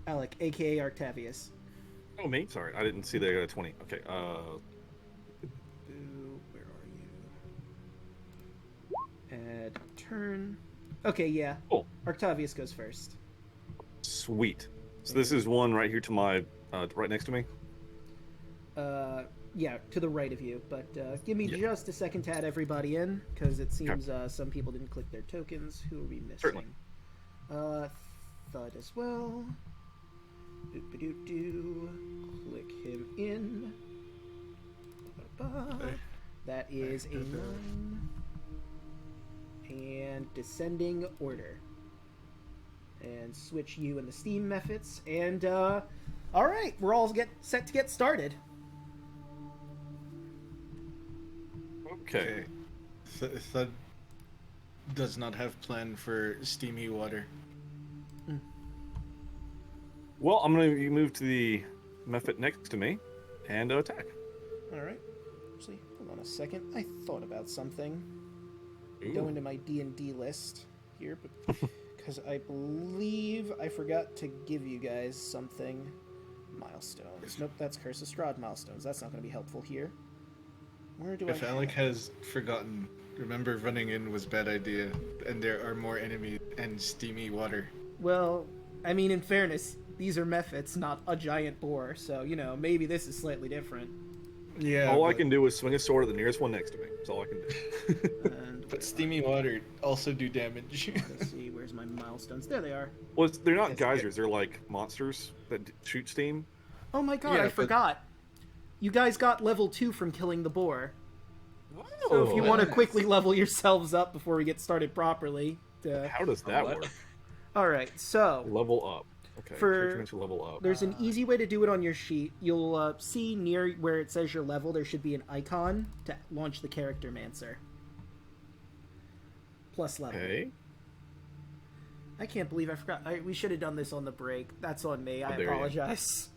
Alek, aka Artavius. Oh, me? Sorry, I didn't see they got a 20. Okay, Where are you? Add turn. Okay, yeah. Cool. Artavius goes first. sweet. So this is one right here to my, right next to me? Yeah, to the right of you. But give me Yeah. just a second to add everybody in, because it seems some people didn't click their tokens. Who are we missing? Certainly. Thud as well. Doop-a-doop-doo. Click him in. Ba-ba-ba. That is a 9. And descending order. And switch you in the Steam methods. And, alright, we're all set to get started. Okay. Thud does not have plan for steamy water. Well, I'm going to move to the Mephit next to me and attack. All right. Actually, hold on a second. I thought about something. Ooh. Go into my D&D list here, but because I believe I forgot to give you guys something. Milestones. Nope, that's Curse of Strahd milestones. That's not going to be helpful here. Where do If I Alek have... has forgotten, remember running in was bad idea, and there are more enemies and steamy water. Well, I mean, in fairness, these are Mephits, not a giant boar, so, you know, maybe this is slightly different. Yeah. All I can do is swing a sword at the nearest one next to me. That's all I can do. And But steamy water also do damage. let's see, where's my milestones? There they are. Well, they're not Yes. geysers. They're like monsters that shoot steam. Oh my god, Yeah, I but- forgot. You guys got level 2 from killing the boar. So if you want to nice. quickly level yourselves up before we get started properly. How does that What? work? Alright, so Level up. Okay. For- character makes you level up. there's an easy way to do it on your sheet. You'll see near where it says your level, there should be an icon to launch the character mancer. Plus level. Okay. I can't believe I forgot. We should have done this on the break. That's on me. I How dare you. apologize.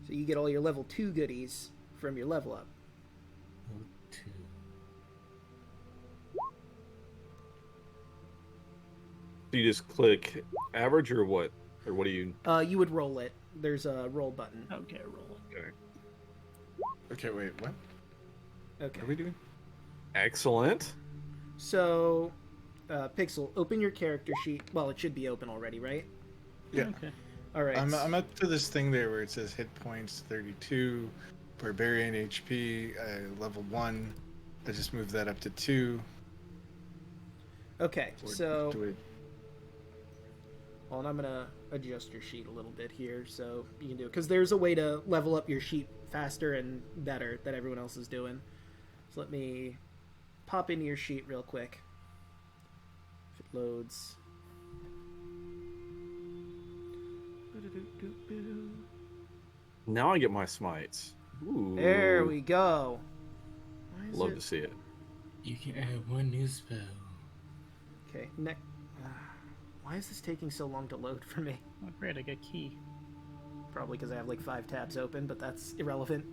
So you get all your level 2 goodies from your level up. Do you just click average or what? Or what do you? You would roll it. There's a roll button. Okay, roll. Okay. Okay, wait, what? Okay. What are we doing? Excellent. So, Pixel, open your character sheet. Well, it should be open already, right? Yeah. Okay. All right. I'm up to this thing there where it says hit points 32, barbarian HP, level 1. I just moved that up to 2. Okay. Or So, do it- well, and I'm gonna adjust your sheet a little bit here so you can do it because there's a way to level up your sheet faster and better that everyone else is doing. So let me pop into your sheet real quick. If it loads. Now I get my smites. Ooh. There we go. Why is Love it- to see it. You can add one new spell. Okay, next. Why is this taking so long to load for me? Oh, great, I get key. Probably because I have like 5 tabs open, but that's irrelevant.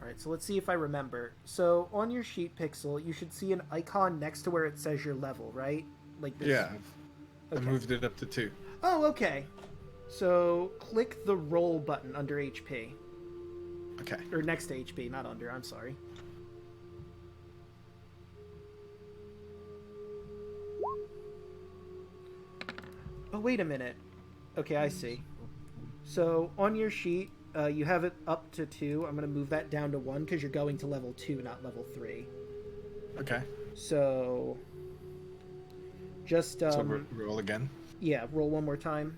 Alright, so let's see if I remember. So on your sheet, Pixel, you should see an icon next to where it says your level, right? Like this. Yeah, I Okay. moved it up to 2. Oh, okay. So click the roll button under HP. Okay. Or next to HP, not under, I'm sorry. Oh, wait a minute. Okay, I see. So on your sheet, you have it up to 2. I'm going to move that down to 1 because you're going to level 2, not level 3. Okay. So just So roll again. yeah, roll one more time.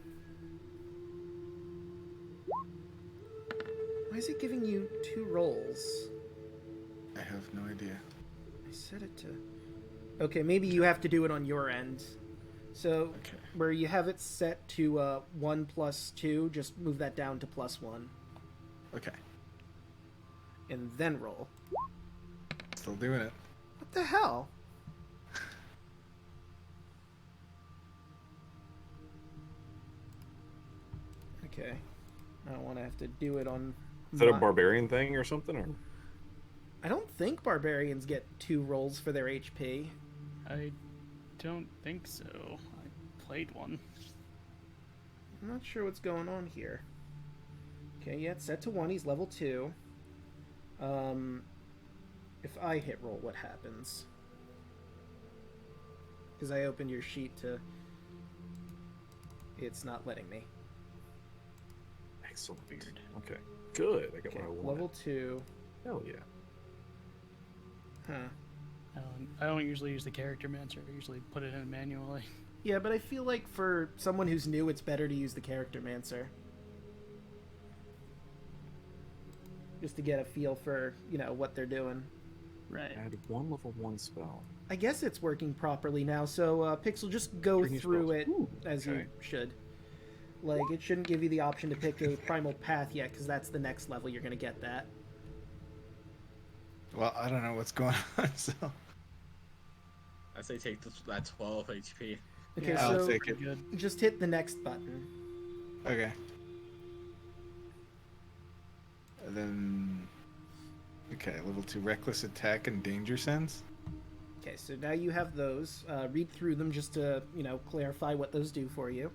Why is it giving you 2 rolls? I have no idea. I set it to... Okay, maybe you have to do it on your end. So, Okay. where you have it set to 1 plus 2, just move that down to plus 1. Okay. And then roll. Still doing it. What the hell? Okay. I don't want to have to do it on... Is that a my- barbarian thing or something? Or I don't think barbarians get 2 rolls for their HP. I don't think so. I played one. I'm not sure what's going on here. Okay, yeah, it's set to 1. He's level 2. If I hit roll, what happens? Because I opened your sheet to... It's not letting me. excellent. Okay, good. I got Okay, what I wanted. level 2. Hell yeah. Huh. I don't usually use the character mancer. I usually put it in manually. Yeah, but I feel like for someone who's new, it's better to use the character mancer. Just to get a feel for, you know, what they're doing. Right. Add 1 level 1 spell. I guess it's working properly now, so Pixel, just go Bring your through spells. it Ooh, as you okay. should. Like, it shouldn't give you the option to pick a primal path yet, because that's the next level you're going to get that. Well, I don't know what's going on, so... I say take that 12 HP. Okay, Yeah, I'll so take it. good. just hit the next button. Okay. And then... Okay, level 2 reckless attack and danger sense. Okay, so now you have those. Read through them just to, clarify what those do for you.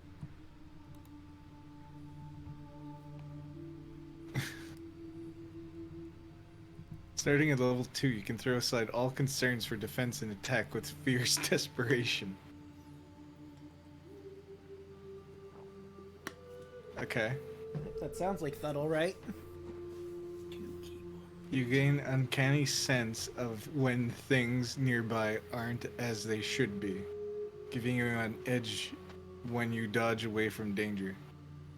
Starting at level 2, you can throw aside all concerns for defense and attack with fierce desperation. Okay. That sounds like Thuddle, right? You gain uncanny sense of when things nearby aren't as they should be, giving you an edge when you dodge away from danger.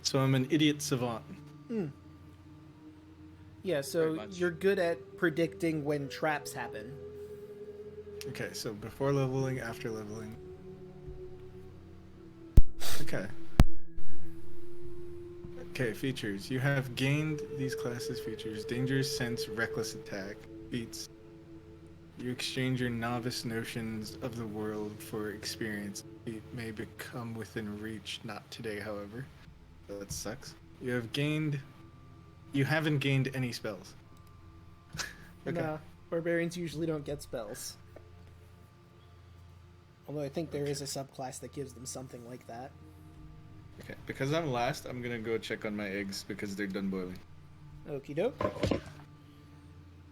So I'm an idiot savant. Yeah, so Very much. you're good at predicting when traps happen. Okay, so before leveling, after leveling. Okay. Okay, features. You have gained these classes' features. Dangerous sense, reckless attack, feats. You exchange your novice notions of the world for experience. It may become within reach, not today, however. That sucks. You haven't gained any spells. Okay. Nah, barbarians usually don't get spells. Although I think there is a subclass that gives them something like that. Okay, because I'm last, I'm gonna go check on my eggs because they're done boiling. Okie doke.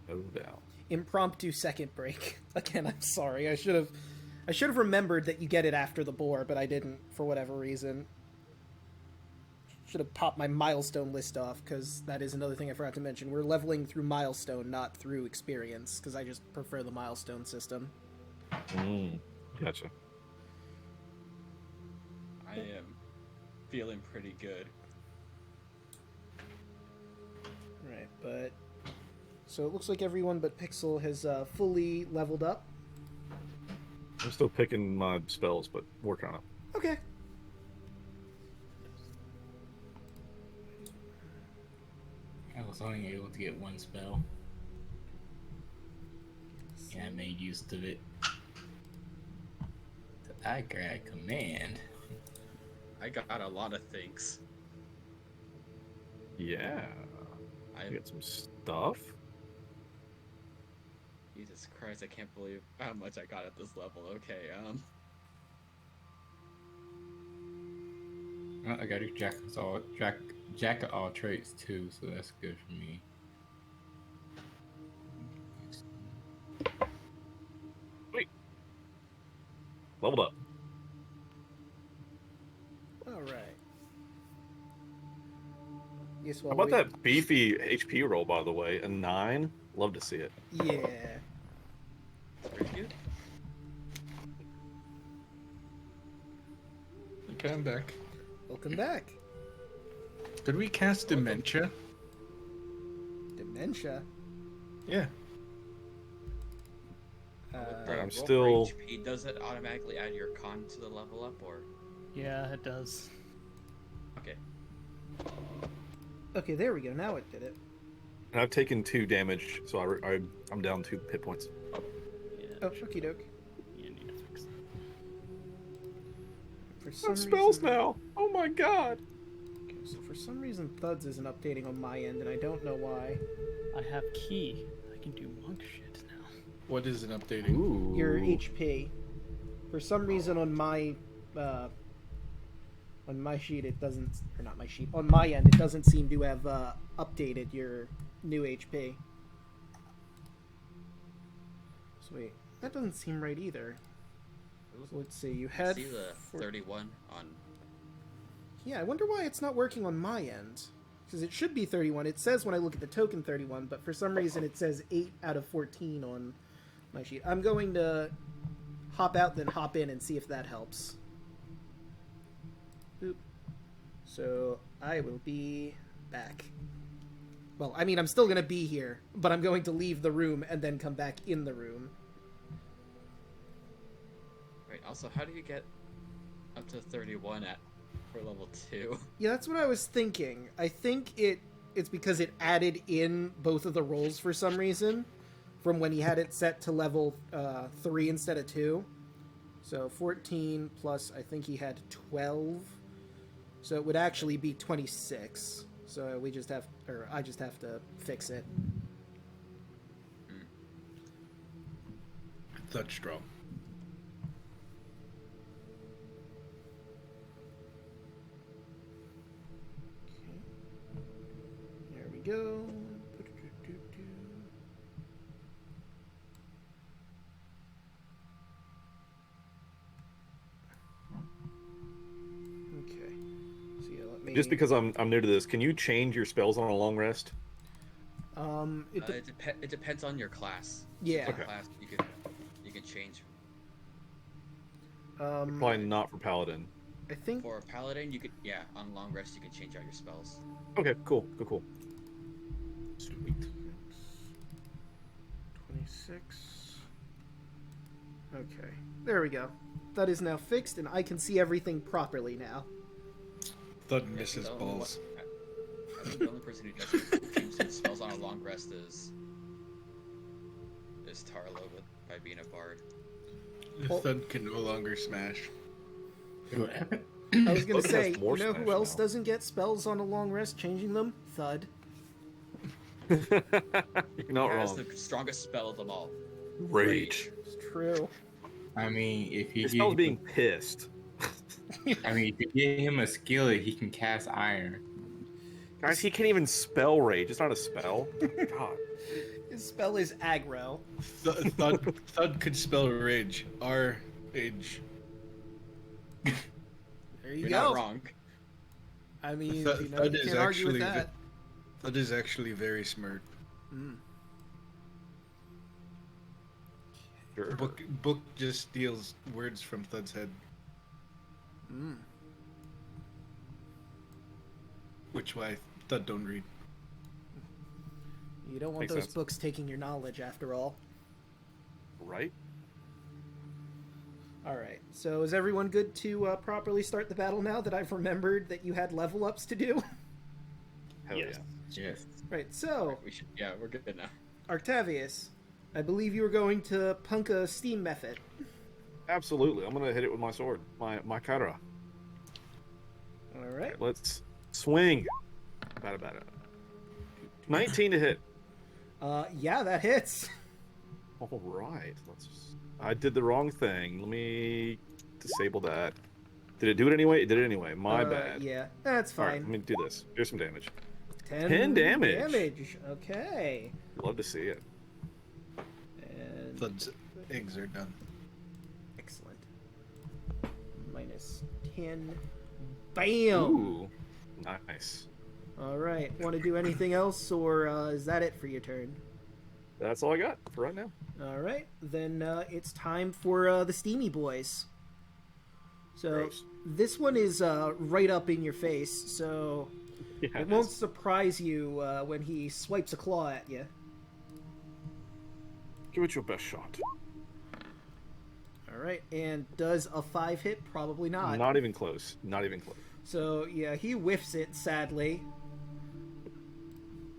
No doubt. Impromptu second break. Again, I'm sorry. I should have remembered that you get it after the boar, but I didn't for whatever reason. Should have popped my milestone list off, because that is another thing I forgot to mention. We're leveling through milestone, not through experience, because I just prefer the milestone system. Gotcha. I am feeling pretty good. Right, but... So it looks like everyone but Pixel has fully leveled up. I'm still picking my spells, but working on it. Okay. I was only able to get one spell. Yeah, I made use of it. So I grab command. I got a lot of things. Yeah. I Get some stuff. Jesus Christ, I can't believe how much I got at this level. Okay, Well, I got a jack of all trades too, so that's good for me. Leveled up. Alright. Yes, How well, about that beefy HP roll, by the way? A 9? Love to see it. Yeah. pretty good. Okay, I'm back. Welcome back. Could we cast Dementia? Dementia. Yeah. Bro, I'm roll for still- HP, does it automatically add your con to the level up, or? Yeah, it does. Okay. Okay, there we go. Now it did it. And I've taken 2 damage, so I'm down 2 hit points. Yeah, Oh, okie doke. you need to fix that. For some spells reason... now! Oh my god! Okay, so for some reason Thuds isn't updating on my end, and I don't know why. I have key. I can do monk shit now. What is it updating? Ooh. Your HP. For some reason on my sheet it doesn't, or not my sheet, on my end it doesn't seem to have updated your new HP. So wait, that doesn't seem right either. So let's see, you I had... see the 31 on. Yeah, I wonder why it's not working on my end. Because it should be 31. It says when I look at the token 31, but for some reason it says 8 out of 14 on my sheet. I'm going to hop out, then hop in and see if that helps. Boop. So I will be back. Well, I mean, I'm still going to be here, but I'm going to leave the room and then come back in the room. Right. Also, how do you get up to 31 for level 2? Yeah, that's what I was thinking. I think it's because it added in both of the rolls for some reason. from when he had it set to level 3 instead of 2. So 14 plus, I think he had 12. So it would actually be 26. So we just have, or I just have to fix it. That's strong. There we go. Okay. So yeah, let me. Just because I'm new to this, can you change your spells on a long rest? It depends on your class. Yeah. Your Okay. class, you can change. Probably not for paladin. I think. For a paladin, you could on long rest you can change out your spells. Okay, cool. Sweet. 26. Okay. There we go. That is now fixed, and I can see everything properly now. Thud misses the only balls. I think the only person who doesn't change his spells on a long rest is Tarlo by being a bard. Thud can no longer smash. What happened? I was gonna Thud has say, more you know smash who else now. doesn't get spells on a long rest? Changing them? Thud. You're not He has wrong. the strongest spell of them all. Rage. It's true. I mean, if you Your give spell's being pissed. I mean, if you give him a skill, he can cast iron. Guys, he can't even spell rage. It's not a spell. God. His spell is aggro. Thud could spell rage. R-Age. There you You're go. not wrong. I mean, Thud- you know, Thud you is can't argue with actually that. Thud is actually very smart. Mm. Sure. Book just steals words from Thud's head, Mm. which why Thud don't read. You don't want Makes those sense. books taking your knowledge, after all. Right? All right. So is everyone good to properly start the battle now that I've remembered that you had level ups to do? Hell Yes. Yes. Right. So We're good now. Octavius, I believe you were going to punk a steam method. yeah. Absolutely. I'm gonna hit it with my sword. My kara. All right. Let's swing. About it. 19 to hit. Yeah, that hits. All right. I did the wrong thing. Let me disable that. Did it do it anyway? It did it anyway. My bad. Yeah, that's All right, fine. let me do this. Here's some damage. 10 damage. Okay. Love to see it. And Thud's eggs are done. excellent. Minus 10. Bam. Ooh, nice. All right. Want to do anything else, or is that it for your turn? That's all I got for right now. All right. Then it's time for the Steamy Boys. So Gross. this one is right up in your face, so Yeah, it won't surprise you when he swipes a claw at you. Give it your best shot. All right. And does a 5 hit? Probably not. Not even close. Not even close. So yeah, he whiffs it, sadly.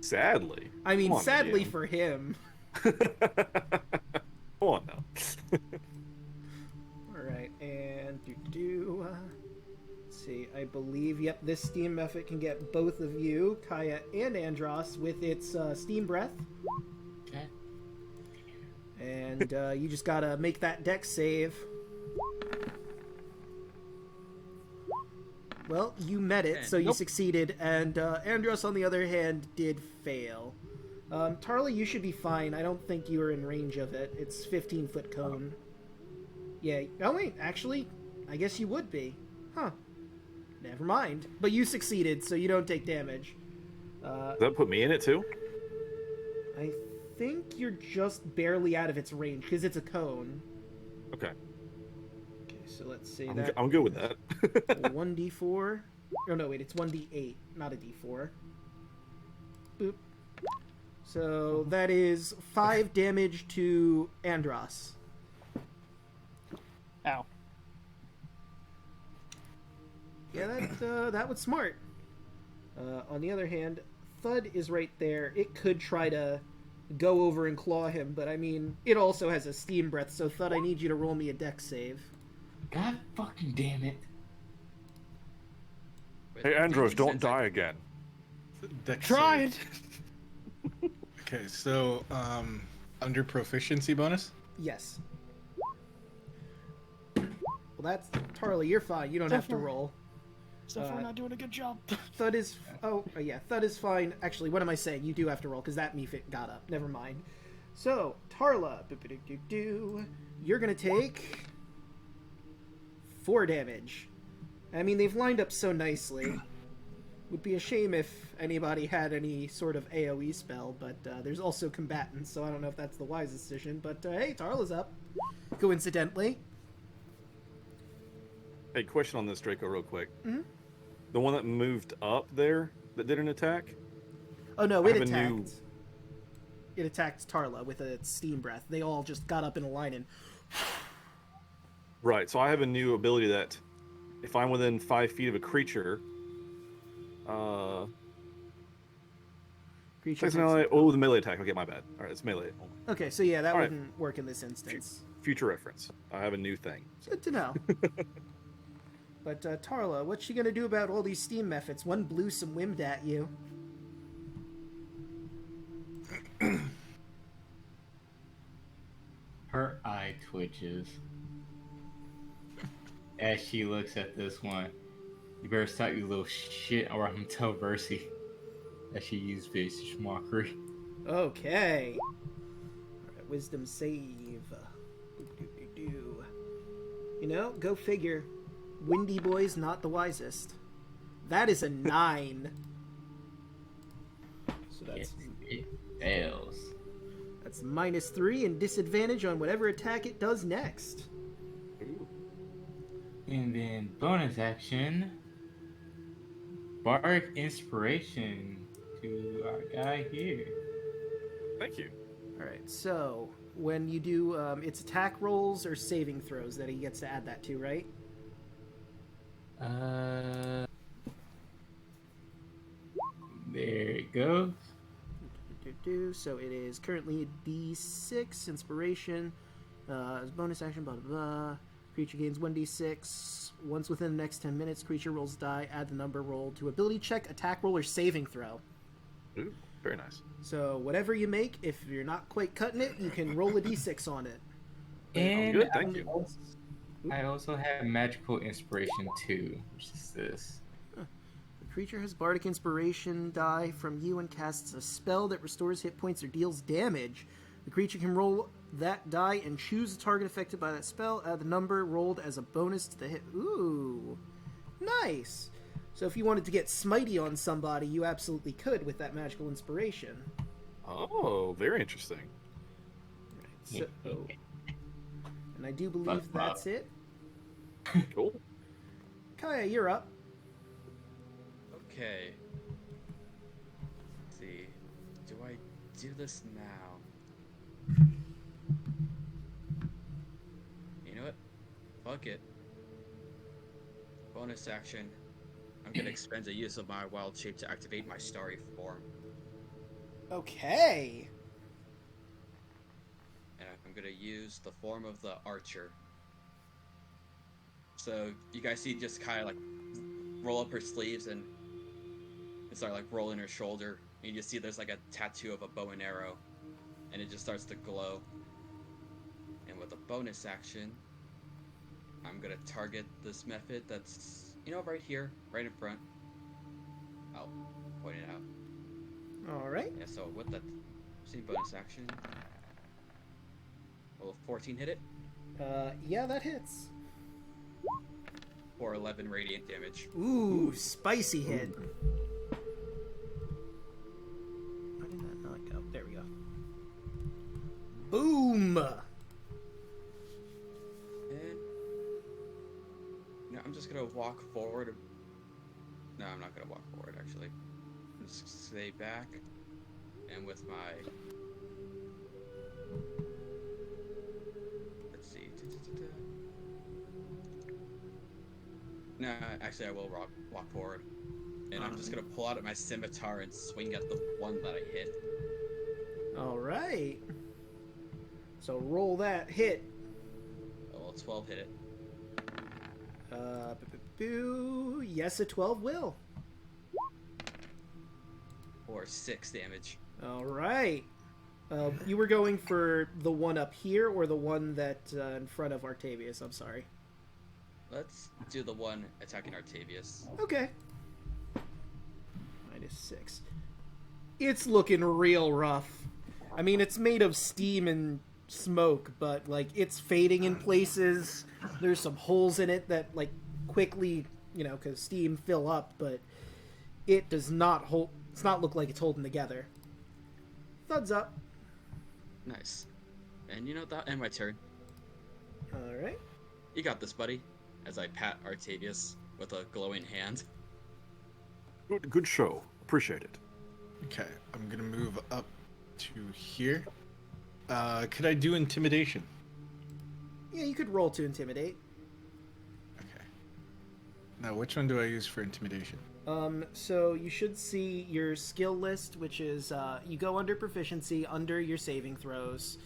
Sadly. I mean, Come on, sadly DM. for him. Come on now. All right, and let's see. I believe, yep, this steam method can get both of you, Kaya and Andros, with its steam breath. Okay. And you just gotta make that dex save. Well, you met it, so you Nope. succeeded, and Andros, on the other hand, did fail. Tarly, you should be fine. I don't think you were in range of it. It's 15-foot cone. Yeah. Oh, wait. Actually, I guess you would be. Huh. Never mind. But you succeeded, so you don't take damage. Does that put me in it too? I think you're just barely out of its range, because it's a cone. Okay. Okay, so let's say I'm, that I'm good with that. 1d4. Oh, no, wait. It's 1d8, not a d4. Boop. So that is 5 damage to Andros. Ow. Yeah, that was smart. On the other hand, Thud is right there. It could try to, go over and claw him, but I mean, it also has a steam breath, so Thud, I need you to roll me a dex save. God fucking damn it. With Hey, Andros, D6, don't die again. Dex Try save. Okay, so under proficiency bonus. Yes. Well, that's Tarla. You're fine. You don't have to roll. So far, not doing a good job. Thud is. Oh, yeah. Thud is fine. Actually, what am I saying? You do have to roll because that Mephit got up. Never mind. So Tarla, you're gonna take 4 damage. I mean, they've lined up so nicely. Would be a shame if anybody had any sort of AoE spell, but there's also combatants, so I don't know if that's the wisest decision. But hey, Tarla's up. Coincidentally. Hey, question on this, Draco, real quick. Mm-hmm. The one that moved up there that did an attack? Oh no, I it have a attacked. new- It attacked Tarla with a steam breath. They all just got up in a line and. Right, so I have a new ability that if I'm within 5 feet of a creature, Creature takes takes- the melee attack. Okay, my bad. All right, it's melee only. Okay, so yeah, that All right. wouldn't work in this instance. Future reference. I have a new thing. Good to know. But Tarla, what's she gonna do about all these steam methods? One blew some wind at you. Her eye twitches as she looks at this one. You better stop, you little shit, or I'm gonna tell Versi that she used Visage Mockery. Okay. Alright, wisdom save. Doo-doo-doo-doo. You know, go figure. Windy Boy's not the wisest. That is a 9. So that's It fails. that's -3 and disadvantage on whatever attack it does next. And then bonus action, Bardic Inspiration to our guy here. Thank you. Alright, so when you do its attack rolls or saving throws that he gets to add that to, right? There it goes. So it is currently D6 inspiration. As bonus action, blah blah blah. Creature gains 1d6. Once within the next 10 minutes, creature rolls die. Add the number rolled to ability check, attack roll, or saving throw. Ooh, very nice. So whatever you make, if you're not quite cutting it, you can roll a d6 on it. And good, thank you. I also have Magical Inspiration 2, which is this. The creature has bardic inspiration die from you and casts a spell that restores hit points or deals damage. The creature can roll that die and choose a target affected by that spell. Add the number rolled as a bonus to the hit. Ooh, nice. So if you wanted to get smitey on somebody, you absolutely could with that magical inspiration. Oh, very interesting. So, and I do believe that's it. Cool. Kaya, you're up. Okay. Let's see. Do I do this now? You know what? Fuck it. Bonus action. I'm gonna expend a use of my wild shape to activate my starry form. Okay. And I'm gonna use the form of the archer. So you guys see just kind of like roll up her sleeves and start like rolling her shoulder. And you just see there's like a tattoo of a bow and arrow. And it just starts to glow. And with a bonus action, I'm gonna target this method that's, you know, right here, right in front. I'll point it out. All right. Yeah, so with that same bonus action, will 14 hit it? Yeah, that hits. For 11 radiant damage. Ooh, spicy hit. Why did that not go? There we go. Boom! And no, I'm just gonna walk forward. No, I'm not gonna walk forward actually. I'm just stay back, and with my let's see. No, actually, I will walk forward, and I'm just gonna pull out my scimitar and swing at the one that I hit. All right. So roll that hit. Oh, well, 12 hit it. Yes, a 12 will. Or 6 damage. All right. You were going for the one up here or the one that in front of Octavius? I'm sorry. Let's do the one attacking Octavius. Okay. -6. It's looking real rough. I mean, it's made of steam and smoke, but like it's fading in places. There's some holes in it that like quickly, because steam fill up, but it does not hold. It's not look like it's holding together. Thuds up. Nice. And that'll end my turn. All right. You got this, buddy. As I pat Octavius with a glowing hand. Good show. Appreciate it. Okay, I'm gonna move up to here. Could I do intimidation? Yeah, you could roll to intimidate. Okay. Now, which one do I use for intimidation? So you should see your skill list, which is you go under proficiency, under your saving throws,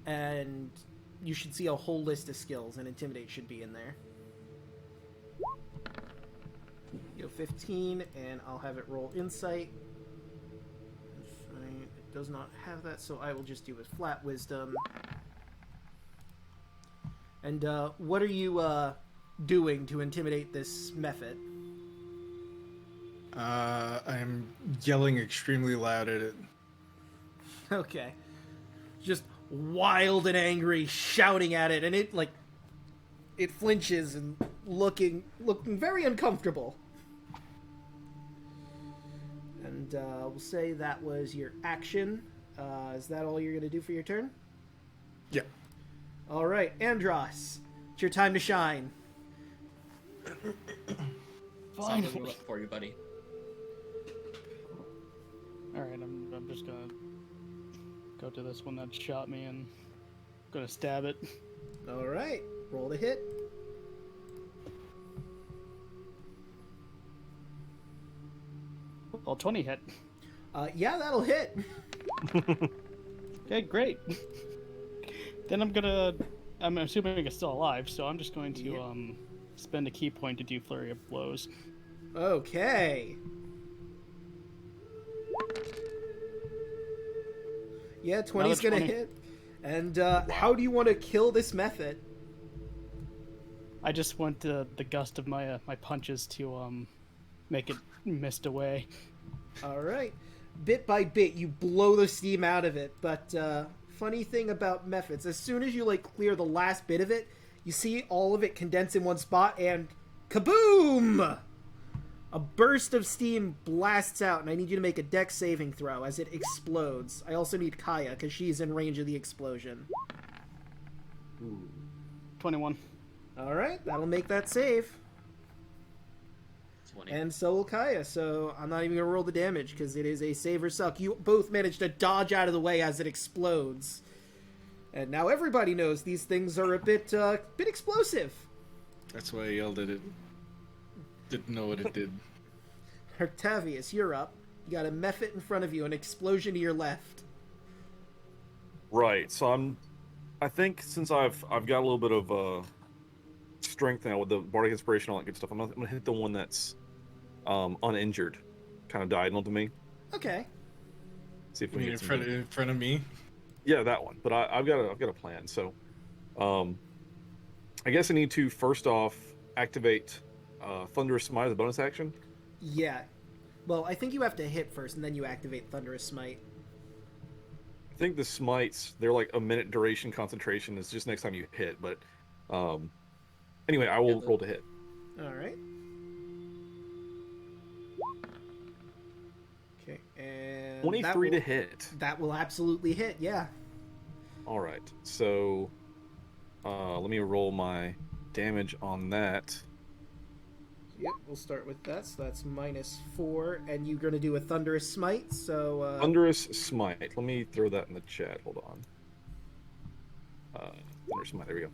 and you should see a whole list of skills, and intimidate should be in there. You go 15, and I'll have it roll insight. It does not have that, so I will just do a flat wisdom. And what are you doing to intimidate this method? I'm yelling extremely loud at it. Okay. Just wild and angry, shouting at it, and it flinches and looking very uncomfortable. And we'll say that was your action. Is that all you're going to do for your turn? Yeah. All right, Andros, it's your time to shine. Fine. I'll up for you, buddy. All right, I'm just gonna go to this one that shot me and gonna stab it. All right, roll the hit. Well, 20 hit. Yeah, that'll hit. Okay, great. Then I'm assuming it's still alive, so I'm just going to spend a key point to do flurry of blows. Okay. Yeah, 20's gonna 20. hit. And how do you want to kill this method? I just want the gust of my punches to make it mist away. All right. Bit by bit, you blow the steam out of it. But funny thing about methods, as soon as you clear the last bit of it, you see all of it condense in one spot, and kaboom! A burst of steam blasts out, and I need you to make a dex saving throw as it explodes. I also need Kaya, because she's in range of the explosion. Ooh. 21. All right, that'll make that save. 20. And so will Kaya, so I'm not even going to roll the damage, because it is a save or suck. You both managed to dodge out of the way as it explodes. And now everybody knows these things are a bit explosive. That's why I yelled at it. Didn't know what it did. Octavius, you're up. You got a method in front of you, an explosion to your left. Right. So I think since I've got a little bit of strength now with the bardic inspiration and all that good stuff, I'm gonna hit the one that's uninjured, kind of diagonal to me. Okay. See if You we mean can in front of me? Yeah, that one. But I've got a plan. So, I guess I need to first off activate Thunderous Smite as a bonus action. Yeah. Well, I think you have to hit first, and then you activate Thunderous Smite. I think the smites, they're like a minute duration concentration. It's just next time you hit. But anyway, I will roll to hit. All right. Okay, and 23 to hit. That will absolutely hit, yeah. All right. So let me roll my damage on that. Yep, we'll start with that. So that's -4, and you're going to do a Thunderous Smite, so... Thunderous Smite. Let me throw that in the chat. Hold on. Thunderous Smite. There we go.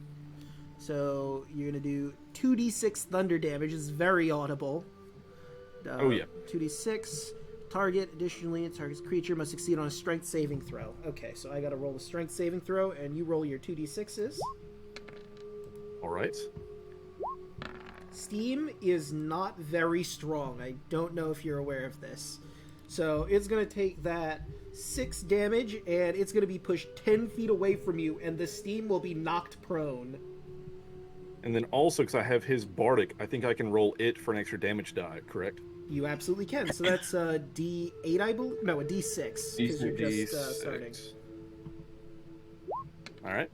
So you're going to do 2d6 thunder damage. It's very audible. Oh, yeah. 2d6 target. Additionally, a target's creature must succeed on a strength saving throw. Okay, so I gotta roll a strength saving throw, and you roll your 2d6s. All right. Steam is not very strong. I don't know if you're aware of this. So it's going to take that 6 damage, and it's going to be pushed 10 feet away from you, and the steam will be knocked prone. And then also, because I have his Bardic, I think I can roll it for an extra damage die, correct? You absolutely can. So that's a D8, I believe? No, a D6, because you're just starting. All right.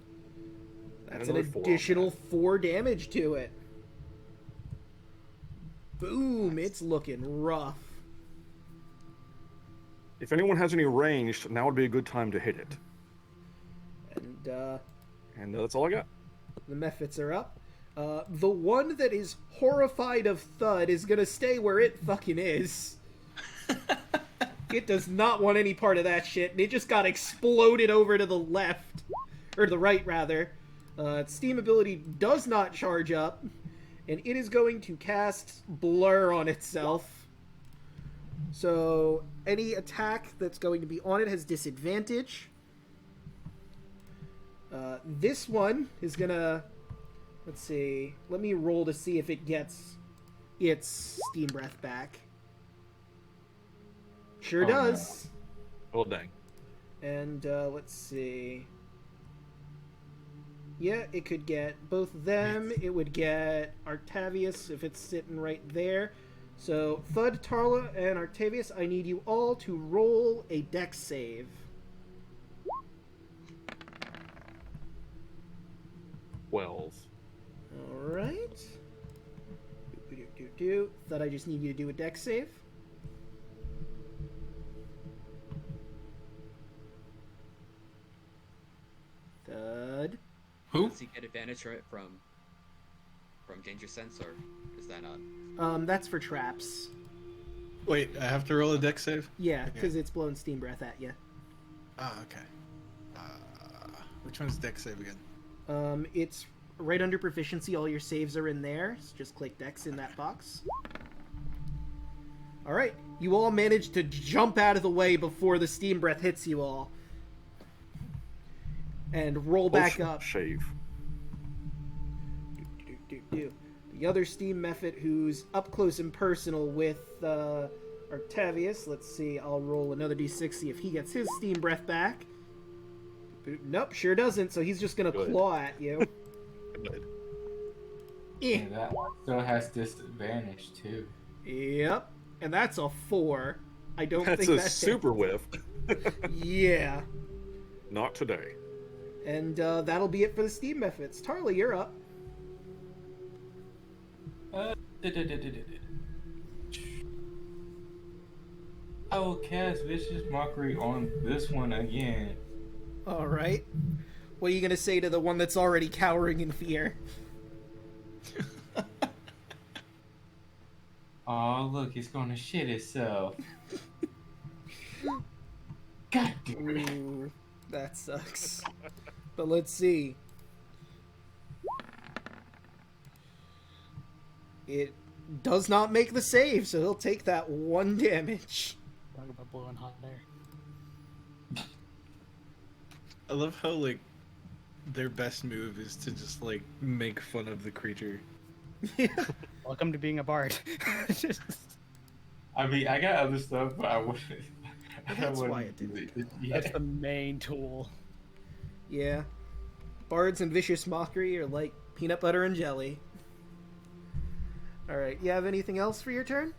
That's an additional 4 damage to it. Boom, it's looking rough. If anyone has any ranged, now would be a good time to hit it. And that's all I got. the Mephits are up. The one that is horrified of Thud is gonna stay where it fucking is. It does not want any part of that shit, and it just got exploded over to the left. Or the right, rather. Its Steam ability does not charge up, and it is going to cast Blur on itself. So, any attack that's going to be on it has disadvantage. This one is gonna... Let's see. Let me roll to see if it gets its Steam Breath back. Sure does. No. Well, dang. And, let's see. Yeah, it could get both of them. It would get Artavius if it's sitting right there. So, Thud, Tarla, and Artavius, I need you all to roll a dex save. 12. Alright. Thud, I just need you to do a dex save. Thud. Who? Does he get advantage from danger sense, or is that not? That's for traps. Wait, I have to roll a dex save? Yeah, because it's blowing steam breath at you. Ah, okay. Which one's dex save again? It's right under proficiency. All your saves are in there. So just click dex in that box. Alright, you all managed to jump out of the way before the steam breath hits you all. And roll back up. Shave. The other Steam Mephit who's up close and personal with Artavius. Let's see, I'll roll another d6, see if he gets his Steam Breath back. Nope, sure doesn't, so he's just gonna claw at you. Good. Yeah, that one still has disadvantage too. Yep, and that's a 4. I don't That's think a that's super whiff. Yeah. Not today. And that'll be it for the Steam Mephits. Tarla, you're up. I will cast Vicious Mockery on this one again. Alright. What are you gonna say to the one that's already cowering in fear? Oh, look, it's gonna shit itself. God damn it. Ooh, that sucks. But let's see. It does not make the save, so he'll take that 1 damage. Talk about blowing hot air. I love how, like, their best move is to just, like, make fun of the creature. Welcome to being a bard. I mean, I got other stuff, but I wouldn't. That's why it did it. That's the main tool. Yeah. Bards and Vicious Mockery are like peanut butter and jelly. Alright, you have anything else for your turn?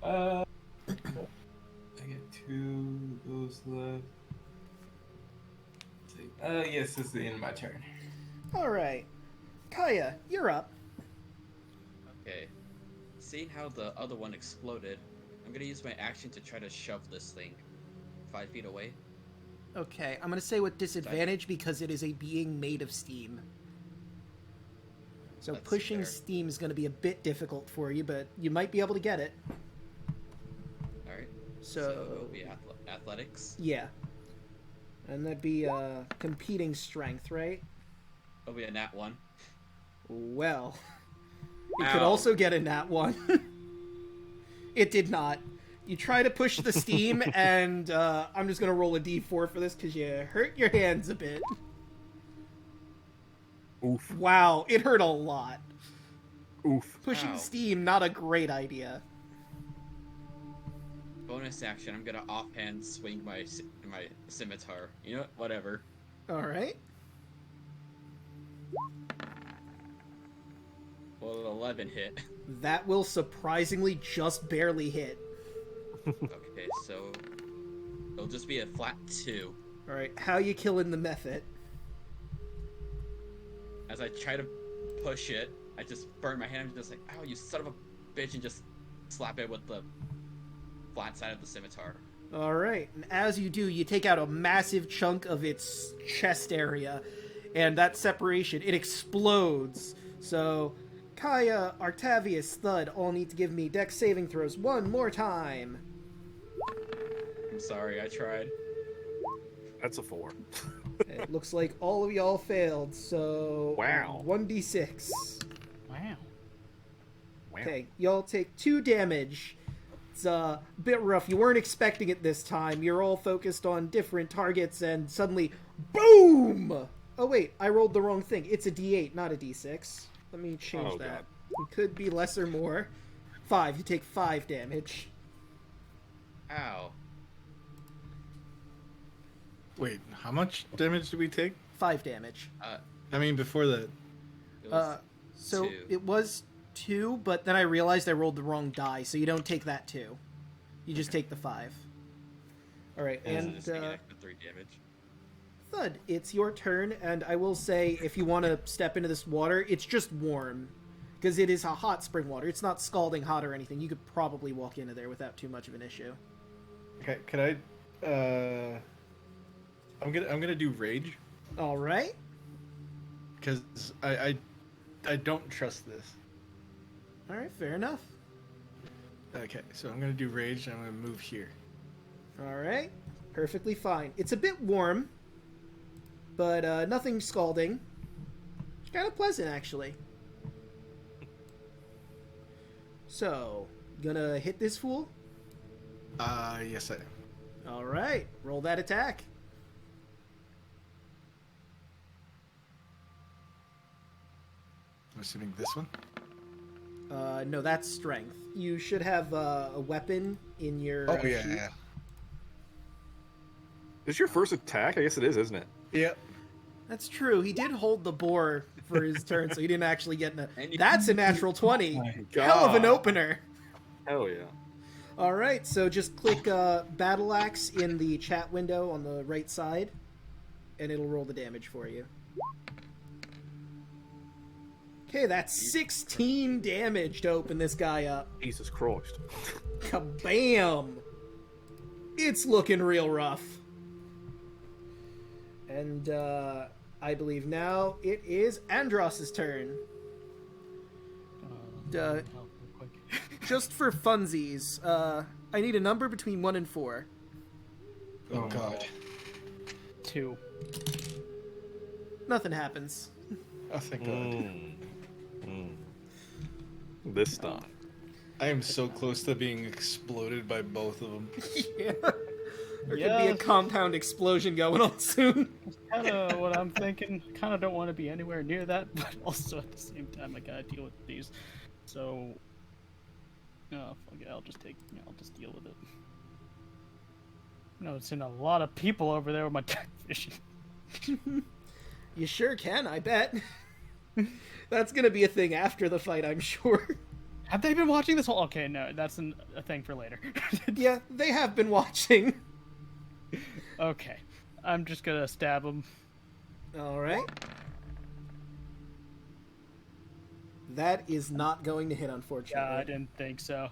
I get 2 of those left. Yes, this is the end of my turn. Alright. Kaya, you're up. Okay. Seeing how the other one exploded, I'm gonna use my action to try to shove this thing 5 feet away. Okay, I'm gonna say with disadvantage because it is a being made of steam. So That's pushing fair. steam is gonna be a bit difficult for you, but you might be able to get it. Alright. So it'll be athletics. yeah. And that'd be competing strength, right? It'll be a nat 1. Well, it could Ow. also get a nat 1. It did not. You try to push the steam, and I'm just gonna roll a d4 for this because you hurt your hands a bit. Oof. Wow, it hurt a lot. Oof. Pushing Ow. steam, not a great idea. Bonus action, I'm gonna offhand swing my scimitar. You know what? Whatever. Alright. Well, 11 hit. That will surprisingly just barely hit. Okay, so it'll just be a flat 2. Alright, how you killing the method? As I try to push it, I just burn my hand. I'm just like, ow, you son of a bitch, and just slap it with the flat side of the scimitar. Alright, and as you do, you take out a massive chunk of its chest area, and that separation, it explodes. So, Kaya, Artavius, Thud all need to give me dex saving throws one more time. I'm sorry, I tried. That's a 4. It looks like all of y'all failed, so... Wow. 1d6. Wow. Okay, y'all take 2 damage. It's a bit rough. You weren't expecting it this time. You're all focused on different targets, and suddenly, boom! Oh wait, I rolled the wrong thing. It's a d8, not a d6. Let me change Oh, that. God. It could be less or more. 5. You take 5 damage. Ow. Wait, how much damage did we take? 5 damage. I mean, before that. It was So 2. it was 2, but then I realized I rolled the wrong die, so you don't take that 2. You just take the 5. Alright, and just make an extra 3 damage. Thud, it's your turn, and I will say, if you want to step into this water, it's just warm. Because it is a hot spring water. It's not scalding hot or anything. You could probably walk into there without too much of an issue. Okay, could I? I'm gonna do rage Alright. because I don't trust this. Alright, fair enough. Okay, so I'm gonna do rage and I'm gonna move here. Alright. Perfectly fine. It's a bit warm, but nothing scalding. It's kind of pleasant, actually. So, gonna hit this fool? Yes I am. Alright, roll that attack. I'm assuming this one. No, that's strength. You should have a weapon in your Oh yeah, sheath. yeah. This is your first attack? I guess it is, isn't it? Yeah. That's true. He did hold the boar for his turn, so he didn't actually get in And you- That's a natural 20. My Hell of an God. opener. Hell yeah. Alright, so just click Battle Axe in the chat window on the right side, and it'll roll the damage for you. Okay, that's 16 damage to open this guy up. Jesus Christ. Kabam! It's looking real rough. And, I believe now it is Andros's turn. Help real quick. Just for funsies, I need a number between 1 and 4. Oh god. 2. Nothing happens. Oh thank god. This time. I am so close to being exploded by both of them. Yeah. There could be a Yeah. compound explosion going on soon. Kind of what I'm thinking. Kind of don't want to be anywhere near that, but also at the same time, I gotta deal with these. So, oh, fuck it, I'll just deal with it. No, it's in a lot of people over there with my tech vision. You sure can, I bet. That's gonna be a thing after the fight, I'm sure. Have they been watching this whole? Okay, no, that's a thing for later. Yeah, they have been watching. Okay, I'm just gonna stab him. Alright. That is not going to hit, unfortunately. Yeah, I didn't think so.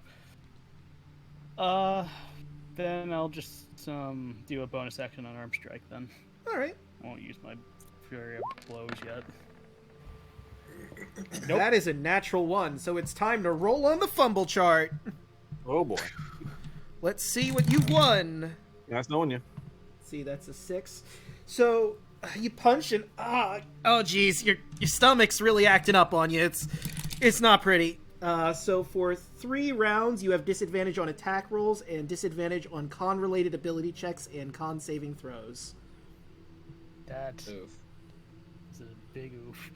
Then I'll just do a bonus action on arm strike. Then Alright. I won't use my fury of blows yet. That is a natural 1, so it's time to roll on the fumble chart. Oh boy. Let's see what you've won. Nice knowing you. See, that's a 6. So you punch and oh geez, your stomach's really acting up on you. It's not pretty. So for 3 rounds, you have disadvantage on attack rolls and disadvantage on con-related ability checks and con saving throws. That Oof. is a big oof.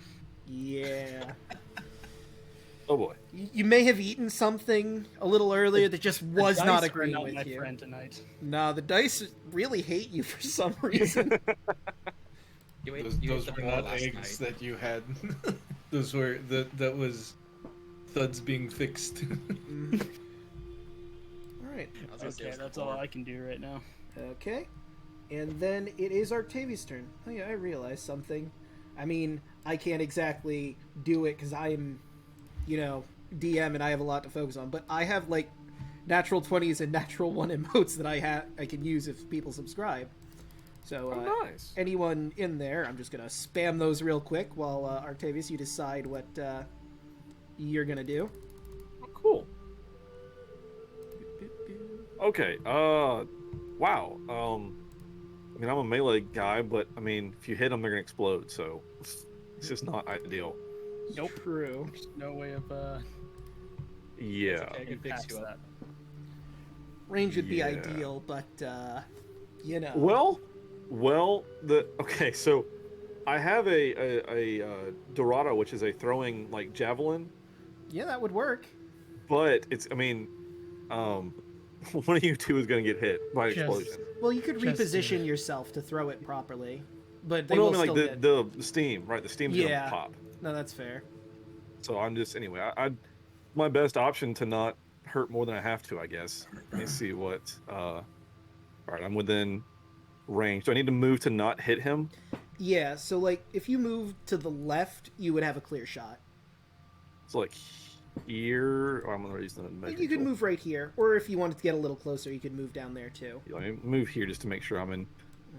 Yeah. Oh boy. You may have eaten something a little earlier that just was The not dice are agreeing not with my you. friend tonight. Nah, the dice really hate you for some reason. You ate, Those, you ate those the were boar not last eggs night. that you had. Those were that was thuds being fixed. Mhm. All right. I was gonna say it Okay, was that's the all boar. I can do right now. Okay. And then it is Octavia's turn. Oh yeah, I realized something. I mean, I can't exactly do it because I am, DM and I have a lot to focus on. But I have like natural 20s and natural 1 emotes that I can use if people subscribe. So Oh, nice. anyone in there, I'm just gonna spam those real quick while Octavius, you decide what you're gonna do. Oh, cool. Okay. Wow. I mean, I'm a melee guy, but I mean, if you hit them, they're gonna explode. So it's just not ideal. Nope. True. There's no way of Yeah. Okay, I can getting fix past you up. that. Range would be Yeah. ideal, but Well, okay. So I have a Dorado, which is a throwing like javelin, yeah, that would work. but it's. I mean, one of you two is gonna get hit by an Just- explosion. Well, you could Just, reposition yourself to throw it properly, but they Well, no, will I mean, still like get... the steam, right? The steam's Yeah. gonna pop. No, that's fair. So I'm just anyway. I my best option to not hurt more than I have to, I guess. Let me see what. All right, I'm within range. Do I need to move to not hit him? Yeah, so like if you move to the left, you would have a clear shot. So like here. Oh, I'm gonna use the measuring You could tool. move right here, or if you wanted to get a little closer, you could move down there too. Let me move here just to make sure I'm in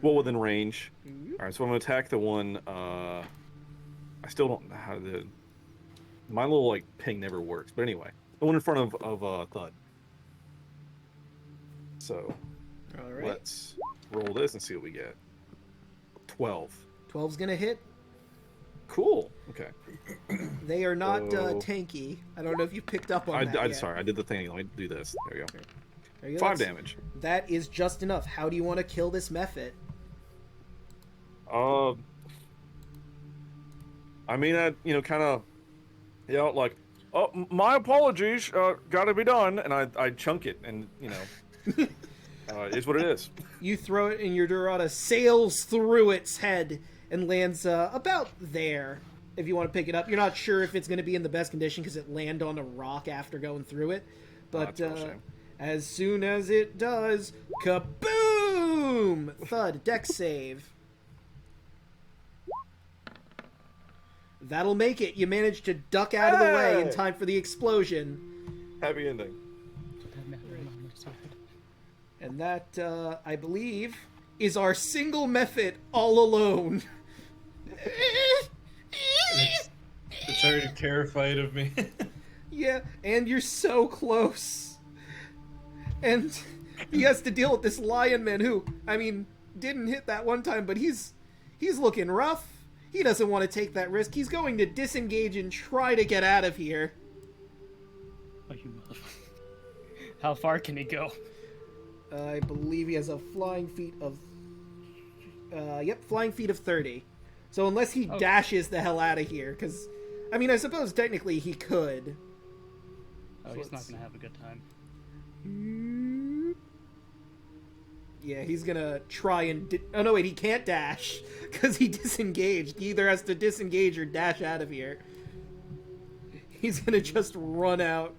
well within range. Mhm. All right, so I'm gonna attack the one. I still don't know how to. My little like ping never works, but anyway, the one in front of Thud. So All right. let's roll this and see what we get. 12. 12's gonna hit. Cool. Okay. They are not So- tanky. I don't know if you picked up on that I yet. sorry, I did the thing. Let me do this. There we go. There you go. 5 That's- damage. That is just enough. How do you want to kill this Mephit? I mean, kind of, like, oh, my apologies, gotta be done, and I chunk it, and it's what it is. You throw it, and your Dorada sails through its head and lands about there. If you want to pick it up, you're not sure if it's going to be in the best condition because it landed on a rock after going through it. But that's a real shame. as soon as it does, kaboom! Thud, dex save. That'll make it. You managed to duck out of the way in Hey! time for the explosion. Happy ending. And that, I believe, is our single method all alone. It's already terrified of me. Yeah, and you're so close. And he has to deal with this lion man who, I mean, didn't hit that one time, but he's looking rough. He doesn't want to take that risk. He's going to disengage and try to get out of here. Oh, you motherfucker. How far can he go? I believe he has a flying feat of... flying feat of 30. So unless he dashes the hell out of here, because... I mean, I suppose technically he could. Oh, he's not gonna have a good time. Yeah, he's gonna try and... oh, no, wait, he can't dash, because he disengaged. He either has to disengage or dash out of here. He's gonna just run out.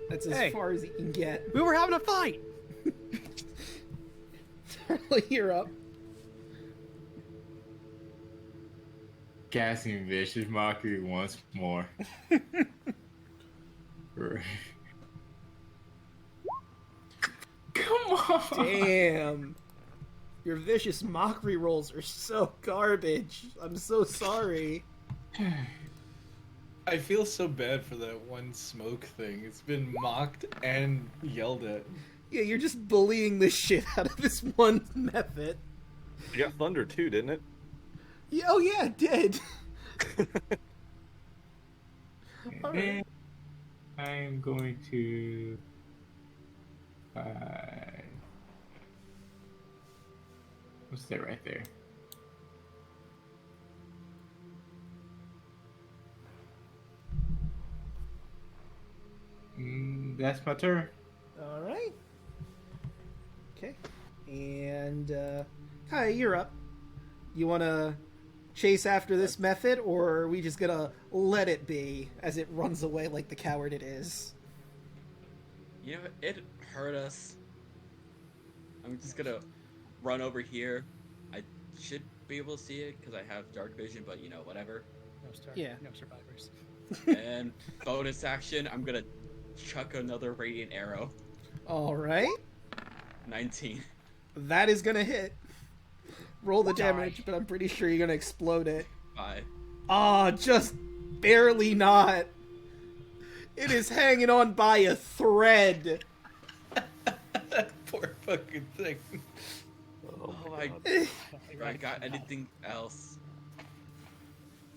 That's as far as he can get. We were having a fight! Charlie, you're up. Casting vicious mockery once more. Come on. Damn. Your vicious mockery rolls are so garbage. I'm so sorry. I feel so bad for that one smoke thing. It's been mocked and yelled at. Yeah, you're just bullying the shit out of this one method. You got thunder too, didn't it? Yeah, oh yeah, it did. And All then I'm going to. What's that right there? That's my turn. All right. Okay. And Kaya, you're up. You want to chase after this method, or are we just gonna let it be as it runs away like the coward it is? You know, it hurt us. I'm just gonna run over here. I should be able to see it because I have dark vision, but you know, whatever. Yeah. No survivors. And bonus action, I'm gonna chuck another radiant arrow. All right. 19. That is gonna hit. Roll the damage, but I'm pretty sure you're gonna explode it. 5. Ah, just barely not. It is hanging on by a thread. Poor fucking thing. Oh, God. I got anything else?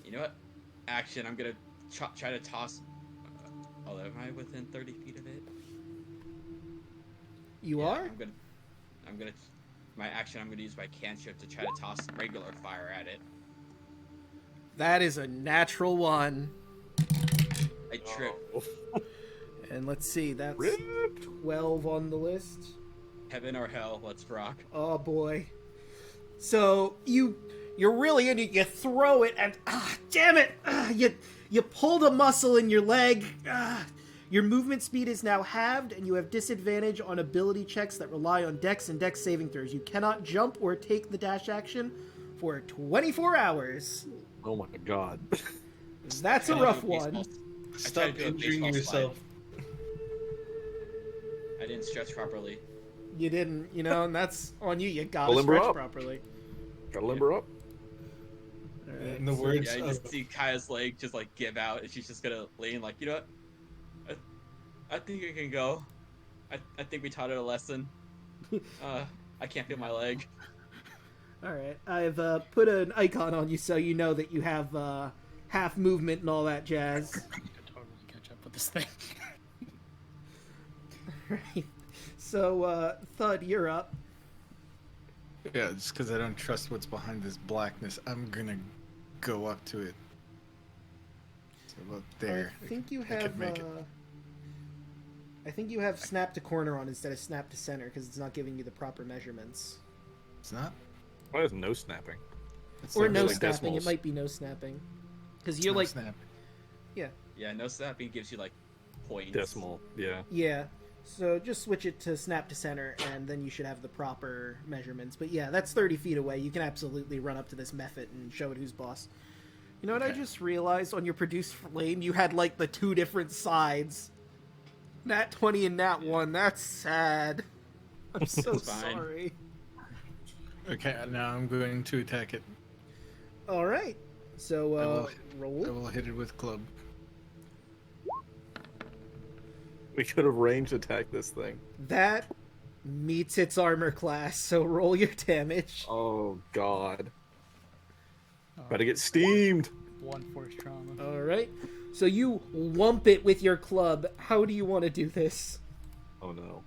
You know what? Action, I'm gonna try to toss. Oh, am I within 30 feet of it? You Yeah, are? I'm gonna. My action, I'm gonna use my cantrip to try to toss regular fire at it. That is a natural one. I trip. And let's see, that's Rip. 12 on the list. Heaven or hell, let's rock. Oh boy. So you're really in it, you throw it and damn it! You pulled a muscle in your leg. Your movement speed is now halved, and you have disadvantage on ability checks that rely on dex and dex saving throws. You cannot jump or take the dash action for 24 hours. Oh my god. That's a rough one. Stop injuring yourself. I didn't stretch properly. You didn't, and that's on you. You gotta Limber stretch up. properly. Gotta limber up. Alright, In the words Yeah, I of just see Kaya's leg just like give out, and she's just gonna lean like, you know what? I think it can go. I think we taught it a lesson. I can't feel my leg. Alright, I've put an icon on you so you know that you have half movement and all that jazz. I could totally catch up with this thing. Right. So, Thud, you're up. yeah, just because I don't trust what's behind this blackness, I'm gonna go up to it. So about there. I think you I could have. make it. I think you have snap to corner on instead of snap to center because it's not giving you the proper measurements. It's not. Why is no snapping? It's Or like- no like snapping. decimals. It might be no snapping. Because it's you're no like, snap. Yeah, no snapping gives you like points. Decimal. Yeah. yeah. So just switch it to snap to center, and then you should have the proper measurements. But yeah, that's 30 feet away. You can absolutely run up to this method and show it who's boss. You know what I Okay. just realized? On your produce flame, you had like the two different sides. Nat 20 and Nat 1. That's sad. I'm so It's fine. sorry. Okay, now I'm going to attack it. All right. So I roll. will hit it with club. We could have range attacked this thing. That meets its armor class. So roll your damage. Oh god. Oh, About to get steamed. 1 force trauma. All right. So you whump it with your club. How do you want to do this? Oh no.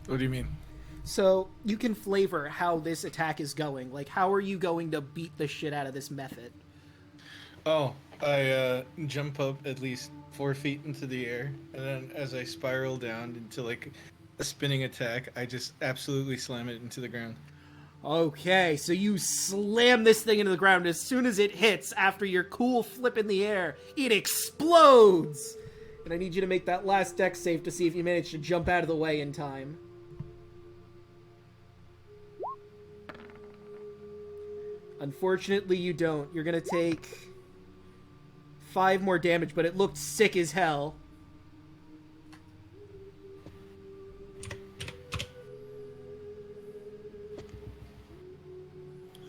What do you mean? So you can flavor how this attack is going. Like, how are you going to beat the shit out of this method? Oh, I jump up at least 4 feet into the air, and then as I spiral down into like a spinning attack, I just absolutely slam it into the ground. Okay, so you slam this thing into the ground. As soon as it hits, after your cool flip in the air, it explodes! And I need you to make that last dex save to see if you manage to jump out of the way in time. Unfortunately, you don't. You're gonna take 5 more damage, but it looked sick as hell.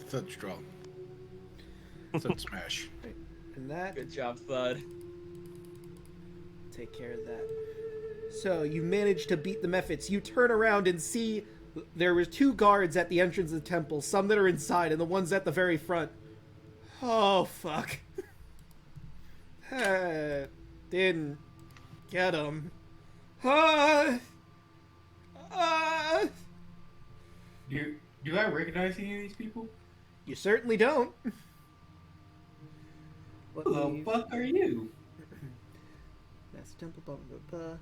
Thud strong. Thud smash. And that, Good job, Thud. take care of that. So, you managed to beat the Mephits. You turn around and see there were 2 guards at the entrance of the temple, some that are inside, and the ones at the very front. Oh, fuck. Didn't get him. Do I recognize any of these people? You certainly don't. Who the fuck are you? That's temple. Blah, blah, blah.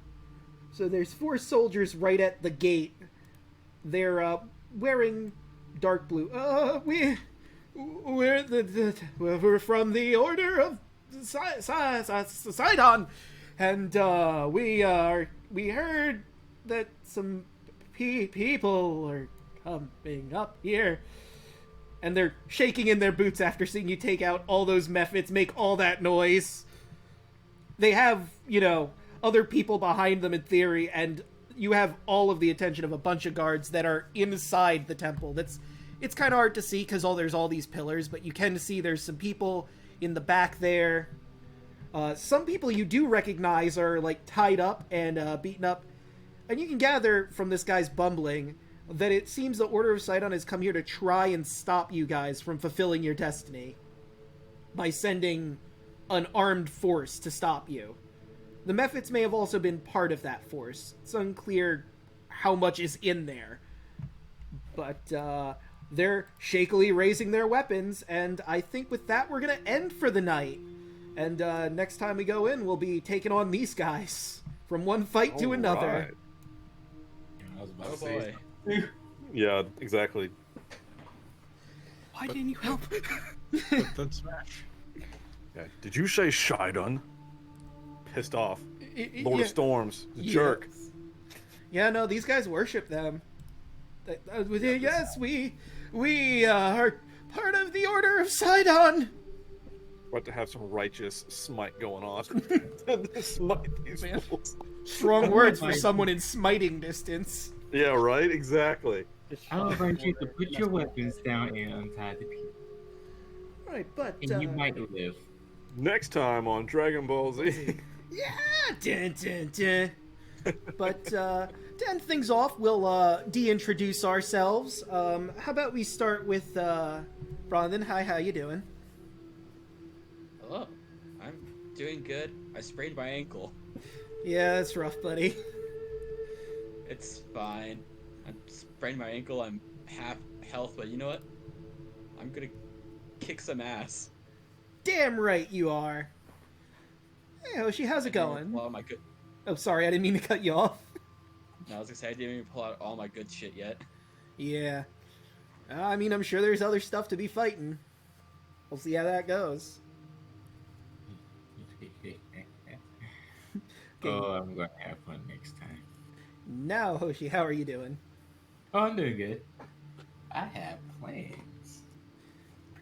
So there's 4 soldiers right at the gate. They're wearing dark blue. We're from the Order of Sidon, and we heard that some people are coming up here, and they're shaking in their boots after seeing you take out all those mephits, make all that noise. They have, other people behind them in theory, and you have all of the attention of a bunch of guards that are inside the temple. It's kind of hard to see because there's all these pillars, but you can see there's some people in the back there. Some people you do recognize are tied up and beaten up, and you can gather from this guy's bumbling that it seems the Order of Sidon has come here to try and stop you guys from fulfilling your destiny by sending an armed force to stop you. The Mephits may have also been part of that force. It's unclear how much is in there. But they're shakily raising their weapons, and I think with that we're going to end for the night. And next time we go in, we'll be taking on these guys from one fight to another. Right. I was about to boy. say. Yeah, exactly. Why didn't you help? Thud smash. Yeah. Did you say Shidon? Pissed off. Lord Yeah. of Storms. Jerk. Yeah, no, these guys worship them. Yes, we are part of the Order of Sidon. About to have some righteous smite going on. Smite these Man. fools. Strong words for someone in smiting distance. Yeah, right? Exactly. I'll invite you to put your weapons down and untie the people. Right, but And you might live. Next time on Dragon Ball Z. yeah, dun, dun, dun. But to end things off, we'll de-introduce ourselves. How about we start with Brandon? Hi, how you doing? Hello. I'm doing good. I sprained my ankle. Yeah, that's rough, buddy. It's fine. I sprained my ankle. I'm half health, but you know what? I'm gonna kick some ass. Damn right you are. Hey, Hoshi, how's it going? Pull out my good... Oh, sorry, I didn't mean to cut you off. No, I was gonna say I didn't even pull out all my good shit yet. Yeah. I mean, I'm sure there's other stuff to be fighting. We'll see how that goes. Oh, I'm going to have fun next time. Now, Hoshi, how are you doing? Oh, I'm doing good. I have plans.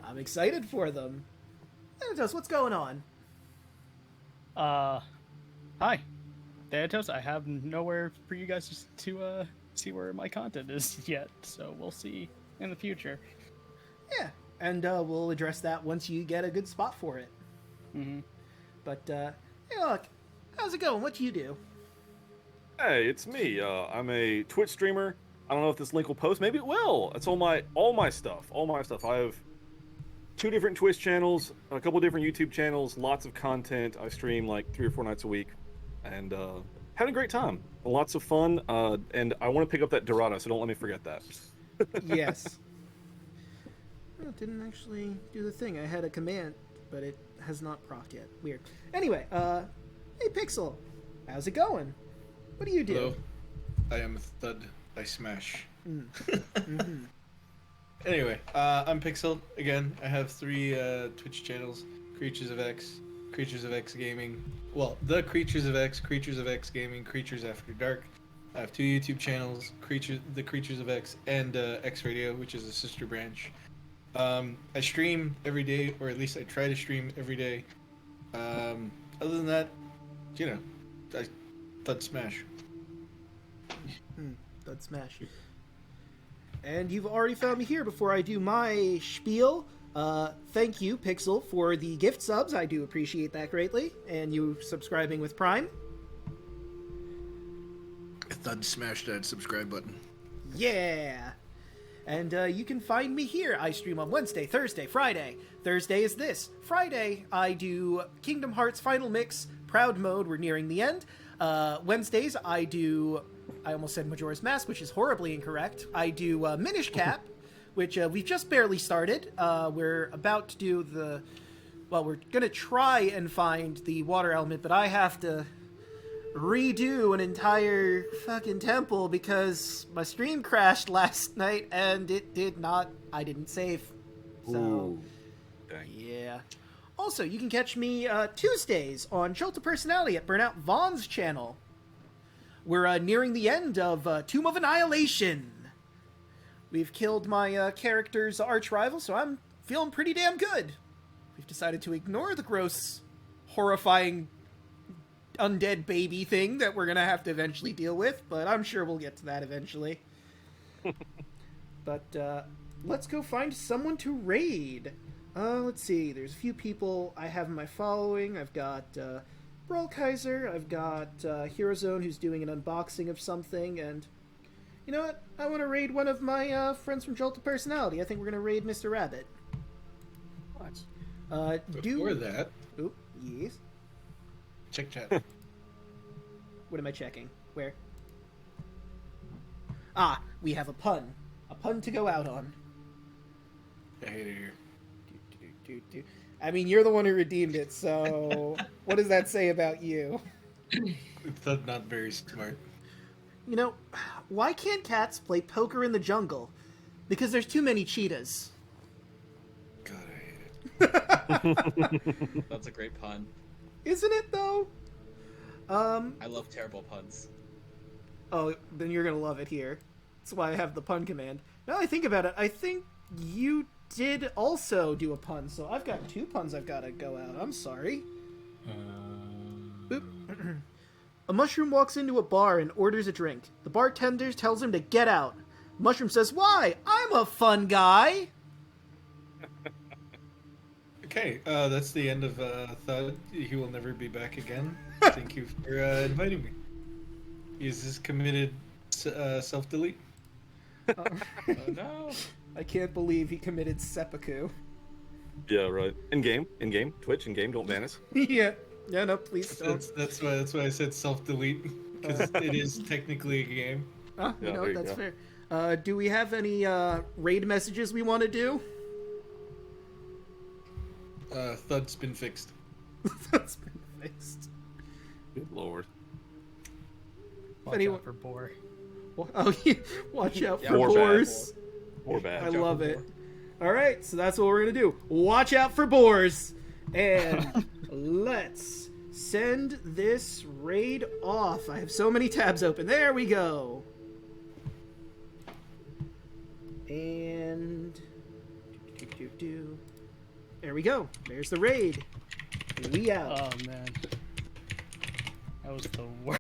I'm excited for them. Thanatos, what's going on? Hi, Thanatos. I have nowhere for you guys to see where my content is yet, so we'll see in the future. Yeah, and we'll address that once you get a good spot for it. Mm-hmm. But, hey, look, how's it going? What do you do? Hey, it's me. I'm a Twitch streamer. I don't know if this link will post. Maybe it will. It's all my stuff. All my stuff. I have 2 different Twitch channels, a couple different YouTube channels, lots of content. I stream like 3 or 4 nights a week, and had a great time. Lots of fun. And I want to pick up that Dorado, so don't let me forget that. Yes. Oh, it didn't actually do the thing. I had a command, but it has not procced yet. Weird. Anyway, hey Pixel, how's it going? What do you do? Hello. I am Thud. I smash. Mm-hmm. Anyway, I'm Pixel. Again, I have 3 Twitch channels. Creatures of X, Creatures of X Gaming. Well, the Creatures of X Gaming, Creatures After Dark. I have 2 YouTube channels, the Creatures of X and X Radio, which is a sister branch. I stream every day, or at least I try to stream every day. Other than that, I Thud Smash. Thud smash. And you've already found me here before I do my spiel. Thank you, Pixel, for the gift subs. I do appreciate that greatly. And you subscribing with Prime. Thud smash that subscribe button. Yeah! And you can find me here. I stream on Wednesday, Thursday, Friday. Thursday is this. Friday, I do Kingdom Hearts Final Mix, Proud Mode. We're nearing the end. Wednesdays, I almost said Majora's Mask, which is horribly incorrect. I do Minish Cap, which we've just barely started. We're about to do we're going to try and find the water element, but I have to redo an entire fucking temple because my stream crashed last night and I didn't save. So, Ooh. Dang. yeah. Also, you can catch me Tuesdays on Jolt of Personality at Burnout Vaughn's channel. We're nearing the end of Tomb of Annihilation. We've killed my character's arch rival, so I'm feeling pretty damn good. We've decided to ignore the gross, horrifying undead baby thing that we're gonna have to eventually deal with, but I'm sure we'll get to that eventually. But let's go find someone to raid. Let's see, there's a few people I have in my following. I've got Brawl Kaiser, I've got Hero Zone, who's doing an unboxing of something, and you know what? I want to raid one of my friends from Jolt of Personality. I think we're gonna raid Mr. Rabbit. Nice. Before that, Oop, yes. check chat. What am I checking? Where? Ah, we have a pun. A pun to go out on. I hate it here. I mean, you're the one who redeemed it, so what does that say about you? It's not very smart. You know, why can't cats play poker in the jungle? Because there's too many cheetahs. God, I hate it. That's a great pun. Isn't it, though? I love terrible puns. Oh, then you're gonna love it here. That's why I have the pun command. Now I think about it, I think you did also do a pun, so I've got 2 puns I've got to go out. I'm sorry. Boop. A mushroom walks into a bar and orders a drink. The bartender tells him to get out. Mushroom says, "Why? I'm a fun guy." Okay, that's the end of Thud. He will never be back again. Thank you for inviting me. Is this committed self-delete? Oh no! I can't believe he committed seppuku. Yeah, right. In game, Twitch, in game. Don't ban us. Yeah, no, please don't. That's why I said self-delete, because it is technically a game. Ah, Yeah, you know, there you that's go. fair. Do we have any raid messages we want to do? Thud's been fixed. That's been fixed. Good lord. Watch anyone- out for Boar. Oh, yeah. Watch out Yeah, for Boar bad. boars. Or bad. I love it. All right, so that's what we're gonna do. Watch out for boars, and let's send this raid off. I have so many tabs open. There we go. And there we go. There's the raid. We out. Oh man, that was the worst.